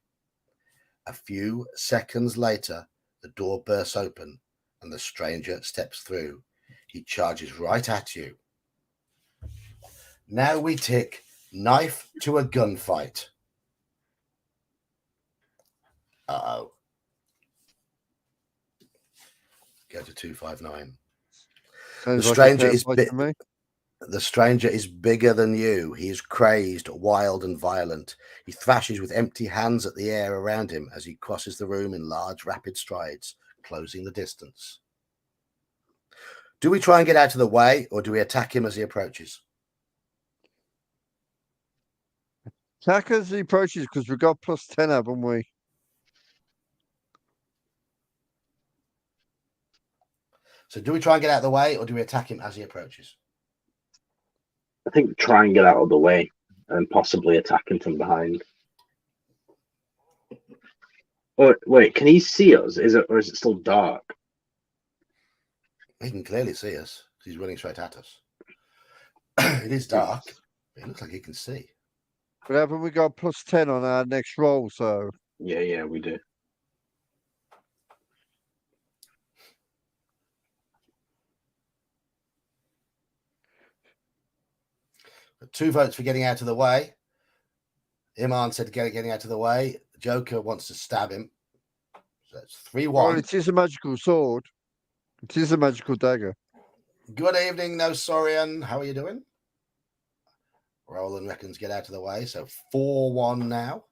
A few seconds later, the door bursts open and the stranger steps through. He charges right at you. Now we tick knife to a gunfight. Uh-oh. Go to 259. Sounds The like a stranger fair is fight to me. The stranger is bigger than you. He is crazed, wild, and violent. He thrashes with empty hands at the air around him as he crosses the room in large, rapid strides, closing the distance. Do we try and get out of the way, or do we attack him as he approaches? Attack as he approaches, because we've got +10, haven't we? So do we try and get out of the way, or do we attack him as he approaches? I think try and get out of the way and possibly attack him from behind. Oh, wait, can he see us? Or is it still dark? He can clearly see us because he's running straight at us. It is dark, but it looks like he can see. But haven't we got +10 on our next roll? So Yeah, we do. But 2 votes for getting out of the way. Iman said getting out of the way. Joker wants to stab him. So that's 3-1. well, it is a magical sword. It is a magical dagger. Good evening, No Saurian. How are you doing? Roland reckons get out of the way. So 4-1 now.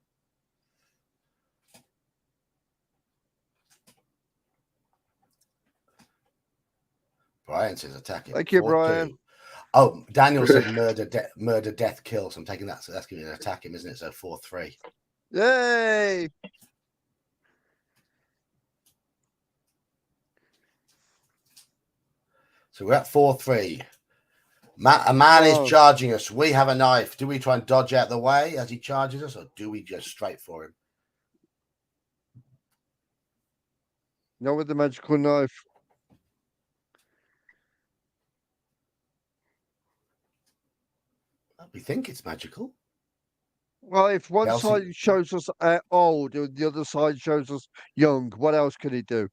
Brian says attack him. Thank you, 4-2. Brian. Oh, Daniel said murder, death, kill. So I'm taking that. So that's going to attack him, isn't it? So 4-3. Yay! So we're at 4-3. A man is charging us. We have a knife. Do we try and dodge out the way as he charges us, or do we just straight for him? Not with the magical knife. We think it's magical. Well, if one Kelsey? side shows us old and the other side shows us young, what else can he do?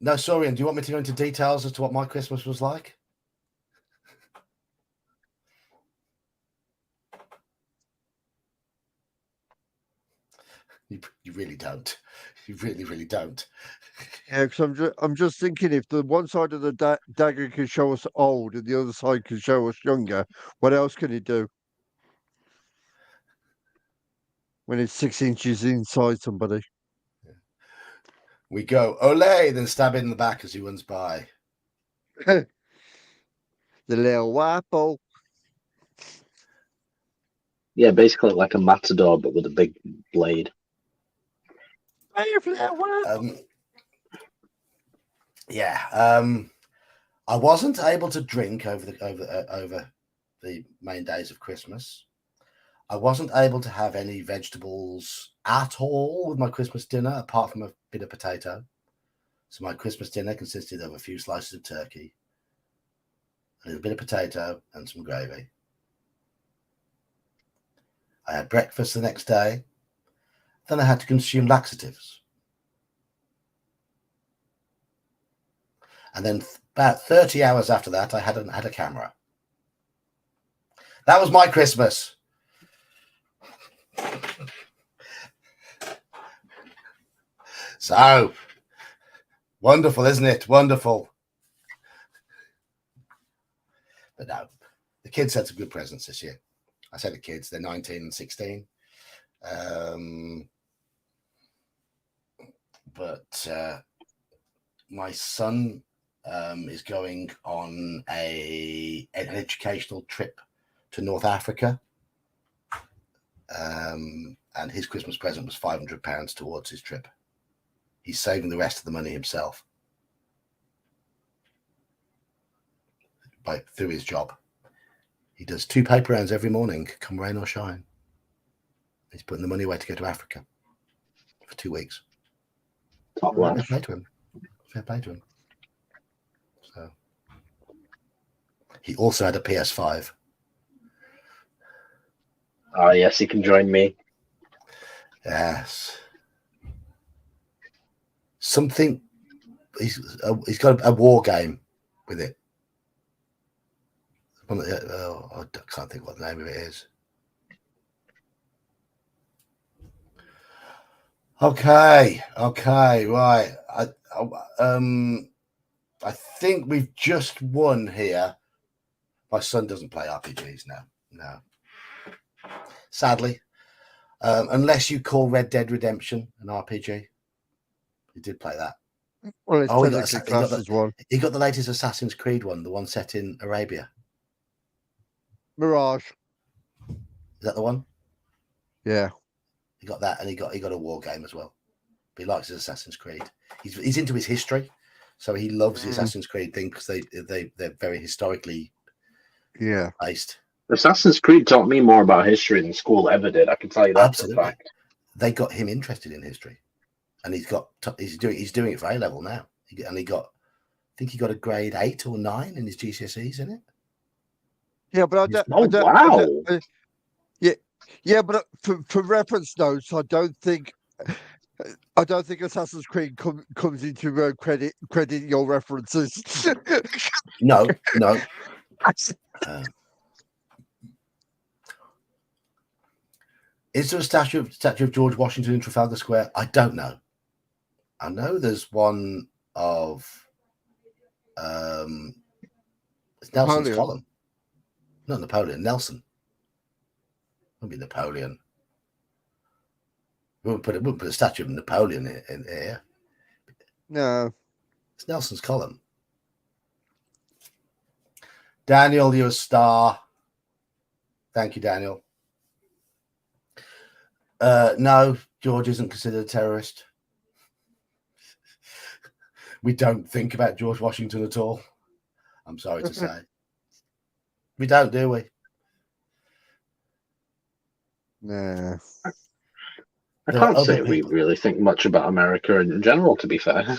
No, Saurian, do you want me to go into details as to what my Christmas was like? You really don't. You really don't. Yeah, because I'm just thinking if the one side of the dagger can show us old and the other side can show us younger, what else can he do? When it's 6 inches inside somebody. We go, ole, then stab in the back as he runs by. The little waffle. Yeah, basically like a matador, but with a big blade. I wasn't able to drink over the main days of Christmas. I wasn't able to have any vegetables at all with my Christmas dinner, apart from a bit of potato. So my Christmas dinner consisted of a few slices of turkey, a little bit of potato, and some gravy. I had breakfast the next day. Then I had to consume laxatives. And then about 30 hours after that, I had a camera. That was my Christmas. So, wonderful, isn't it? Wonderful. But no, the kids had some good presents this year. I say the kids, they're 19 and 16. But my son is going on an educational trip to North Africa. And his Christmas present was £500 towards his trip. he's saving the rest of the money himself through his job. He does 2 paper rounds every morning, come rain or shine. He's putting the money away to go to Africa for 2 weeks. Top Fair laugh. play to him. Fair play to him. So he also had a PS5. Ah, yes, he can join me. Yes. Something. He's got a war game with it. I can't think what the name of it is. Okay, right. I think we've just won here. My son doesn't play RPGs now. No. Sadly. Unless you call Red Dead Redemption an RPG. He did play that. Well, it's Oh, technically classed as one. He got the latest Assassin's Creed one, the one set in Arabia. Mirage. Is that the one? Yeah. He got that, and he got a war game as well. But he likes his Assassin's Creed. He's into his history, so he loves the Assassin's Creed thing because they're very historically based. Assassin's Creed taught me more about history than school ever did. I can tell you that Absolutely. for a fact. They got him interested in history, and he's doing it for A level now. I think he got a grade 8 or 9 in his GCSEs, isn't it? Yeah, but but for reference notes, I don't think Assassin's Creed comes into credit your references. No. Is there a statue of George Washington in Trafalgar Square? I don't know. I know there's one of it's Nelson's Napoleon. column. Not Napoleon, Nelson. Wouldn't be Napoleon. We wouldn't put a statue of Napoleon in here. No. It's Nelson's column. Daniel, you're a star. Thank you, Daniel. No, George isn't considered a terrorist. We don't think about George Washington at all. I'm sorry to say. We don't, do we? Nah. I can't say we really think much about America in general, to be fair.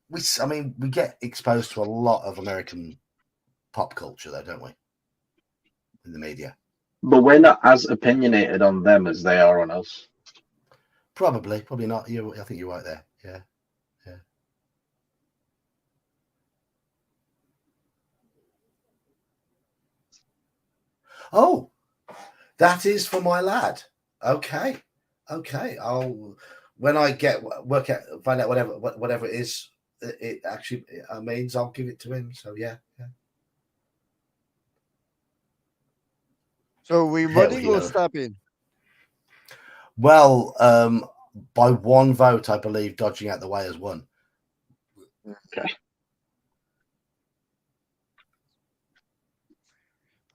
We get exposed to a lot of American pop culture, though, don't we? In the media. But we're not as opinionated on them as they are on us. Probably not. I think you're right there. Yeah. Oh, that is for my lad. Okay. I'll when I find out whatever it is. It actually means I'll give it to him. So yeah. So are we running or stabbing? Well, by one vote, I believe dodging out the way has won. Okay.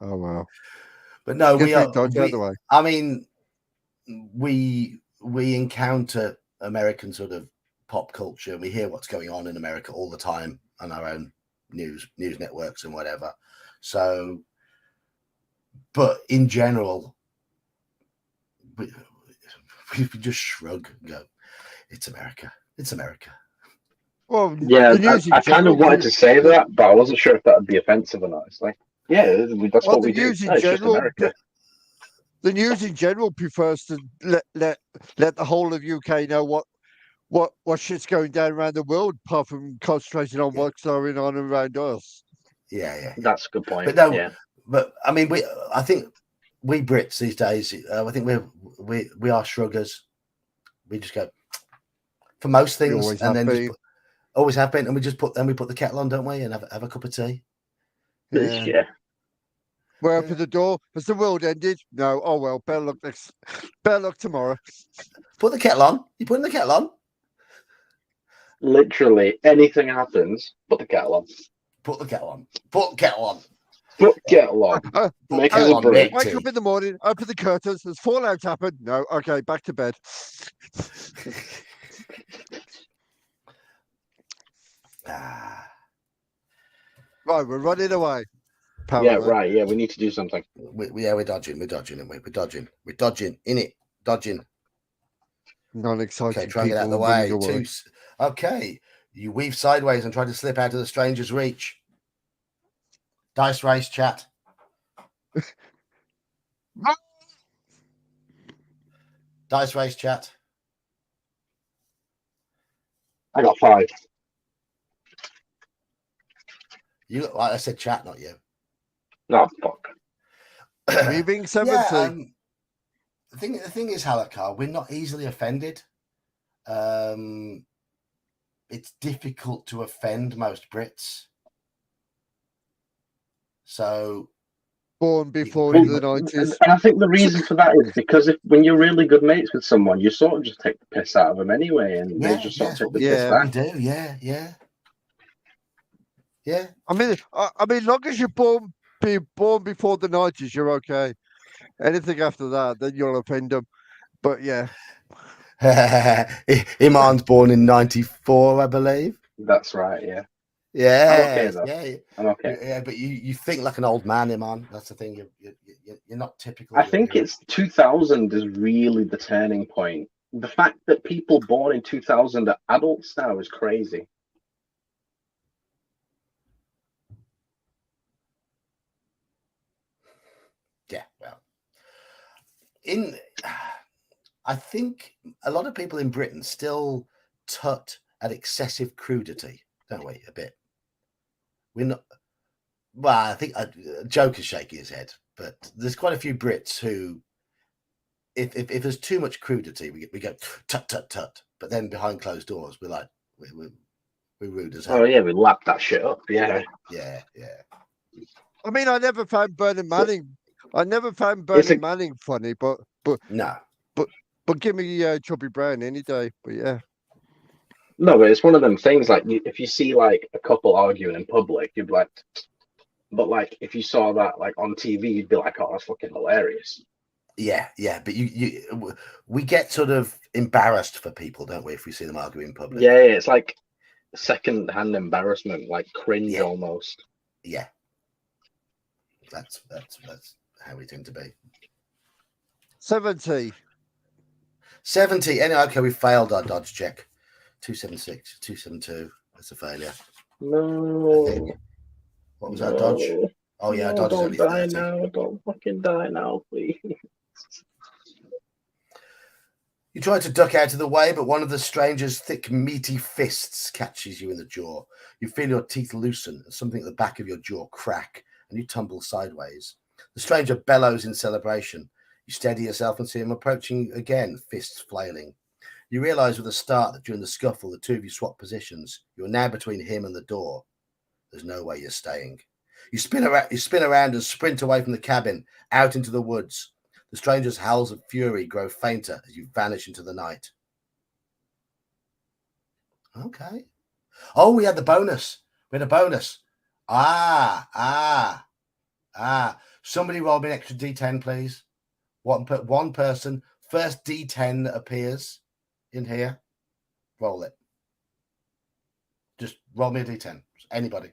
Oh wow. But no, we are. Dodge out the way. I mean, we encounter American sort of pop culture. We hear what's going on in America all the time on our own news networks and whatever. So, but in general, we just shrug and go, "It's America. It's America." Well, yeah, I kind of wanted to say that, but I wasn't sure if that would be offensive or not. It's like, yeah, that's what we do. It's just America. The news in general prefers to let the whole of UK know what shit's going down around the world, apart from concentrating on what's going on around us. Yeah. That's a good point. But no, yeah. But I mean, I think we Brits these days, I think we are shruggers. We just go for most things, and then always have been, and we put the kettle on, don't we, and have a cup of tea. Yeah. We're up at the door. Has the world ended? No. Oh well. Better luck tomorrow. Put the kettle on. You putting the kettle on? Literally anything happens, put the kettle on. Put the kettle on. Put the kettle on. But get along. Make Get us a along, break. mate. Wake up in the morning, open the curtains. Has fallout happened? No. Okay, back to bed. Ah, Right, we're running away. Yeah, Apparently. right. Yeah, we need to do something. we're dodging, aren't we? We're dodging, in it, dodging. Non-exciting Okay, try and get out of the people running way. away. Okay, you weave sideways and try to slip out of the stranger's reach. Dice race, chat. Dice race, chat. I got 5. You, I said chat, not you. No, fuck. Weaving 70. Yeah, the thing is, Halakar, we're not easily offended. It's difficult to offend most Brits. So Born before Well, the 90s. and I think the reason for that is because when you're really good mates with someone, you sort of just take the piss out of them anyway, and they just sort of take the piss Yeah. back. we do. Yeah. I mean, long as you're born before the 90s, you're okay. Anything after that, then you'll offend them. But yeah, Iman's born in '94, I believe. That's right. Yeah. Yeah, okay, though. yeah, I'm okay. yeah. But you think like an old man, Iman. That's the thing. You're not typical. I think it's 2000 is really the turning point. The fact that people born in 2000 are adults now is crazy. Yeah. Well, I think a lot of people in Britain still tut at excessive crudity, don't we? A bit. We're not. Well, I think Joker's shaking his head, but there's quite a few Brits who, if there's too much crudity, we go tut tut tut. But then behind closed doors, we're like we're rude as hell. Oh yeah, we lapped that shit up. Yeah. Yeah. I mean, I never found Burning Manning. Manning funny, but No. give me Chubby Brown any day. But yeah, No, but it's one of them things. Like, if you see like a couple arguing in public, you'd be like, but like if you saw that like on TV, you'd be like, oh, that's fucking hilarious. Yeah. But we get sort of embarrassed for people, don't we, if we see them arguing in public? Yeah, it's like second-hand embarrassment, like cringe almost. Yeah. That's how we tend to be. 70. 70. Anyway, okay, we failed our dodge check. 276, 272. That's a failure. No. What was our dodge? Oh yeah, our dodge is only 30. Now. Don't fucking die now, please. You try to duck out of the way, but one of the stranger's thick, meaty fists catches you in the jaw. You feel your teeth loosen and something at the back of your jaw crack, and you tumble sideways. The stranger bellows in celebration. You steady yourself and see him approaching again, fists flailing. You realize with a start that during the scuffle, the two of you swap positions. You're now between him and the door. There's no way you're staying. You spin around and sprint away from the cabin, out into the woods. The stranger's howls of fury grow fainter as you vanish into the night. Okay. Oh, we had the bonus. We had a bonus. Somebody roll me an extra D10, please. One person. First D10 that appears in here. Roll it. Just roll me a D10. Anybody.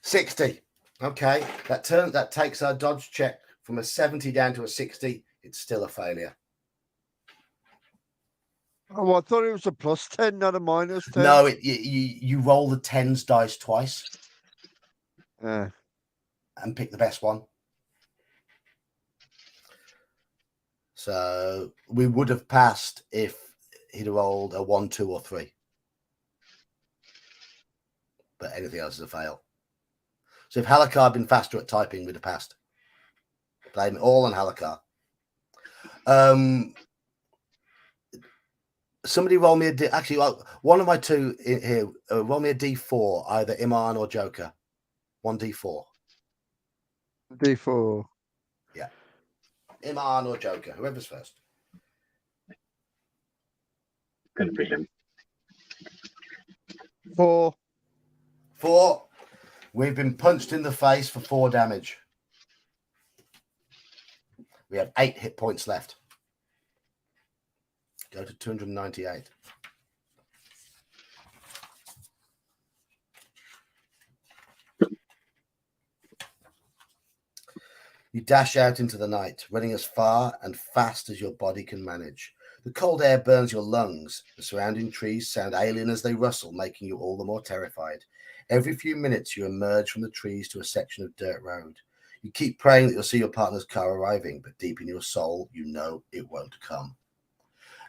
$60. Okay, that takes our dodge check from a 70 down to a 60. It's still a failure. Oh, I thought it was a +10, not a -10. No, you roll the 10s dice twice and pick the best one. So we would have passed if he'd rolled a 1, 2, or 3. But anything else is a fail. So if Halakar had been faster at typing, we'd have passed. Blame it all on Halakar. Somebody roll me one of my two here. Roll me a D4, either Iman or Joker. 1D4. D4. Yeah. Iman or Joker, whoever's first. Gonna be him. 4. 4. We've been punched in the face for 4 damage. We have 8 hit points left. Go to 298. You dash out into the night, running as far and fast as your body can manage. The cold air burns your lungs. The surrounding trees sound alien as they rustle, making you all the more terrified. Every few minutes, you emerge from the trees to a section of dirt road. You keep praying that you'll see your partner's car arriving, but deep in your soul, you know it won't come.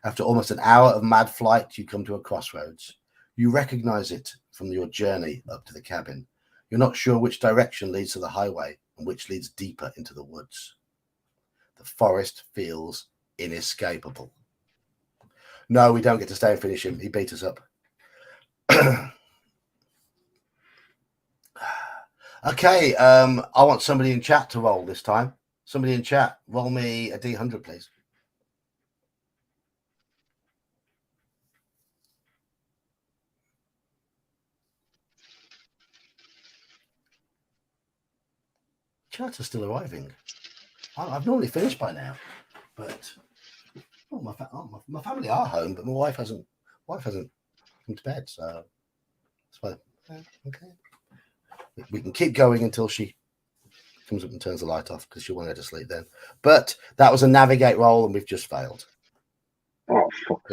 After almost an hour of mad flight, you come to a crossroads. You recognize it from your journey up to the cabin. You're not sure which direction leads to the highway and which leads deeper into the woods. The forest feels inescapable. No, we don't get to stay and finish him. He beat us up. Okay, I want somebody in chat to roll this time. Somebody in chat, roll me a D100, please. Chats are still arriving. I've normally finished by now, but my family are home, but my wife hasn't come to bed, so that's why. Okay, we can keep going until she comes up and turns the light off because she'll want her to sleep then. But that was a navigate roll, and we've just failed. Oh, fuck.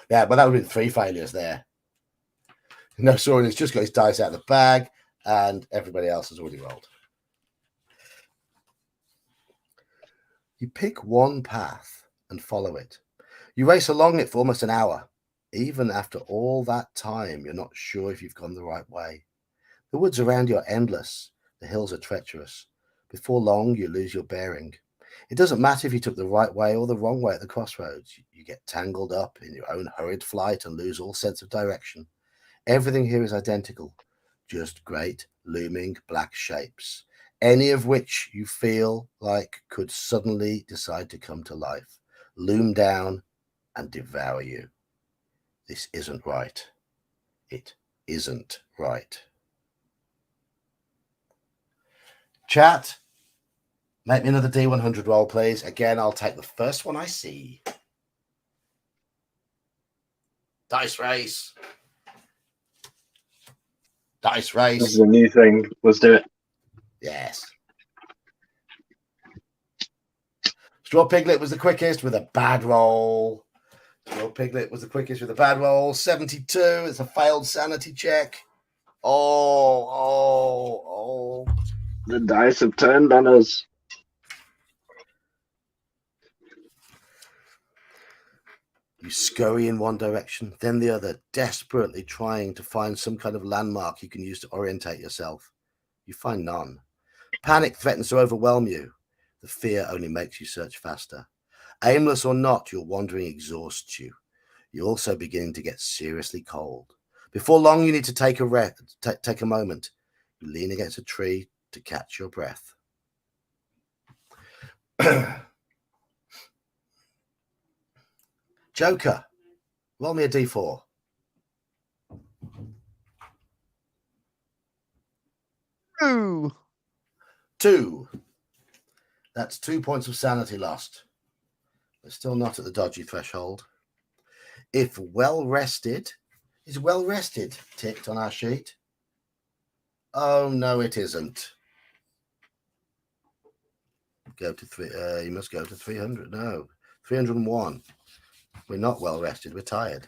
Yeah, but that would have been 3 failures there. No, Soren has just got his dice out of the bag, and everybody else has already rolled. You pick one path and follow it. You race along it for almost an hour. Even after all that time, you're not sure if you've gone the right way. The woods around you are endless. The hills are treacherous. Before long, you lose your bearing. It doesn't matter if you took the right way or the wrong way at the crossroads. You get tangled up in your own hurried flight and lose all sense of direction. Everything here is identical, just great, looming black shapes, any of which you feel like could suddenly decide to come to life, loom down and devour you. This isn't right. It isn't right. Chat, make me another D100 roll, please. Again, I'll take the first one I see. Dice race. Dice race. This is a new thing. Let's do it. Yes. Straw Piglet was the quickest with a bad roll. Straw Piglet was the quickest with a bad roll. 72. It's a failed sanity check. Oh. The dice have turned on us. You scurry in one direction, then the other, desperately trying to find some kind of landmark you can use to orientate yourself. You find none. Panic threatens to overwhelm you. The fear only makes you search faster. Aimless or not, your wandering exhausts you. You're also beginning to get seriously cold. Before long, you need to take a moment. You lean against a tree to catch your breath. Joker, roll me a D4. 2. That's 2 points of sanity lost. We're still not at the dodgy threshold. If well rested, is well rested ticked on our sheet? Oh, no, it isn't. Go to 3. You must go to 300. No, 301. We're not well rested. We're tired.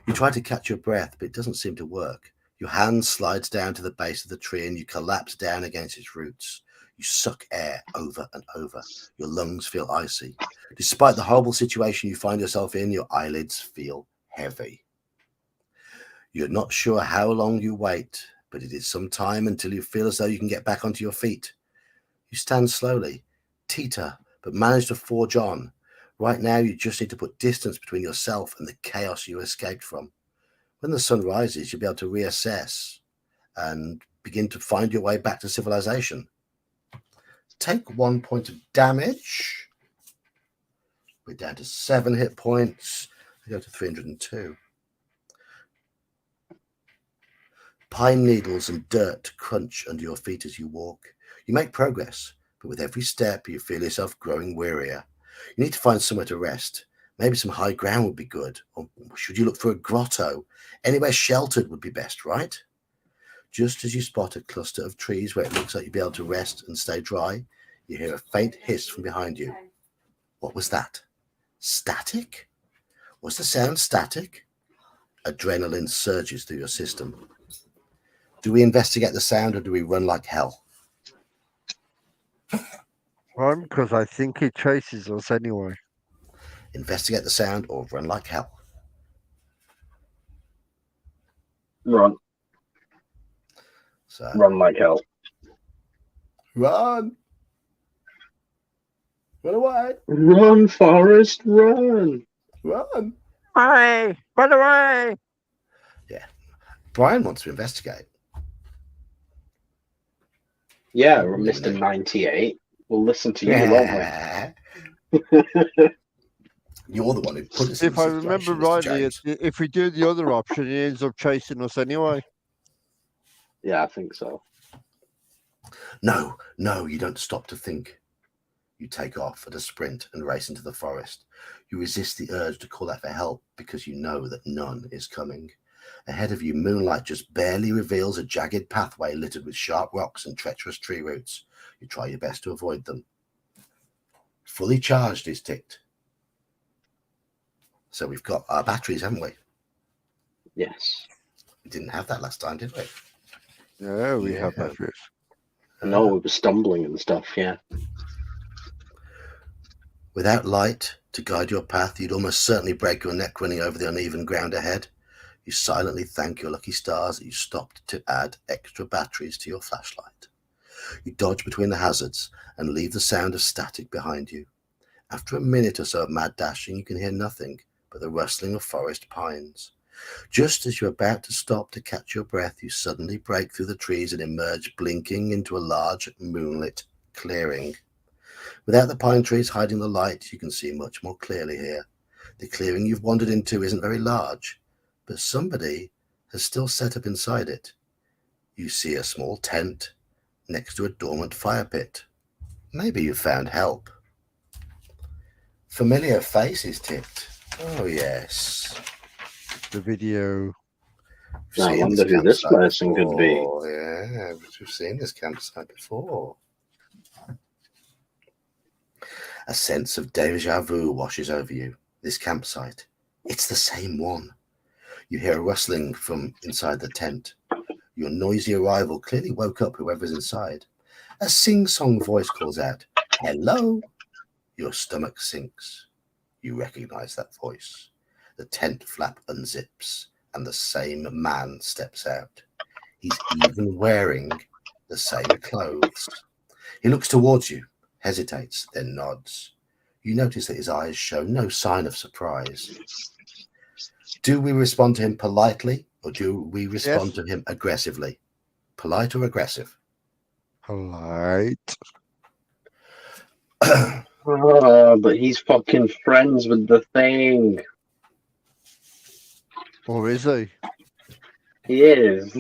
You try to catch your breath, but it doesn't seem to work. Your hand slides down to the base of the tree and you collapse down against its roots. You suck air over and over. Your lungs feel icy. Despite the horrible situation you find yourself in, your eyelids feel heavy. You're not sure how long you wait, but it is some time until you feel as though you can get back onto your feet. You stand slowly, teeter, but manage to forge on. Right now, you just need to put distance between yourself and the chaos you escaped from. When the sun rises, you'll be able to reassess and begin to find your way back to civilization. Take 1 point of damage. We're down to 7 hit points. We go to 302. Pine needles and dirt crunch under your feet as you walk. You make progress, but with every step you feel yourself growing wearier. You need to find somewhere to rest. Maybe some high ground would be good. Or should you look for a grotto? Anywhere sheltered would be best, right? Just as you spot a cluster of trees where it looks like you'll be able to rest and stay dry, you hear a faint hiss from behind you. What was that? Static? Was the sound static? Adrenaline surges through your system. Do we investigate the sound or do we run like hell? Run, because I think he chases us anyway. Investigate the sound or run like hell? Run. So, Run like hell. Run! Run away! Run, Forrest, run! Run! Hey, run away! Brian wants to investigate. Yeah, Oh, Mr. no. 98. We'll listen to you, won't we? You're the one who put us in If the I situation, remember Mr. rightly, James. if we do the other option, he ends up chasing us anyway. Yeah, I think so. No, you don't stop to think. You take off at a sprint and race into the forest. You resist the urge to call out for help because you know that none is coming. Ahead of you, moonlight just barely reveals a jagged pathway littered with sharp rocks and treacherous tree roots. You try your best to avoid them. Fully charged is ticked. So we've got our batteries, haven't we? Yes. We didn't have that last time, did we? Yeah, we have Yeah. batteries. No, we were stumbling and stuff, yeah. Without light to guide your path, you'd almost certainly break your neck running over the uneven ground ahead. You silently thank your lucky stars that you stopped to add extra batteries to your flashlight. You dodge between the hazards and leave the sound of static behind you. After a minute or so of mad dashing, you can hear nothing but the rustling of forest pines. Just as you're about to stop to catch your breath, you suddenly break through the trees and emerge blinking into a large moonlit clearing. Without the pine trees hiding the light, you can see much more clearly here. The clearing you've wandered into isn't very large, but somebody has still set up inside it. You see a small tent next to a dormant fire pit. Maybe you found help. Familiar faces ticked. Oh, yes. The video. We've I seen wonder who this campsite person could be. before. Yeah, we've seen this campsite before. A sense of deja vu washes over you. This campsite. It's the same one. You hear a rustling from inside the tent. Your noisy arrival clearly woke up whoever's inside. A sing-song voice calls out, "Hello!" Your stomach sinks. You recognize that voice. The tent flap unzips, and the same man steps out. He's even wearing the same clothes. He looks towards you, hesitates, then nods. You notice that his eyes show no sign of surprise. Do we respond to him politely, or do we respond to him aggressively? Polite or aggressive? Polite. Oh, but he's fucking friends with the thing. Or is he? He is.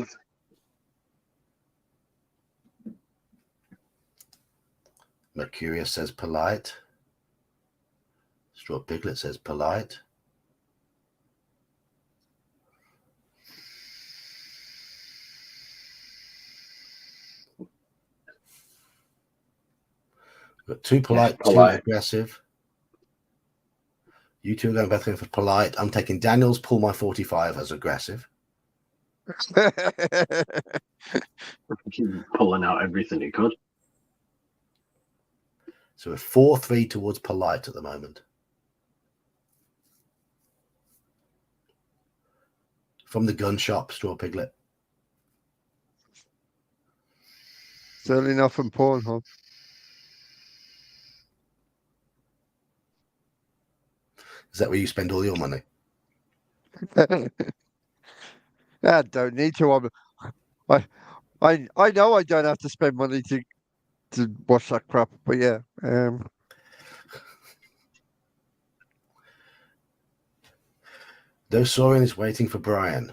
Mercurius says polite. Straw Piglet says polite. We've got two polite, polite. two aggressive. You two are going back in for polite. I'm taking Daniel's pull my 45 as aggressive. He's pulling out everything he could. So we're 4-3 towards polite at the moment. From the gun shop, Straw Piglet. Certainly not from Pornhub. Is that where you spend all your money? I don't need to. I know I don't have to spend money to watch that crap, but yeah. No Saurian is waiting for Brian.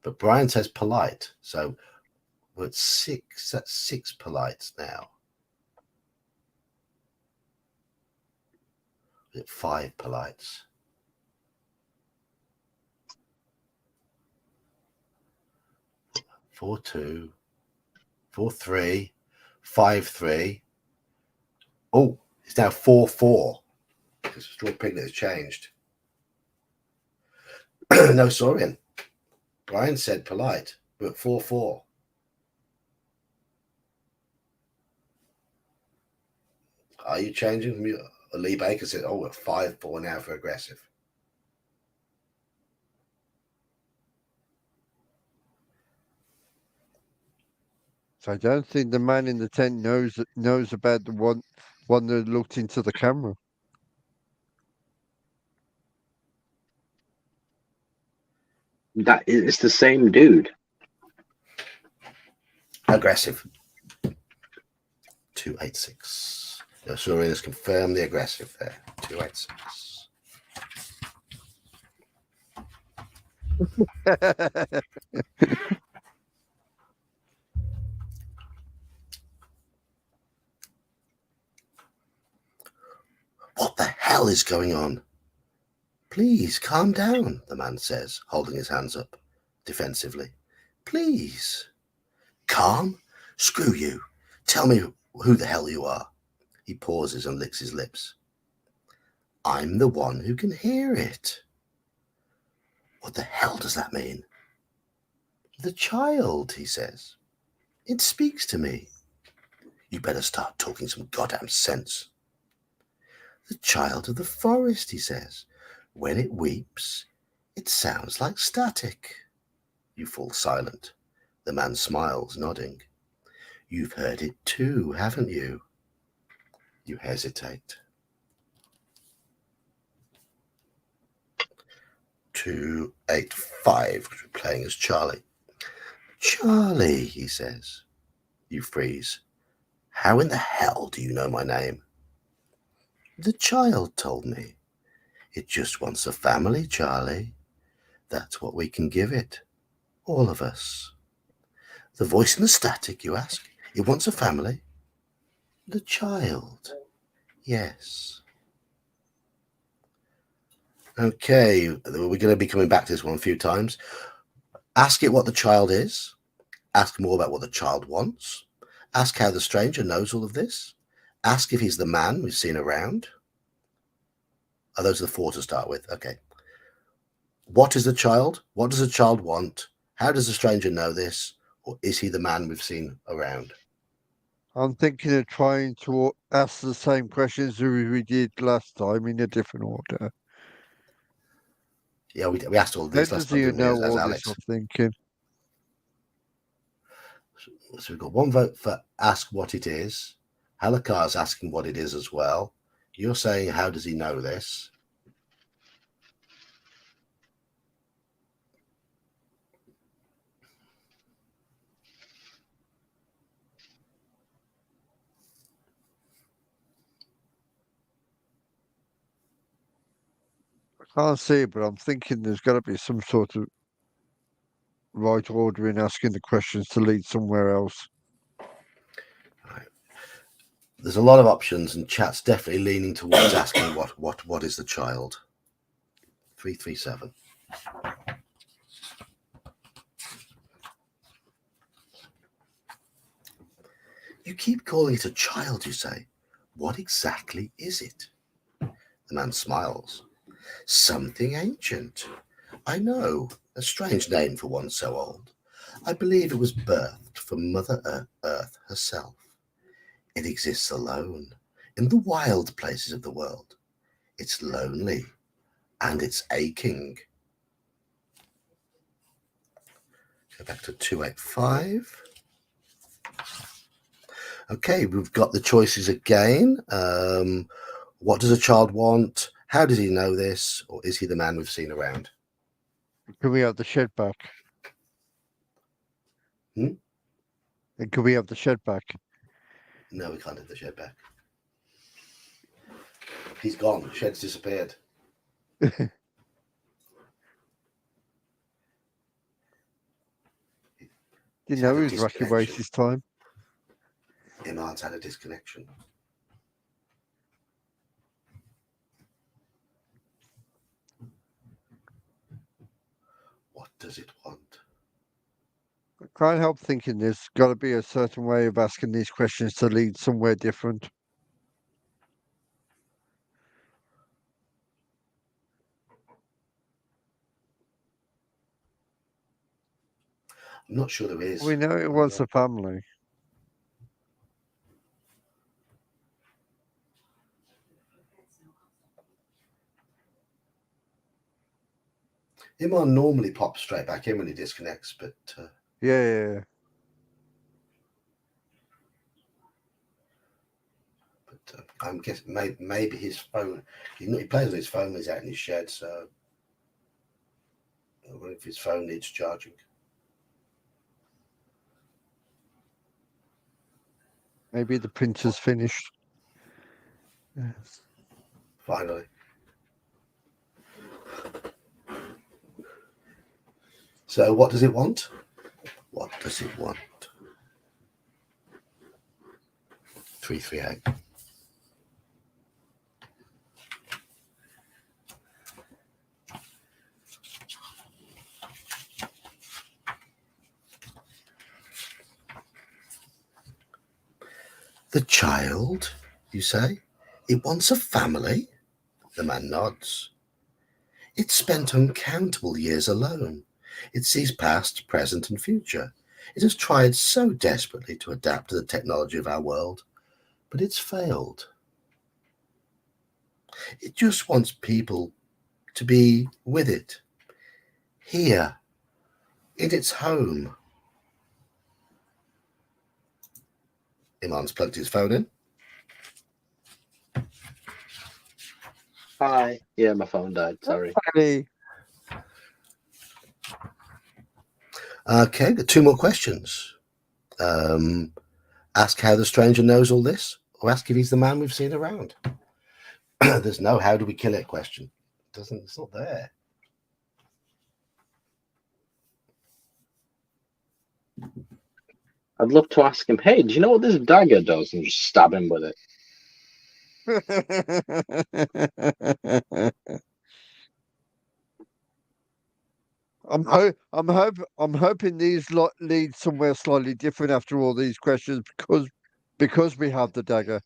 But Brian says polite. So we're at 6. That's 6 polites now. We're at 5 polites. Four, 2, 4, 3, 5, 3. Oh, it's now 4, 4. Because Straw Piglet has changed. No Saurian. Brian said polite. We're at 4, 4. Are you changing from your Lee Baker said, oh, we're 5, 4 now for aggressive. So I don't think the man in the tent knows about the one that looked into the camera. That it's the same dude. Aggressive. 286. No Saurian has confirmed the aggressive there. 286. What the hell is going on? Please calm down, the man says, holding his hands up defensively. Please. Calm? Screw you. Tell me who the hell you are. He pauses and licks his lips. I'm the one who can hear it. What the hell does that mean? The child, he says. It speaks to me. You better start talking some goddamn sense. The child of the forest, he says. When it weeps, it sounds like static. You fall silent. The man smiles, nodding. You've heard it too, haven't you? You hesitate. 285, because we're playing as Charlie. Charlie, he says. You freeze. How in the hell do you know my name? The child told me. It just wants a family, Charlie. That's what we can give it. All of us. The voice in the static, you ask? It wants a family? The child. Yes. Okay, we're going to be coming back to this one a few times. Ask it what the child is. Ask more about what the child wants. Ask how the stranger knows all of this. Ask if he's the man we've seen around. Oh, those are the 4 to start with. Okay. What is the child? What does the child want? How does the stranger know this? Or is he the man we've seen around? I'm thinking of trying to ask the same questions as we did last time in a different order. Yeah, we asked all How this does last time, he didn't we, know as all Alex? this, I'm thinking? So we've got 1 vote for ask what it is. Halakar's asking what it is as well. You're saying, how does he know this? I can't see it, but I'm thinking there's got to be some sort of right order in asking the questions to lead somewhere else. Right. There's a lot of options, and chat's definitely leaning towards asking what is the child. 337. You keep calling it a child, you say. What exactly is it? The man smiles. Something ancient. I know, a strange name for one so old. I believe it was birthed from Mother Earth herself. It exists alone in the wild places of the world. It's lonely and it's aching. Go back to 285. Okay, we've got the choices again. What does a child want? How does he know this? Or is he the man we've seen around? Can we have the shed back? Hmm? And can we have the shed back? No, we can't have the shed back. He's gone. The shed's disappeared. You He's know, had a he's racking waste his time. Iman's had a disconnection. What does it want? I can't help thinking there's got to be a certain way of asking these questions to lead somewhere different. I'm not sure there is. We know it was a family. Iman normally pops straight back in when he disconnects, but Yeah. I'm guessing maybe his phone. He plays on his phone when he's out in his shed, so I wonder if his phone needs charging. Maybe the printer's finished. Yes. Finally. So what does it want? What does it want? 338. The child, you say? It wants a family? The man nods. It's spent uncountable years alone. It sees past, present, and future. It has tried so desperately to adapt to the technology of our world, but it's failed. It just wants people to be with it, here, in its home. Iman's plugged his phone in. Hi. Yeah, my phone died. Sorry. Hey, Okay, got two more questions. Ask how the stranger knows all this, or ask if he's the man we've seen around. There's no how do we kill it question. It's not there. I'd love to ask him, hey, do you know what this dagger does? And just stab him with it. I'm hoping these lead somewhere slightly different after all these questions because we have the dagger.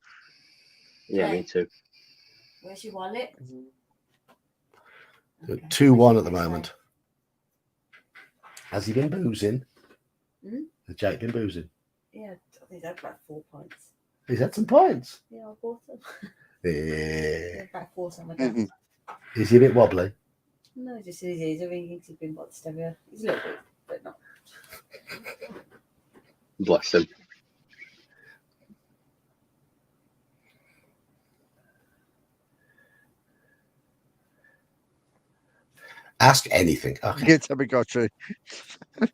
Yeah, me too. Where's your wallet? 2-1 at the moment. Has he been boozing? Hmm? Has Jake been boozing? Yeah, I think that's about 4 points. He's had some points. Yeah, I bought them. Yeah. Yeah, about 4 something. Mhm. Is he a bit wobbly? No, just his ears are ringing. He's been boxed everywhere. He's a little bit, but not. Bless him. Ask anything. Okay. Get Tamagotchi.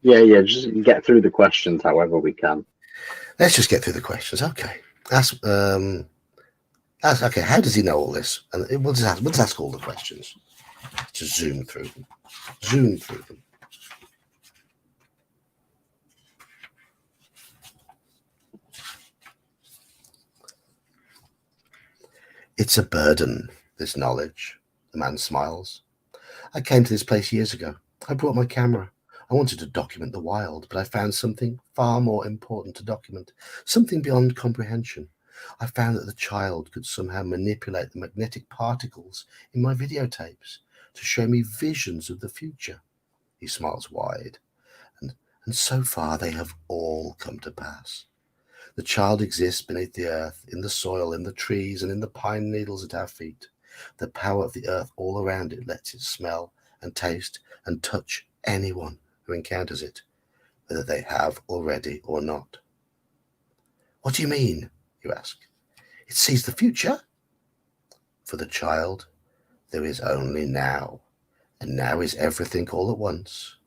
Yeah, just get through the questions however we can. Let's just get through the questions. Okay. Ask. Okay. How does he know all this? And we'll just ask all the questions. Just zoom through them. Zoom through them. It's a burden, this knowledge. The man smiles. I came to this place years ago. I brought my camera. I wanted to document the wild, but I found something far more important to document, something beyond comprehension. I found that the child could somehow manipulate the magnetic particles in my videotapes to show me visions of the future. He smiles wide, and so far they have all come to pass. The child exists beneath the earth, in the soil, in the trees, and in the pine needles at our feet. The power of the earth all around it lets it smell and taste and touch anyone who encounters it, whether they have already or not. What do you mean? You ask. It sees the future. For the child, there is only now, and now is everything all at once.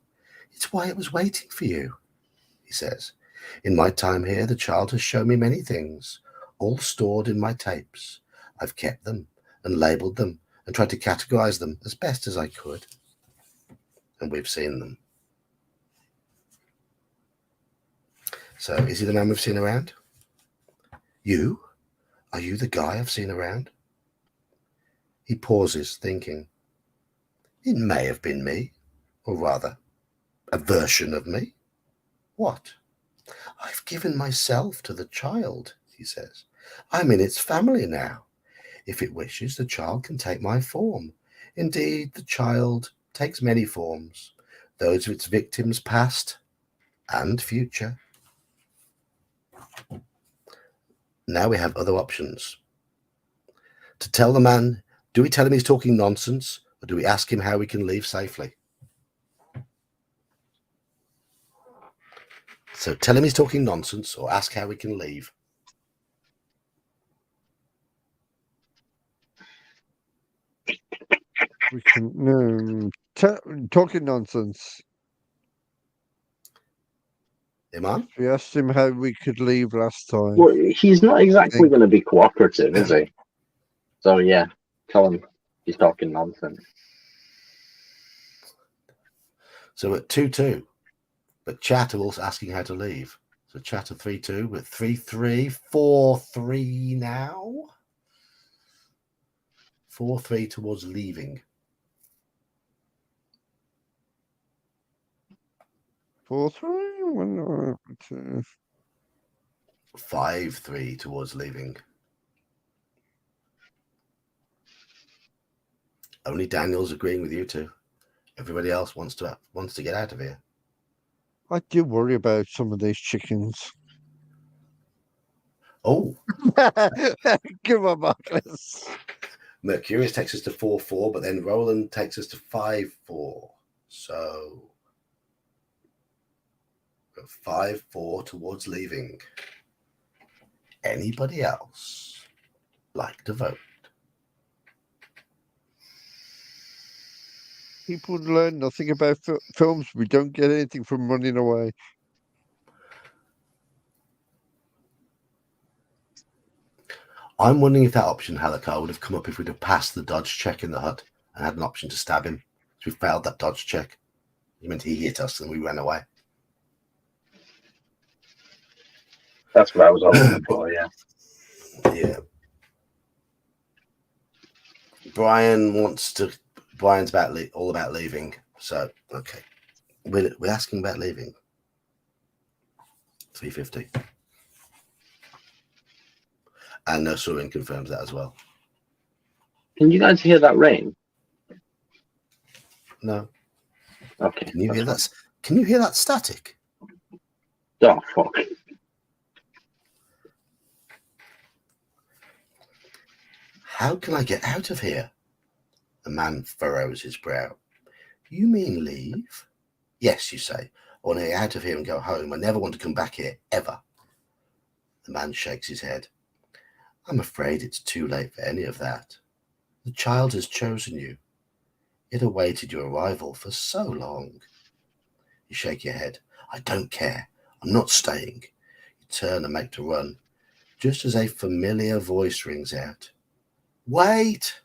It's why it was waiting for you, he says. In my time here, the child has shown me many things, all stored in my tapes. I've kept them and labeled them and tried to categorize them as best as I could. And we've seen them. So, is he the man we've seen around? You? Are you the guy I've seen around? He pauses, thinking. It may have been me, or rather, a version of me. What? I've given myself to the child, he says. I'm in its family now. If it wishes, the child can take my form. Indeed, the child takes many forms, those of its victims past and future. Now we have other options. To tell the man, do we tell him he's talking nonsense, or do we ask him how we can leave safely? So tell him he's talking nonsense, or ask how we can leave. We can talking nonsense. Iman? We asked him how we could leave last time. Well, he's not exactly Think- going to be cooperative, is he? So yeah, tell him he's talking nonsense. So at 2-2, but chat are also asking how to leave. So chat are 3-2 with 3-3, 4-3 now. 4-3 towards leaving. 4-3. 1, 2. 5-3 towards leaving. Only Daniel's agreeing with you two. Everybody else wants to get out of here. I do worry about some of these chickens. Oh, Give up, Marcus. Mercurius takes us to 4-4, but then Roland takes us to 5-4. So 5-4 towards leaving. Anybody else like to vote? People learn nothing about films. We don't get anything from running away. I'm wondering if that option, Halakar, would have come up if we'd have passed the dodge check in the hut and had an option to stab him. So we failed that dodge check. It meant he hit us and we ran away. That's what I was hoping for, yeah. Yeah. Brian's all about leaving. So, okay. We're asking about leaving. 350. And Surin confirms that as well. Can you guys hear that rain? No. Okay. Can you hear that? Can you hear that static? Oh, fuck. How can I get out of here? The man furrows his brow. You mean leave? Yes, you say. I want to get out of here and go home. I never want to come back here, ever. The man shakes his head. I'm afraid it's too late for any of that. The child has chosen you. It awaited your arrival for so long. You shake your head. I don't care. I'm not staying. You turn and make to run, just as a familiar voice rings out. Wait!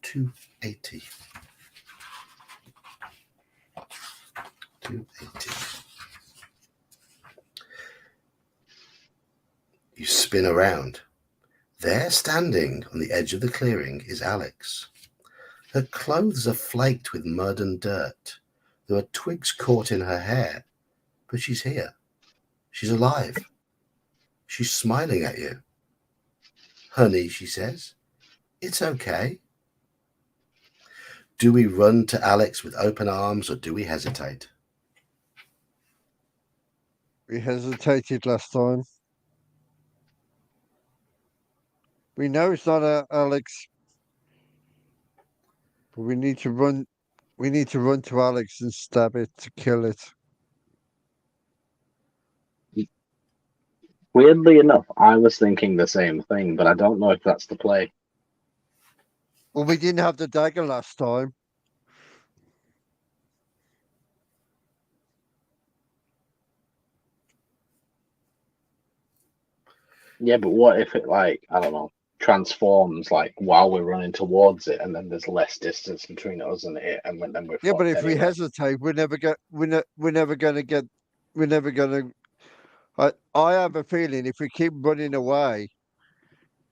280. 280. You spin around. There, standing on the edge of the clearing, is Alex. Her clothes are flaked with mud and dirt. There are twigs caught in her hair, but she's here. She's alive. She's smiling at you. Honey, she says, it's okay. Do we run to Alex with open arms or do we hesitate? We hesitated last time. We know it's not Alex, but we need to run. We need to run to Alex and stab it to kill it. Weirdly enough, I was thinking the same thing, but I don't know if that's the play. Well, we didn't have the dagger last time. Yeah, but what if it, like, I don't know, transforms like while we're running towards it, and then there's less distance between us and it, and then we're Yeah, but fucked if we anyway. hesitate, we're never gonna get. We're never gonna. I have a feeling if we keep running away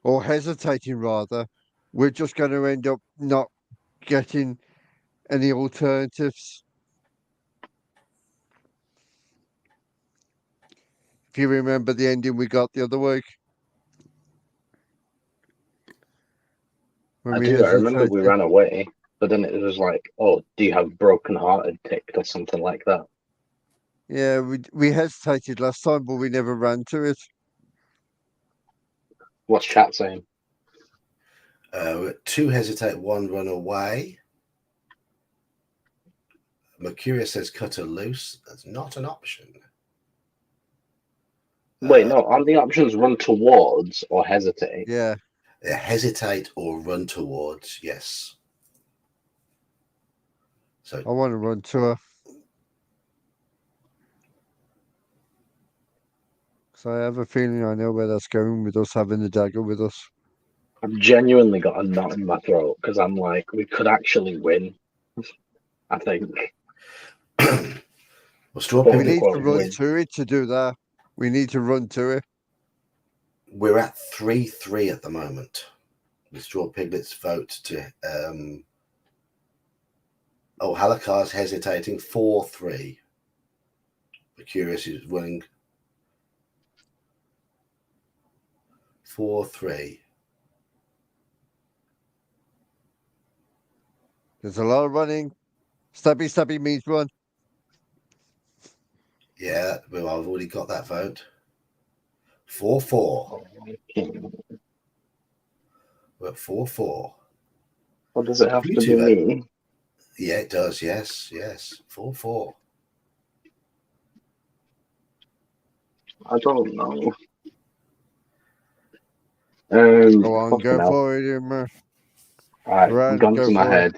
or hesitating, rather, we're just going to end up not getting any alternatives. If you remember the ending we got the other week. When I we do. I remember we hesitated. ran away, but then it was like, "Oh, do you have broken-hearted ticked or something like that?" Yeah, we hesitated last time, but we never ran to it. What's chat saying? 2 hesitate, 1 run away. Mercuria says cut her loose. That's not an option. Wait, no. Aren't the options run towards or hesitate? Yeah, Hesitate or run towards. Yes. So I want to run to her. So I have a feeling I know where that's going with us having the dagger with us. I've genuinely got a knot in my throat because I'm like, we could actually win. I think. well, Straw But We Piglet, need to quote run win. to it to do that. We need to run to it. we're at 3-3 at the moment. With Straw Piglet's vote to Halakar's hesitating 4-3. Mercurius is winning 4-3. There's a lot of running. Stabby means run. Yeah, well, I've already got that vote. 4-4. We're at 4-4. What does it have You to two be vote. me? Yeah, it does. Yes. 4-4. I don't know. Go on, fucking go hell. for it, Emma. Alright, Run, gun go to my for it. head.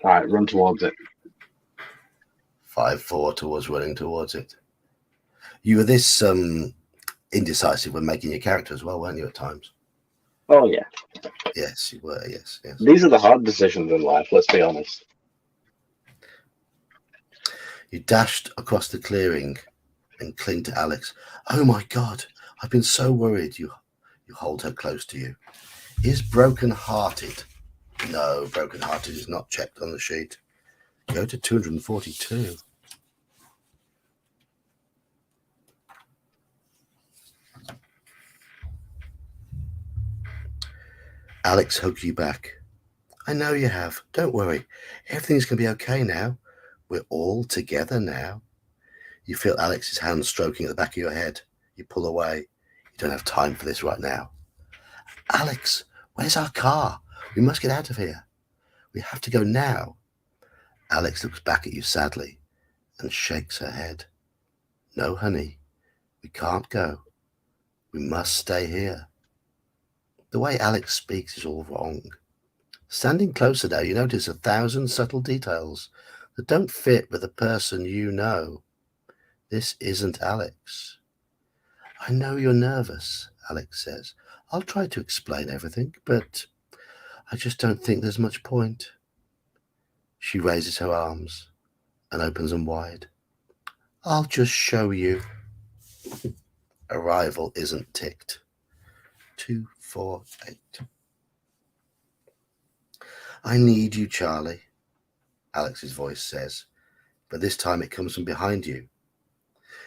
Alright, run towards it. 5-4 towards running towards it. You were this indecisive when making your character as well, weren't you, at times? Oh yeah. Yes, you were. Yes. These are the hard decisions in life, let's be honest. You dashed across the clearing and cling to Alex. Oh my God, I've been so worried. You hold her close to you. Is broken-hearted? No, broken-hearted is not checked on the sheet. Go to 242. Alex hugs you back. I know you have. Don't worry. Everything's going to be okay now. We're all together now. You feel Alex's hand stroking at the back of your head. You pull away. You don't have time for this right now. Alex, where's our car? We must get out of here. We have to go now. Alex looks back at you sadly and shakes her head. No, honey, we can't go. We must stay here. The way Alex speaks is all wrong. Standing closer now, you notice 1,000 subtle details that don't fit with the person you know. This isn't Alex. I know you're nervous, Alex says. I'll try to explain everything, but I just don't think there's much point. She raises her arms and opens them wide. I'll just show you. Arrival isn't ticked. 248. I need you, Charlie, Alex's voice says, but this time it comes from behind you.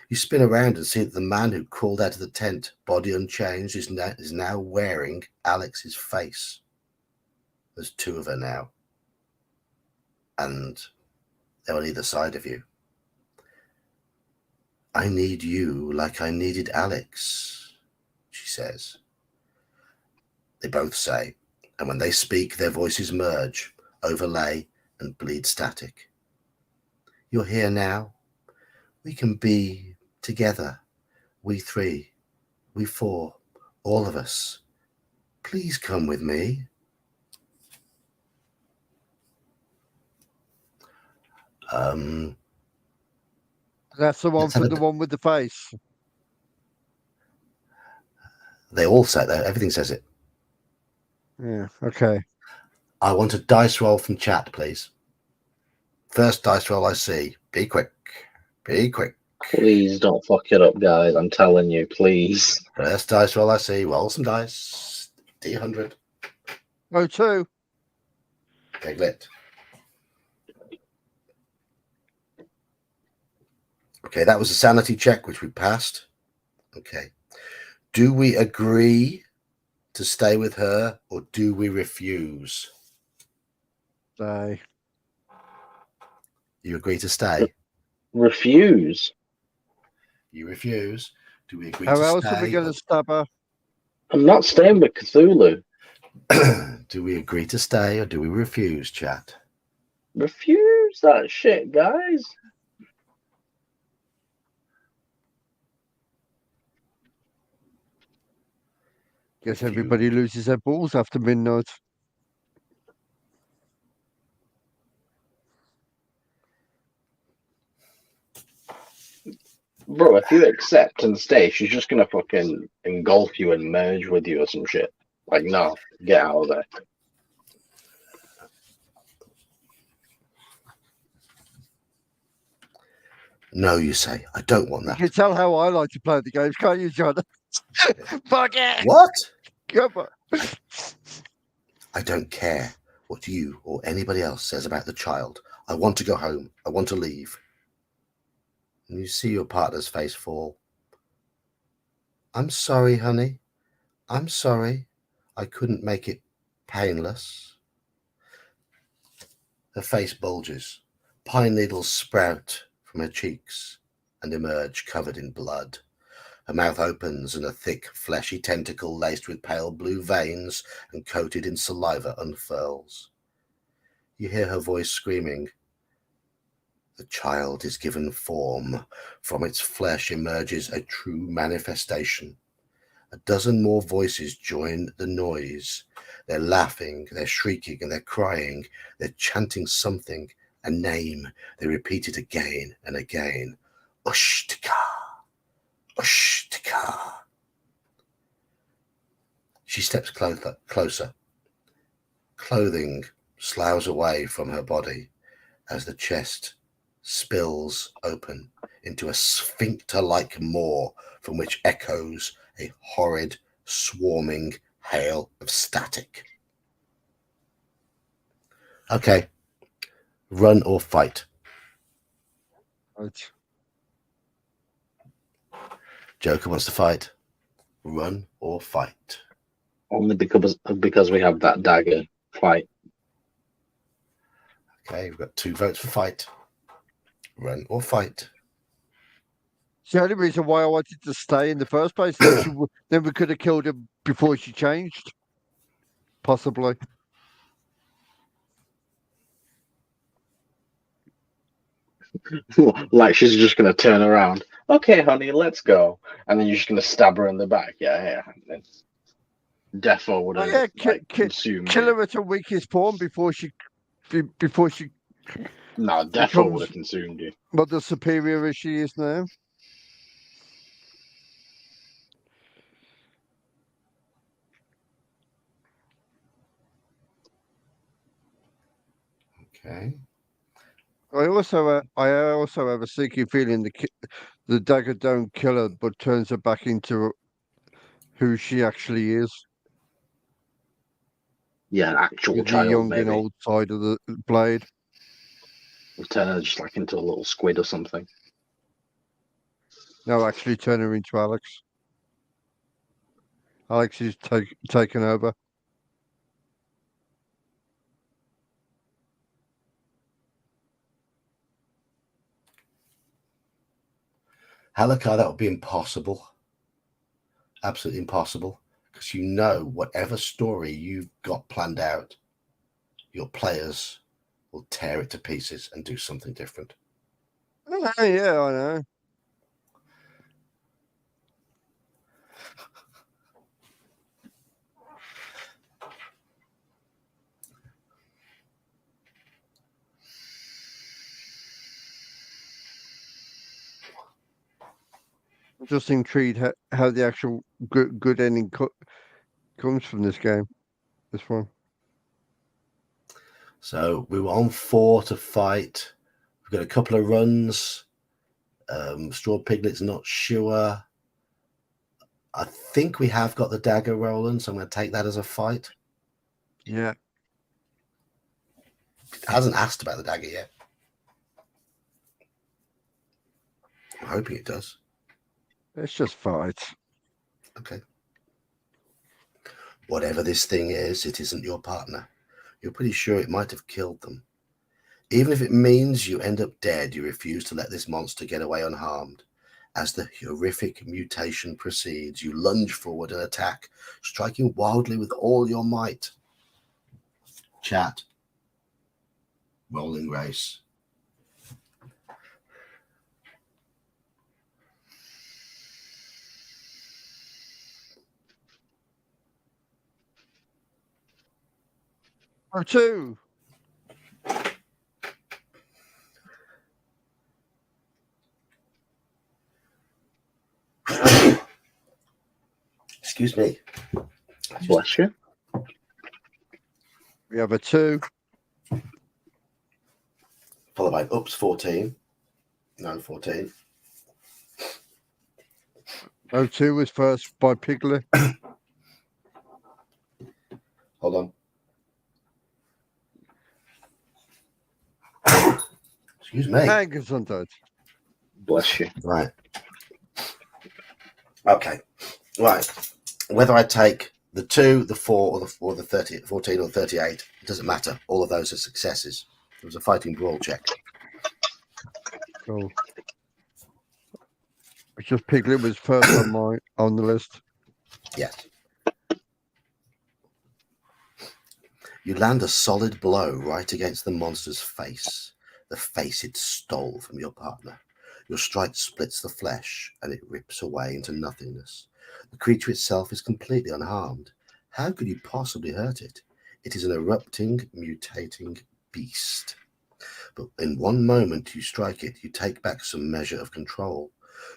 You spin around and see that the man who crawled out of the tent, body unchanged, is now wearing Alex's face. There's 2 of her now, and they're on either side of you. I need you like I needed Alex, she says. They both say, and when they speak, their voices merge, overlay, and bleed static. You're here now. We can be together. We 3, we 4, all of us. Please come with me. That's the one Let's have for a the one with the face. They all say that. Everything says it. Yeah. Okay. I want a dice roll from chat, please. First dice roll I see. Be quick. Be quick. Please don't fuck it up, guys. I'm telling you, please. First dice roll I see. Roll some dice. D100. Oh, two. Piglet. Okay, that was a sanity check, which we passed. Okay. Do we agree to stay with her, or do we refuse? Stay. You agree to stay? Refuse. You refuse. Do we agree How to else are we stay? going to stab her? I'm not staying with Cthulhu. Do we agree to stay, or do we refuse, chat? Refuse that shit, guys. Guess everybody loses their balls after midnight. Bro, if you accept and stay, she's just gonna fucking engulf you and merge with you or some shit. Like, no, get out of there. No, you say. I don't want You that. can tell how I like to play the games, can't you, John? Fuck it! What? Come on. I don't care what you or anybody else says about the child. I want to go home. I want to leave. And you see your partner's face fall. I'm sorry, honey. I'm sorry. I couldn't make it painless. Her face bulges. Pine needles sprout from her cheeks and emerge covered in blood. Her mouth opens and a thick, fleshy tentacle laced with pale blue veins and coated in saliva unfurls. You hear her voice screaming. The child is given form. From its flesh emerges a true manifestation. A dozen more voices join the noise. They're laughing, they're shrieking, and they're crying. They're chanting something, a name. They repeat it again and again. Ushtika, Ushtika. She steps closer. Clothing sloughs away from her body as the chest spills open into a sphincter-like maw from which echoes a horrid, swarming hail of static. Okay. Run or fight. Right. Joker wants to fight. Run or fight. Only because we have that dagger. Fight. Okay, we've got 2 votes for fight. Run or fight. It's the only reason why I wanted to stay in the first place. Then we could have killed her before she changed. Possibly. Like she's just gonna turn around. Okay, honey, let's go. And then you're just gonna stab her in the back. Yeah. And Defo would have consumed kill you. her at her weakest form before she No, Defo becomes would have consumed you. Mother Superior as she is now. Okay. I also have a sneaky feeling the dagger don't kill her, but turns her back into who she actually is, Yeah, an actual with the child, young maybe. and old side of the blade. Turn her just like into a little squid or something. No, actually turn her into Alex. Alex is taken over. Halakar, that would be impossible. Absolutely impossible. Because you know, whatever story you've got planned out, your players will tear it to pieces and do something different. Oh, yeah, I know. Just intrigued how the actual good ending comes from this game. This one. So we were on 4 to fight. We've got a couple of runs. Straw Piglet's not sure. I think we have got the dagger rolling, so I'm going to take that as a fight. Yeah. It hasn't asked about the dagger yet. I'm hoping it does. Let's just fight. Okay. Whatever this thing is, it isn't your partner. You're pretty sure it might have killed them. Even if it means you end up dead, you refuse to let this monster get away unharmed. As the horrific mutation proceeds, you lunge forward and attack, striking wildly with all your might. Chat. Rolling race. Oh, two. Excuse me. Bless you. We have a 2. Followed by oops 14. No, 14. O2 was first by Piglet. Hold on. Excuse me. Hangers on that. Bless you. Right. Okay. Right. Whether I take the 2, the 4, or the 30, 14 or 38, it doesn't matter. All of those are successes. It was a fighting brawl check. Cool. It's just Piglet was first on the list. Yes. You land a solid blow right against the monster's face, the face it stole from your partner. Your strike splits the flesh and it rips away into nothingness. The creature itself is completely unharmed. How could you possibly hurt it? It is an erupting, mutating beast. But in one moment you strike it, you take back some measure of control.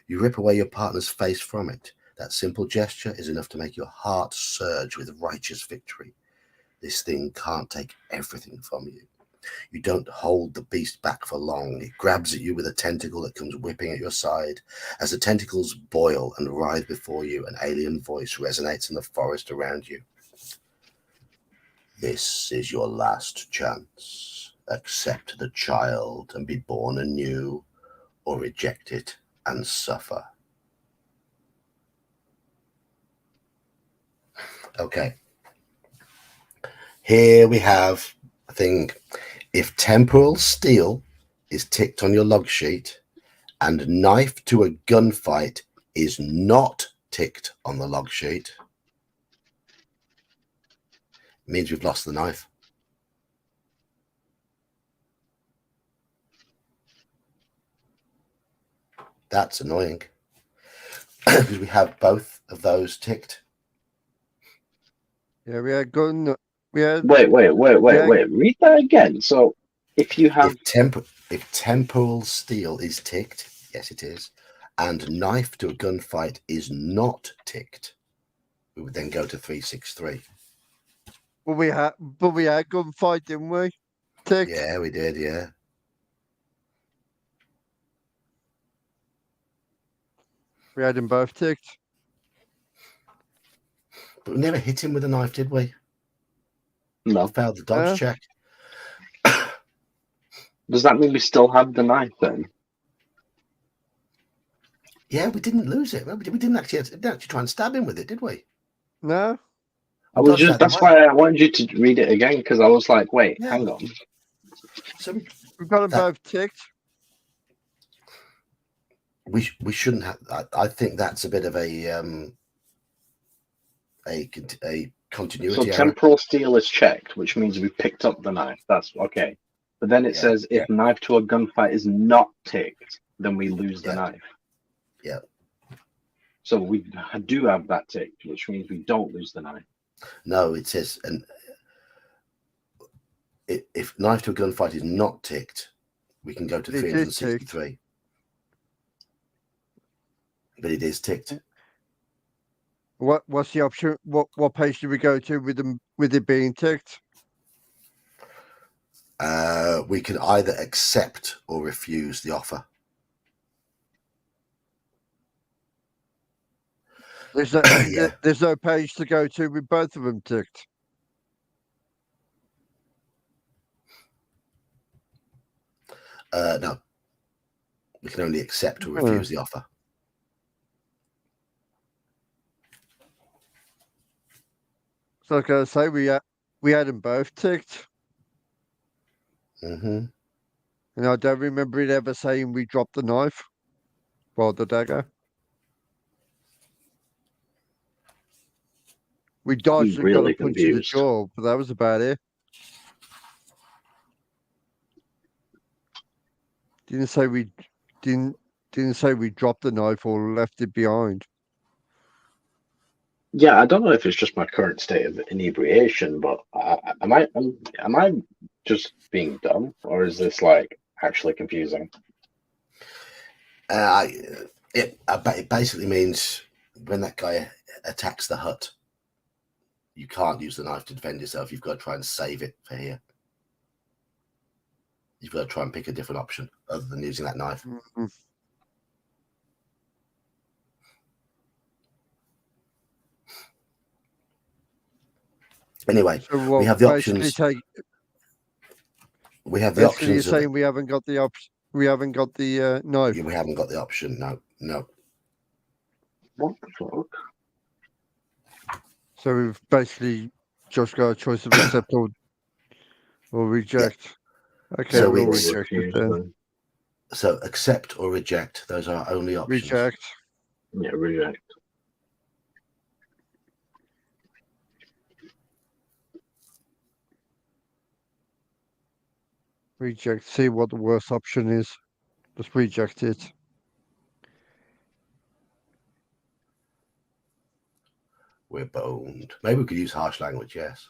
You rip away your partner's face from it. That simple gesture is enough to make your heart surge with righteous victory. This thing can't take everything from you. You don't hold the beast back for long. It grabs at you with a tentacle that comes whipping at your side. As the tentacles boil and writhe before you, an alien voice resonates in the forest around you. This is your last chance. Accept the child and be born anew, or reject it and suffer. Okay. Here we have a thing. If temporal steel is ticked on your log sheet and knife to a gunfight is not ticked on the log sheet, it means we've lost the knife. That's annoying because we have both of those ticked. Yeah, we had gun. We had. Wait. Read that again. So, if you have If temporal steel is ticked, yes, it is, and knife to a gunfight is not ticked, we would then go to 363. Well, we had gunfight, didn't we? Ticked. Yeah, we did. Yeah. We had them both ticked. But we never hit him with a knife, did we? no, Failed the dodge check. does that mean we still have the knife then? Yeah, we didn't lose it. We didn't actually try and stab him with it, did we? No. I was Dodged just out the that's way. why I wanted you to read it again because I was like, wait, Yeah. hang on. So We've got them both ticked. we shouldn't have. I think that's a bit of a continuity So error. temporal steel is checked, which means we picked up the knife. That's okay. But then it Yeah, says if knife to a gunfight is not ticked, then we lose the Yeah. knife. Yeah. So we do have that ticked, which means we don't lose the knife. No, it says, and if knife to a gunfight is not ticked, we can go to It is 363. but it is ticked. What's the option? What page do we go to with it being ticked? We can either accept or refuse the offer. There's no, Yeah. there's no page to go to with both of them ticked. No. We can only accept or refuse the offer. So like I say, we had them both ticked, Mm-hmm. and I don't remember it ever saying we dropped the knife, well, the dagger. We dodged and got a really punch in the confused. jaw, but that was about it. Didn't say we didn't say we dropped the knife or left it behind. Yeah, I don't know if it's just my current state of inebriation, but am I just being dumb, or is this like actually confusing? It basically means when that guy attacks the hut, you can't use the knife to defend yourself. You've got to try and save it for here. You've got to try and pick a different option other than using that knife. Mm-hmm. Anyway, So we have the options. We have the Basically, you're options. saying we haven't got the option. We haven't got the knife. We haven't got the option. No. What the fuck? So we've basically just got a choice of accept or reject. Okay, So we'll it's- reject it then. So accept or reject. Those are our only options. Reject. Yeah, reject. Reject. See what the worst option is. Just reject it. We're boned. Maybe we could use harsh language. Yes.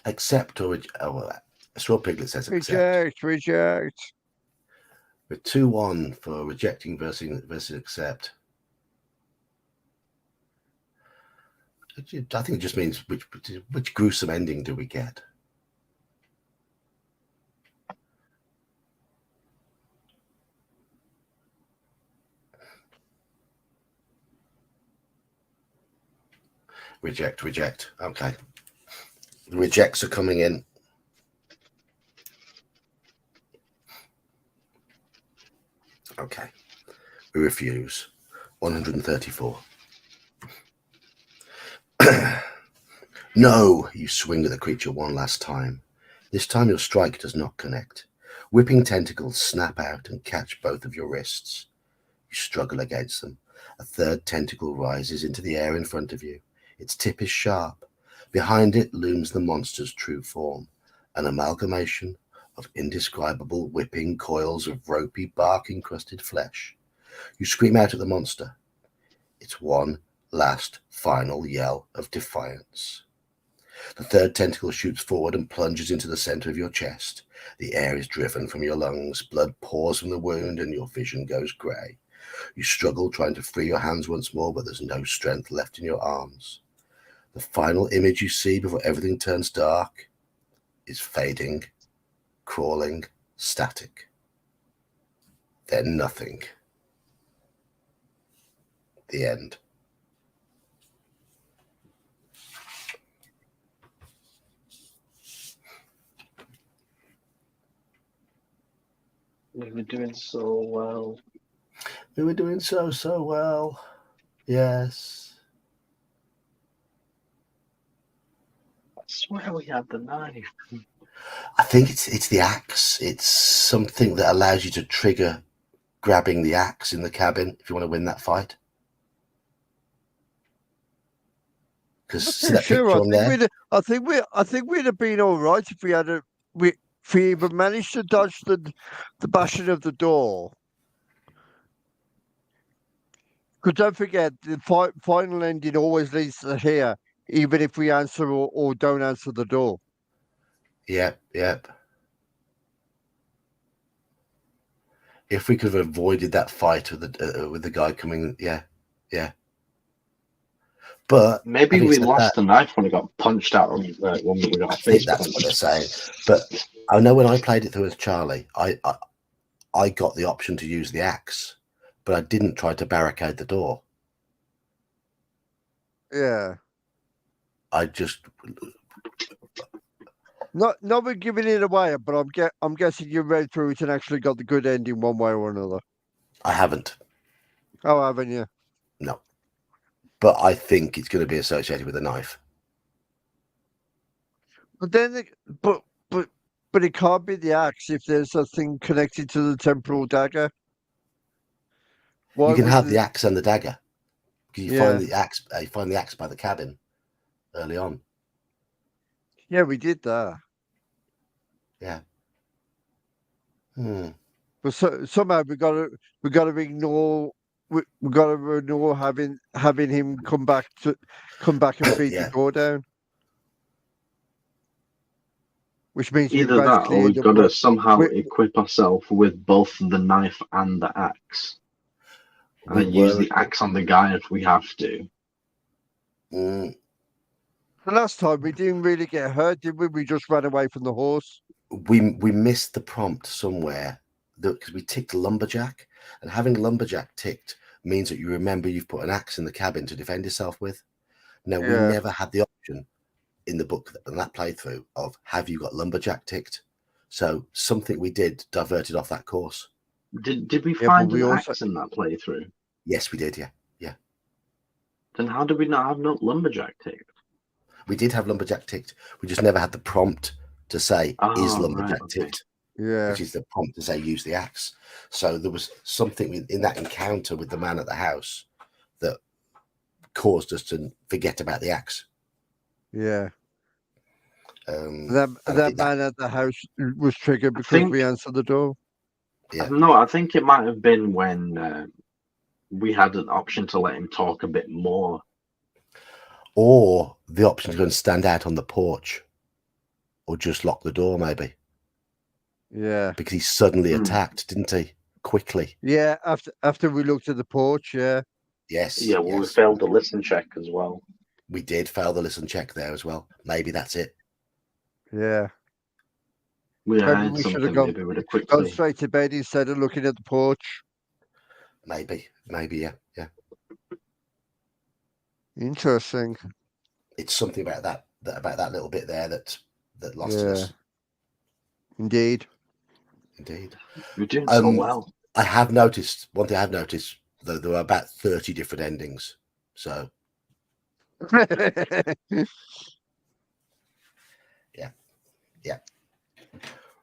Accept or reject. Oh, well, Straw Piglet says accept. Reject. We're 2-1 for rejecting versus accept. I think it just means which gruesome ending do we get? Reject. Okay. The rejects are coming in. Okay. We refuse. 134. No, you swing at the creature one last time. This time your strike does not connect. Whipping tentacles snap out and catch both of your wrists. You struggle against them. A third tentacle rises into the air in front of you. Its tip is sharp. Behind it looms the monster's true form, an amalgamation of indescribable whipping coils of ropey, bark-encrusted flesh. You scream out at the monster. It's one last, final yell of defiance. The third tentacle shoots forward and plunges into the center of your chest. The air is driven from your lungs, blood pours from the wound, and your vision goes grey. You struggle trying to free your hands once more, but there's no strength left in your arms. The final image you see before everything turns dark is fading, crawling, static. Then nothing. The end. We were doing so well. We were doing so well. Yes. I swear we had the knife. I think it's the axe. It's something that allows you to trigger grabbing the axe in the cabin if you want to win that fight. Because see that picture on there? I think we'd have been all right if we had if we even managed to dodge the bashing of the door. Because don't forget, the final ending always leads to here, even if we answer or don't answer the door. Yep. If we could have avoided that fight with the guy coming, yeah. But Maybe having we said lost that, the knife when it got punched out. When we got I face think that's what they're punched. saying. But I know when I played it through as Charlie, I got the option to use the axe, but I didn't try to barricade the door. Yeah. I just Not we're giving it away, but I'm guessing you read through it and actually got the good ending one way or another. I haven't. Oh, haven't you? No. But I think it's going to be associated with a knife. But then, but it can't be the axe if there's a thing connected to the temporal dagger. Why You can would have the axe and the dagger. Because you find Yeah. the axe. You find the axe by the cabin early on. Yeah, we did that. Yeah. But somehow we got to ignore we got to ignore having him come back and beat the Yeah. door down, which means we Either that, basically or we've end up got to with somehow we- equip ourselves with both the knife and the axe, and We then use were. the axe on the guy if we have to. Mm, the last time we didn't really get hurt, did we? We just ran away from the horse. we missed the prompt somewhere because we ticked lumberjack, and having lumberjack ticked means that you remember you've put an axe in the cabin to defend yourself with. Now we Yeah. never had the option in the book in that playthrough of have you got lumberjack ticked. So something we did diverted off that course. Did we Yeah, find but we an also- axe in that playthrough? Yes, we did. Yeah, Then how did we not have no lumberjack ticked? we did have lumberjack ticked. We just never had the prompt to say is Oh, lumberjack right, okay. ticked, Yeah, which is the prompt to say use the axe. So there was something in that encounter with the man at the house that caused us to forget about the axe. yeah. And That I that think that- man at the house was triggered I because think- we answered the door. Yeah. No, I think it might have been when we had an option to let him talk a bit more. or the option to go and stand out on the porch, or just lock the door, maybe Yeah, because he suddenly Hmm. attacked, didn't he? Quickly. yeah. After we looked at the porch, yeah, Yes. Yeah, well, we yes. failed the listen check as well. We did fail the listen check there as well. Maybe that's it. yeah. We Maybe heard we should something. have gone Maybe we'd have gone quickly. straight to bed instead of looking at the porch. Maybe. Yeah. Interesting. It's something about that little bit there that lost Yeah. us. Indeed. Indeed. You're doing so Um, well. I have noticed one thing. I have noticed that there were about 30 different endings. So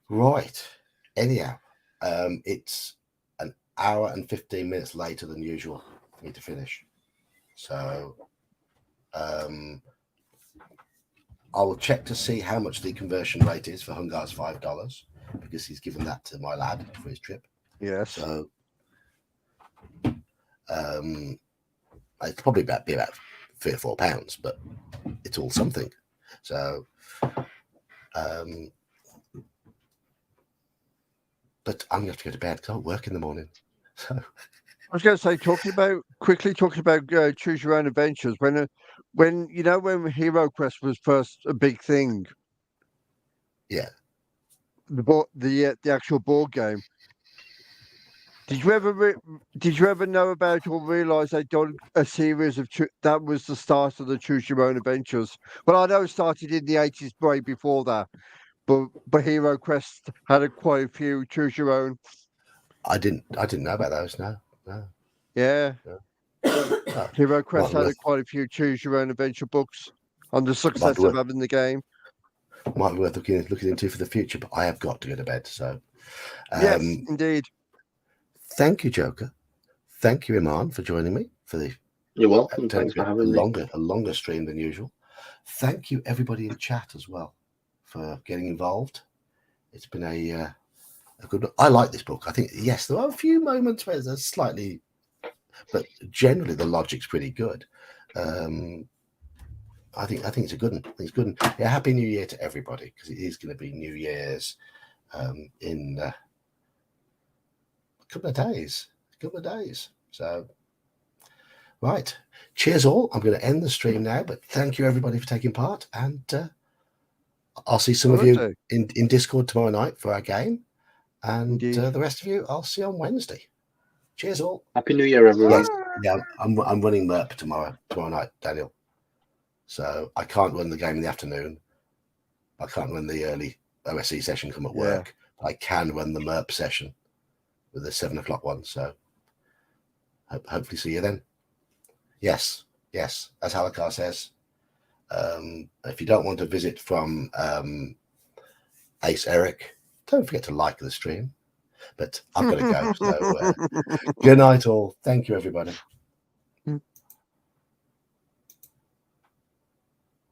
right. Anyhow, it's an hour and 15 minutes later than usual for me to finish. So I will check to see how much the conversion rate is for Hungar's $5 because he's given that to my lad for his trip. Yes. So it's probably be about £3 or £4, but it's all something. So but I'm gonna have to go to bed because I work in the morning. So I was going to say, talking about choose your own adventures. When when Hero Quest was first a big thing. Yeah. The actual board game. Did you ever know about or realize they'd done a series of that was the start of the Choose Your Own Adventures? Well, I know it started in the 80s, way before that, but Hero Quest had quite a few Choose Your Own. I didn't know about those. No. Yeah. Oh, Hero Quest Might be had quite a few Choose Your Own Adventure books on the success worth- of having the game. might be worth looking into for the future, but I have got to go to bed. So Yes, indeed. thank you, Joker. Thank you, Iman, for joining me for the You're welcome. Thanks for having me. a longer stream than usual. Thank you, everybody in chat as well, for getting involved. It's been a good. I like this book. I think yes, there are a few moments where there's slightly, but generally the logic's pretty good. I think it's a good one. I think it's good. Yeah, Happy New Year to everybody because it is going to be New Year's in couple of days. So, right. Cheers all. I'm going to end the stream now, but thank you everybody for taking part, and I'll see some of you in Discord tomorrow night for our game, and the rest of you I'll see on Wednesday. Cheers all. Happy New Year, everyone. Yeah, I'm running MERP tomorrow night, Daniel. So I can't run the game in the afternoon. I can't run the early OSE session come at work. I can run the MERP session with the 7 o'clock one. So hopefully see you then. Yes, as Halakar says. If you don't want to visit from Ace Eric, don't forget to like the stream. But I've got to go. So good night all. Thank you, everybody.